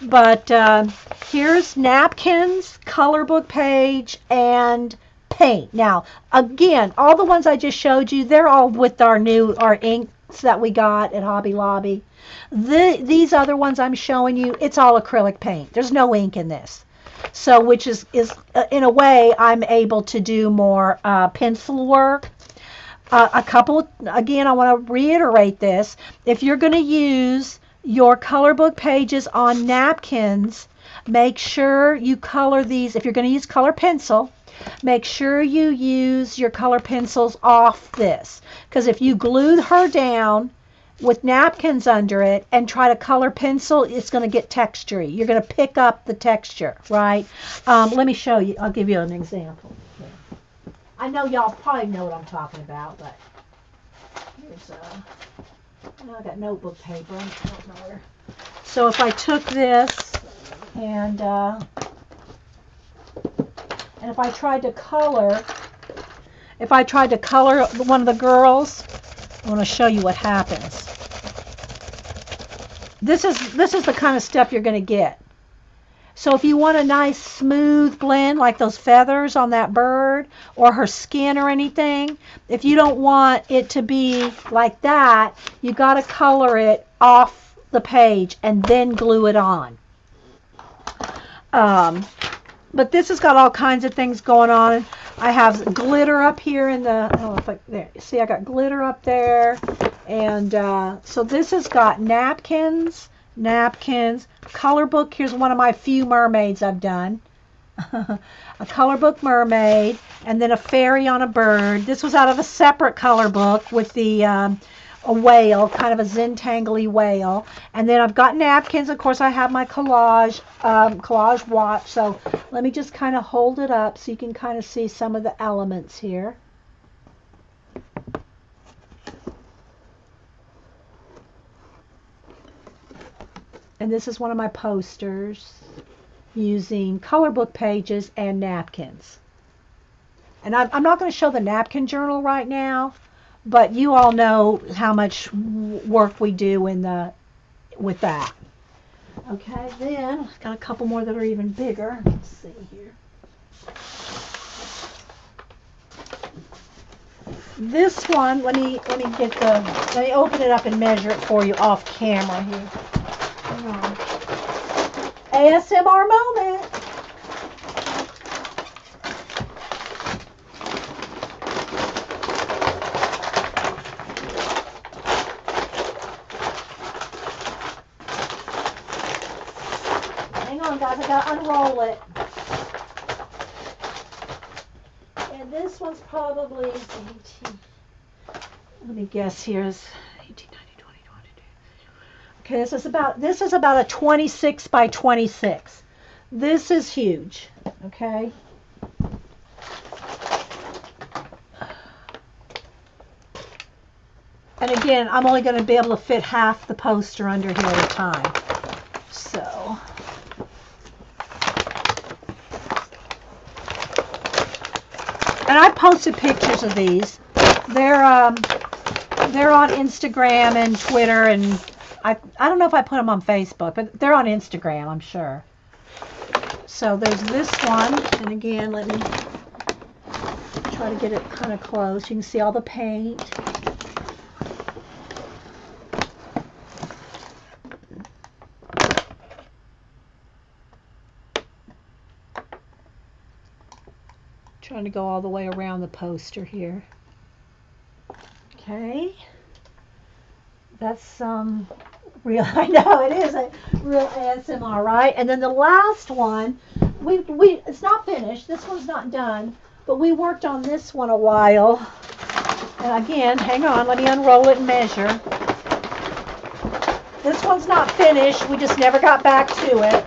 But here's napkins, color book page, and paint. Now, again, all the ones I just showed you, they're all with our inks that we got at Hobby Lobby. These other ones I'm showing you, it's all acrylic paint. There's no ink in this. So, which is in a way, I'm able to do more pencil work. A couple, again, I want to reiterate this. If you're going to use your color book pages on napkins, make sure you color these. If you're going to use color pencil, make sure you use your color pencils off this. Because if you glue her down with napkins under it and try to color pencil, it's going to get textury. You're going to pick up the texture, right? Let me show you. I'll give you an example. I know y'all probably know what I'm talking about, but here's I got notebook paper. I don't know where. So if I took this and if I tried to color, one of the girls, I want to show you what happens. This is the kind of stuff you're going to get. So if you want a nice smooth blend like those feathers on that bird or her skin or anything, if you don't want it to be like that, you got to color it off the page and then glue it on. But this has got all kinds of things going on. I have glitter up here in the, I don't know if I, there, see I got glitter up there. And so this has got napkins, color book. Here's one of my few mermaids I've done. A color book mermaid, and then a fairy on a bird. This was out of a separate color book with the a whale, kind of a Zentangle whale. And then I've got napkins. Of course, I have my collage watch. So let me just kind of hold it up so you can kind of see some of the elements here. And this is one of my posters using color book pages and napkins. And I'm not going to show the napkin journal right now, but you all know how much work we do with that. Okay, then I've got a couple more that are even bigger. Let's see here. This one, let me open it up and measure it for you off camera here. ASMR moment. Hang on, guys, I gotta unroll it. And this one's probably 18. Let me guess here is 18, 19, 20, 22. Okay, this is about a 26 by 26. This is huge. Okay. And again, I'm only going to be able to fit half the poster under here at a time. So. And I posted pictures of these. They're on Instagram and Twitter, and I don't know if I put them on Facebook, but they're on Instagram, I'm sure. So there's this one, and again, let me try to get it kind of close. You can see all the paint. Trying to go all the way around the poster here. Okay. That's real, I know it is a real ASMR, right? And then the last one, it's not finished. This one's not done. But we worked on this one a while. And again, hang on, let me unroll it and measure. This one's not finished. We just never got back to it.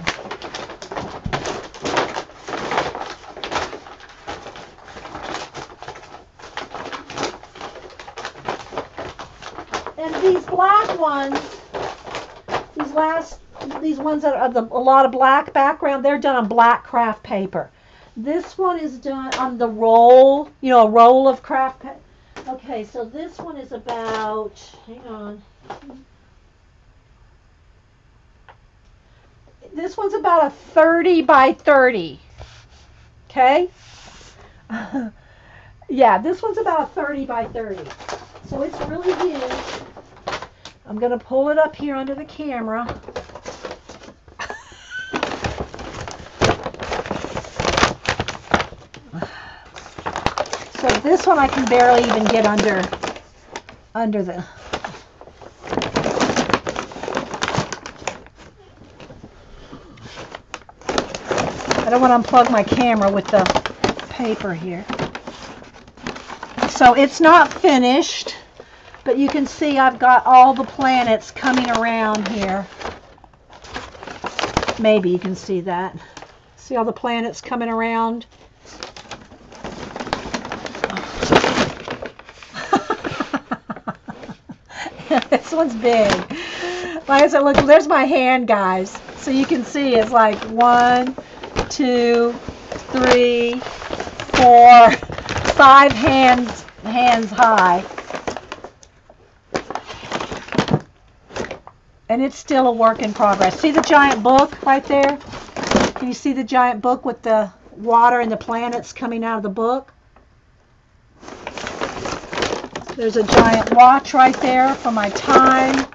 And these black ones, these ones that are a lot of black background, they're done on black craft paper. This one is done on the roll, a roll of craft paper. Okay, so this one is about, hang on. This one's about a 30 by 30. Okay? Yeah, this one's about a 30 by 30. So it's really huge. I'm going to pull it up here under the camera. So this one I can barely even get under the... I don't want to unplug my camera with the paper here. So it's not finished, but you can see I've got all the planets coming around here. Maybe you can see that. See all the planets coming around? This one's big. Like I said, look, there's my hand, guys. So you can see it's like 1, 2, 3, 4, 5 hands high. And it's still a work in progress. See the giant book right there? Can you see the giant book with the water and the planets coming out of the book? There's a giant watch right there for my time.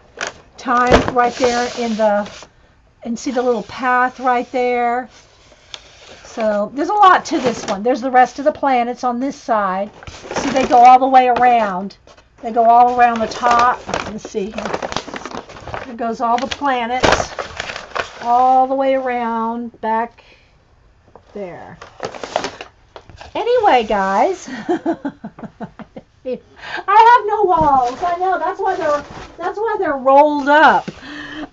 Time right there and see the little path right there. So there's a lot to this one. There's the rest of the planets on this side. See, they go all the way around. They go all around the top. Let's see here. There goes all the planets all the way around back there. Anyway, guys, I have no walls. I know, that's why they're rolled up.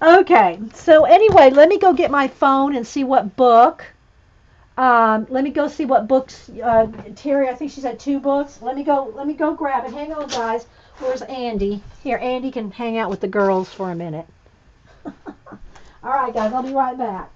Okay, so anyway, let me go get my phone and see what book. Let me go see what books. Terry, I think she said 2 books. Let me go grab it. Hang on, guys. Where's Andy? Here, Andy can hang out with the girls for a minute. All right, guys, I'll be right back.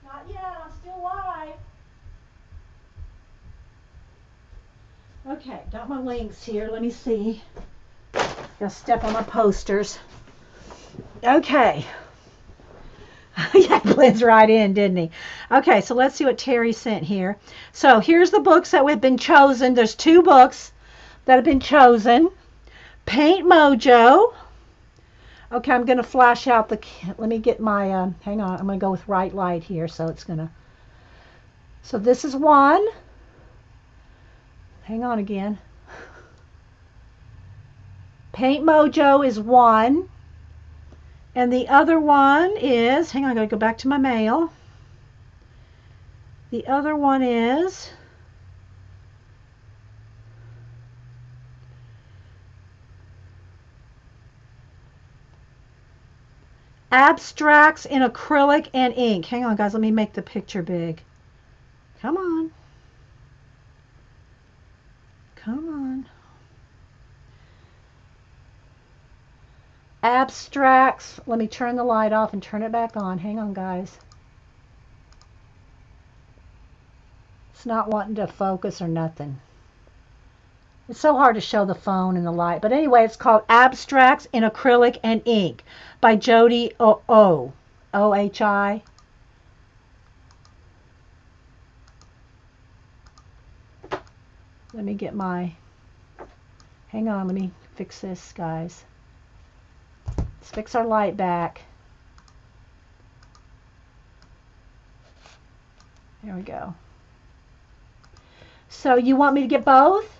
Not yet. I'm still live. Okay, got my links here. Let me see. Gotta step on my posters. Okay. Yeah, he blends right in, didn't he? Okay, so let's see what Terry sent here. So here's the books that have been chosen. There's 2 books that have been chosen. Paint Mojo. Okay, I'm going to flash out the... Let me get my... hang on, I'm going to go with right light here, so it's going to... So this is one. Hang on again. Paint Mojo is one. And the other one is... Hang on, I got to go back to my mail. The other one is... Abstracts in acrylic and ink. Hang on, guys. Let me make the picture big. Come on. Abstracts. Let me turn the light off and turn it back on. Hang on, guys. It's not wanting to focus or nothing. It's so hard to show the phone in the light. But anyway, it's called Abstracts in Acrylic and Ink by Jody O-H-I. Let me get my... Hang on, let me fix this, guys. Let's fix our light back. There we go. So you want me to get both?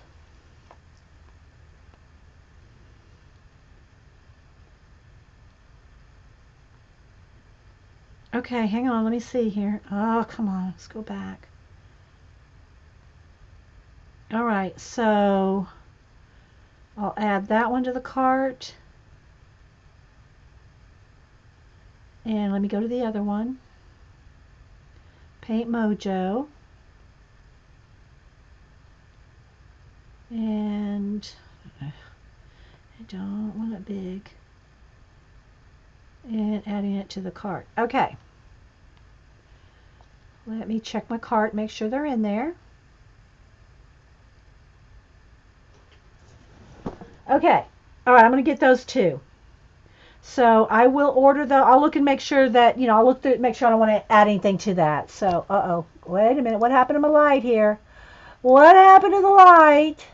Okay, hang on, let me see here. Oh, come on, let's go back. All right, so I'll add that one to the cart. And let me go to the other one. Paint Mojo. And I don't want it big. And adding it to the cart. Okay. Let me check my cart, make sure they're in there. Okay. All right, I'm going to get those two. So I will order I'll look and make sure that, I'll look through, make sure I don't want to add anything to that. So, wait a minute. What happened to my light here? What happened to the light?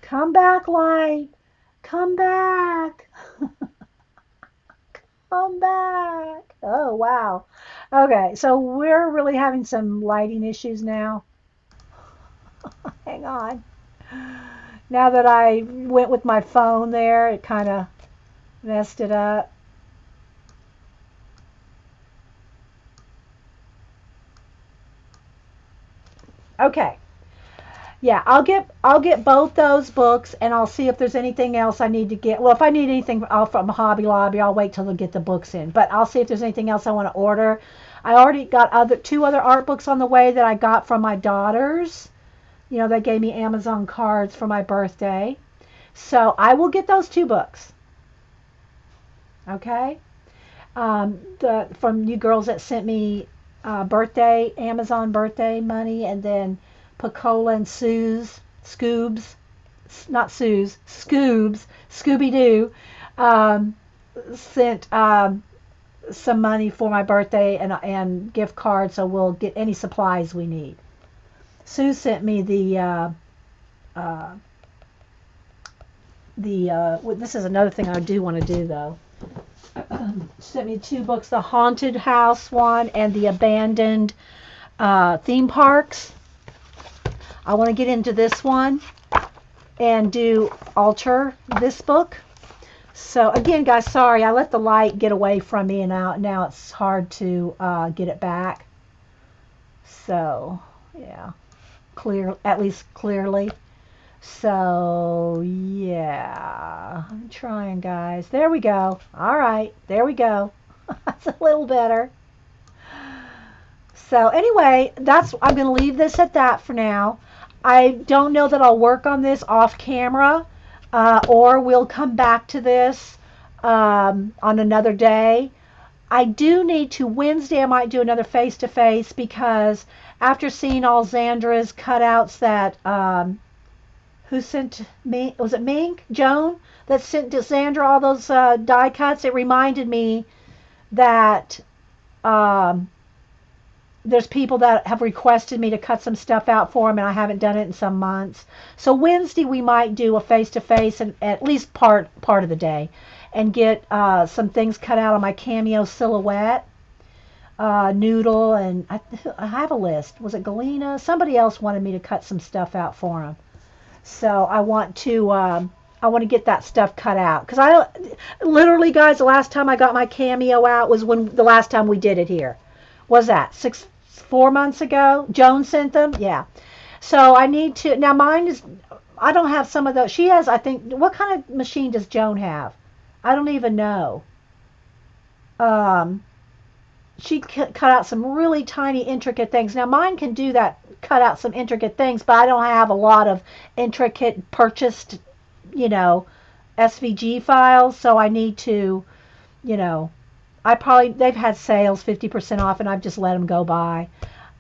Come back, light. Come back. Come back. Oh, wow. Okay, so we're really having some lighting issues now. Hang on. Now that I went with my phone there, it kind of messed it up. Okay. Yeah, I'll get both those books, and I'll see if there's anything else I need to get. Well, if I need anything from Hobby Lobby, I'll wait till they get the books in. But I'll see if there's anything else I want to order. I already got two other art books on the way that I got from my daughters. They gave me Amazon cards for my birthday. So I will get those two books. Okay? From you girls that sent me Amazon birthday money, and then Pacola and Scoobs, Scooby-Doo, sent some money for my birthday and gift cards, so we'll get any supplies we need. Sue sent me this is another thing I do want to do, though. Sent me two books, the Haunted House one and the Abandoned Theme Parks. I want to get into this one and alter this book. So again, guys, sorry, I let the light get away from me, and now it's hard to get it back. So yeah, at least clearly. So yeah, I'm trying, guys. There we go. All right, there we go. That's a little better. So anyway, I'm going to leave this at that for now. I don't know that I'll work on this off camera, or we'll come back to this on another day. I do need to, Wednesday I might do another face-to-face, because after seeing all Zandra's cutouts that, who sent me, was it Mink? Joan? That sent to Zandra all those die cuts, it reminded me that there's people that have requested me to cut some stuff out for them, and I haven't done it in some months. So Wednesday we might do a face-to-face, and at least part of the day, and get some things cut out on my Cameo silhouette. Noodle, and I have a list. Was it Galena? Somebody else wanted me to cut some stuff out for them. So I want to get that stuff cut out, because literally, guys, the last time I got my Cameo out was when the last time we did it here. Was that 4 months ago? Joan sent them? Yeah. So I need to, now mine is, I don't have some of those. She has, I think, what kind of machine does Joan have? I don't even know. She cut out some really tiny, intricate things. Now mine can do that, cut out some intricate things, but I don't have a lot of intricate purchased, SVG files, so I need to, you know, they've had sales 50% off, and I've just let them go by.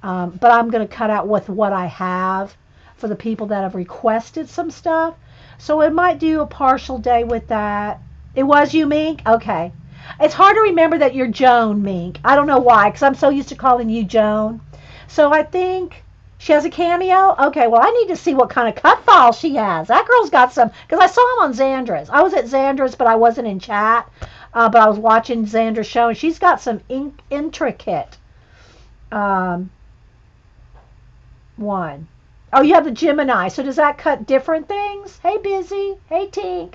But I'm going to cut out with what I have for the people that have requested some stuff. So it might do a partial day with that. It was you, Mink? Okay. It's hard to remember that you're Joan, Mink. I don't know why, because I'm so used to calling you Joan. So I think she has a cameo? Okay, well, I need to see what kind of cut file she has. That girl's got some, because I saw him on Xandra's. I was at Xandra's, but I wasn't in chat. But I was watching Xandra's show, and she's got some intricate um, one. Oh, you have the Gemini. So does that cut different things? Hey, Busy. Hey, Tink.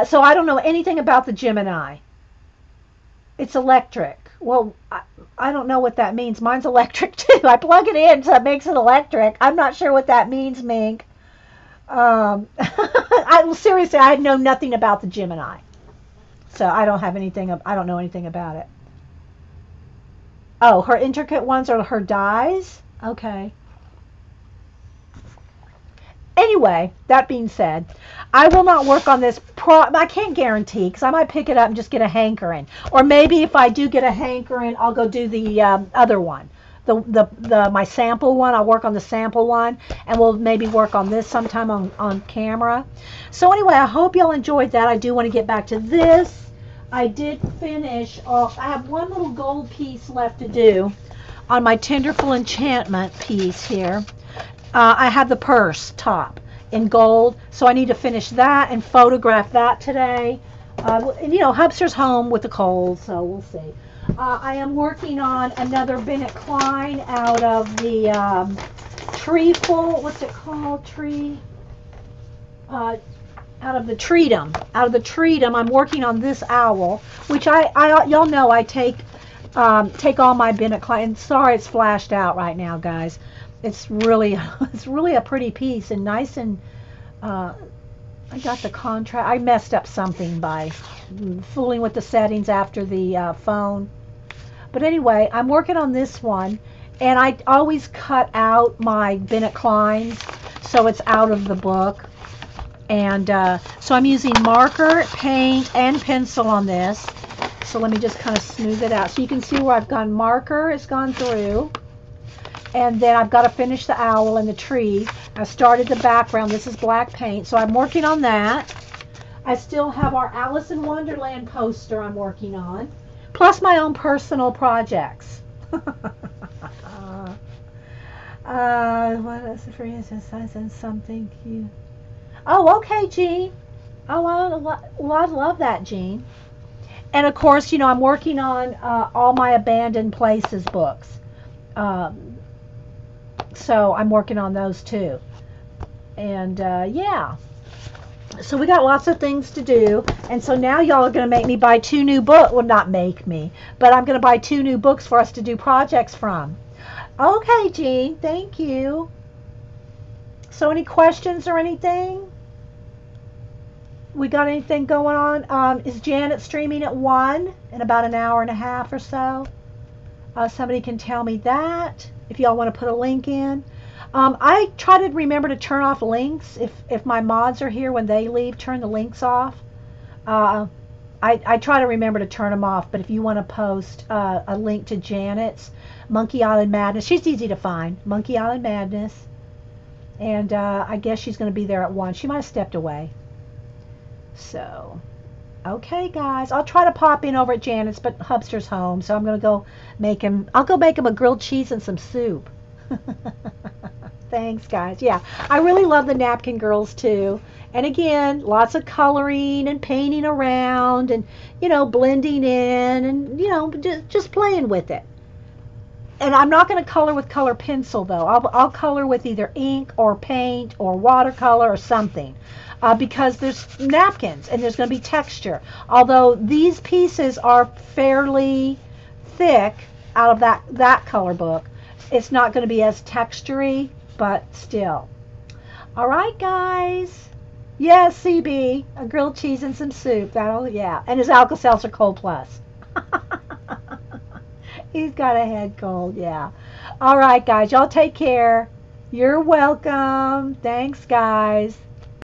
So I don't know anything about the Gemini. It's electric. Well, I don't know what that means. Mine's electric too. I plug it in, so it makes it electric. I'm not sure what that means, Mink. Seriously, I know nothing about the Gemini, so I don't have anything. I don't know anything about it. Oh, her intricate ones are her dies. Okay. Anyway, that being said, I will not work on this. I can't guarantee because I might pick it up and just get a hankering, or maybe if I do get a hankering, I'll go do the other one, the my sample one. I'll work on the sample one, and we'll maybe work on this sometime on camera. So anyway, I hope y'all enjoyed that. I do want to get back to this. I did finish off. I have one little gold piece left to do on my Tenderful Enchantment piece here. I have the purse top in gold, so I need to finish that and photograph that today. And, you know, Hubster's home with the cold, so we'll see. I am working on another Bennett Klein out of the treeful, what's it called? Out of the Treatum. Out of the Treatum, I'm working on this owl, which y'all know I take all my Bennett Klein. Sorry, it's flashed out right now, guys. It's really a pretty piece and nice, and I got the contrast. I messed up something by fooling with the settings after the phone. But anyway, I'm working on this one, and I always cut out my Bennett Kleins so it's out of the book. And so I'm using marker, paint, and pencil on this. So let me just kind of smooth it out. So you can see where I've gone marker has gone through. And then I've got to finish the owl and the tree. I started the background. This is black paint. So I'm working on that. I still have our Alice in Wonderland poster I'm working on. Plus my own personal projects. What is the free size and something cute? Oh, okay, Jean. Oh, I love that, Jean. And of course, you know, I'm working on all my Abandoned Places books. So I'm working on those too. And yeah. So we got lots of things to do. And so now y'all are going to make me buy 2 new books. Well, not make me, but I'm going to buy 2 new books for us to do projects from. Okay, Jean. Thank you. So any questions or anything? We got anything going on? Is Janet streaming at 1 in about an hour and a half or so? Somebody can tell me that if y'all want to put a link in. I try to remember to turn off links. If my mods are here when they leave, turn the links off. I try to remember to turn them off, but if you want to post a link to Janet's Monkey Island Madness, she's easy to find. Monkey Island Madness. And I guess she's going to be there at 1. She might have stepped away. So, okay, guys. I'll try to pop in over at Janet's, but Hubster's home, so I'm going to go make him. I'll go make him a grilled cheese and some soup. Thanks, guys. Yeah, I really love the Napkin Girls, too. And again, lots of coloring and painting around and, you know, blending in and, you know, just playing with it. And I'm not going to color with color pencil, though. I'll color with either ink or paint or watercolor or something. Because there's napkins and there's going to be texture. Although these pieces are fairly thick out of that color book, it's not going to be as textury, but still. All right, guys. Yes, CB, a grilled cheese and some soup. That'll, yeah. And his Alka-Seltzer Cold Plus. He's got a head cold, yeah. All right, guys. Y'all take care. You're welcome. Thanks, guys.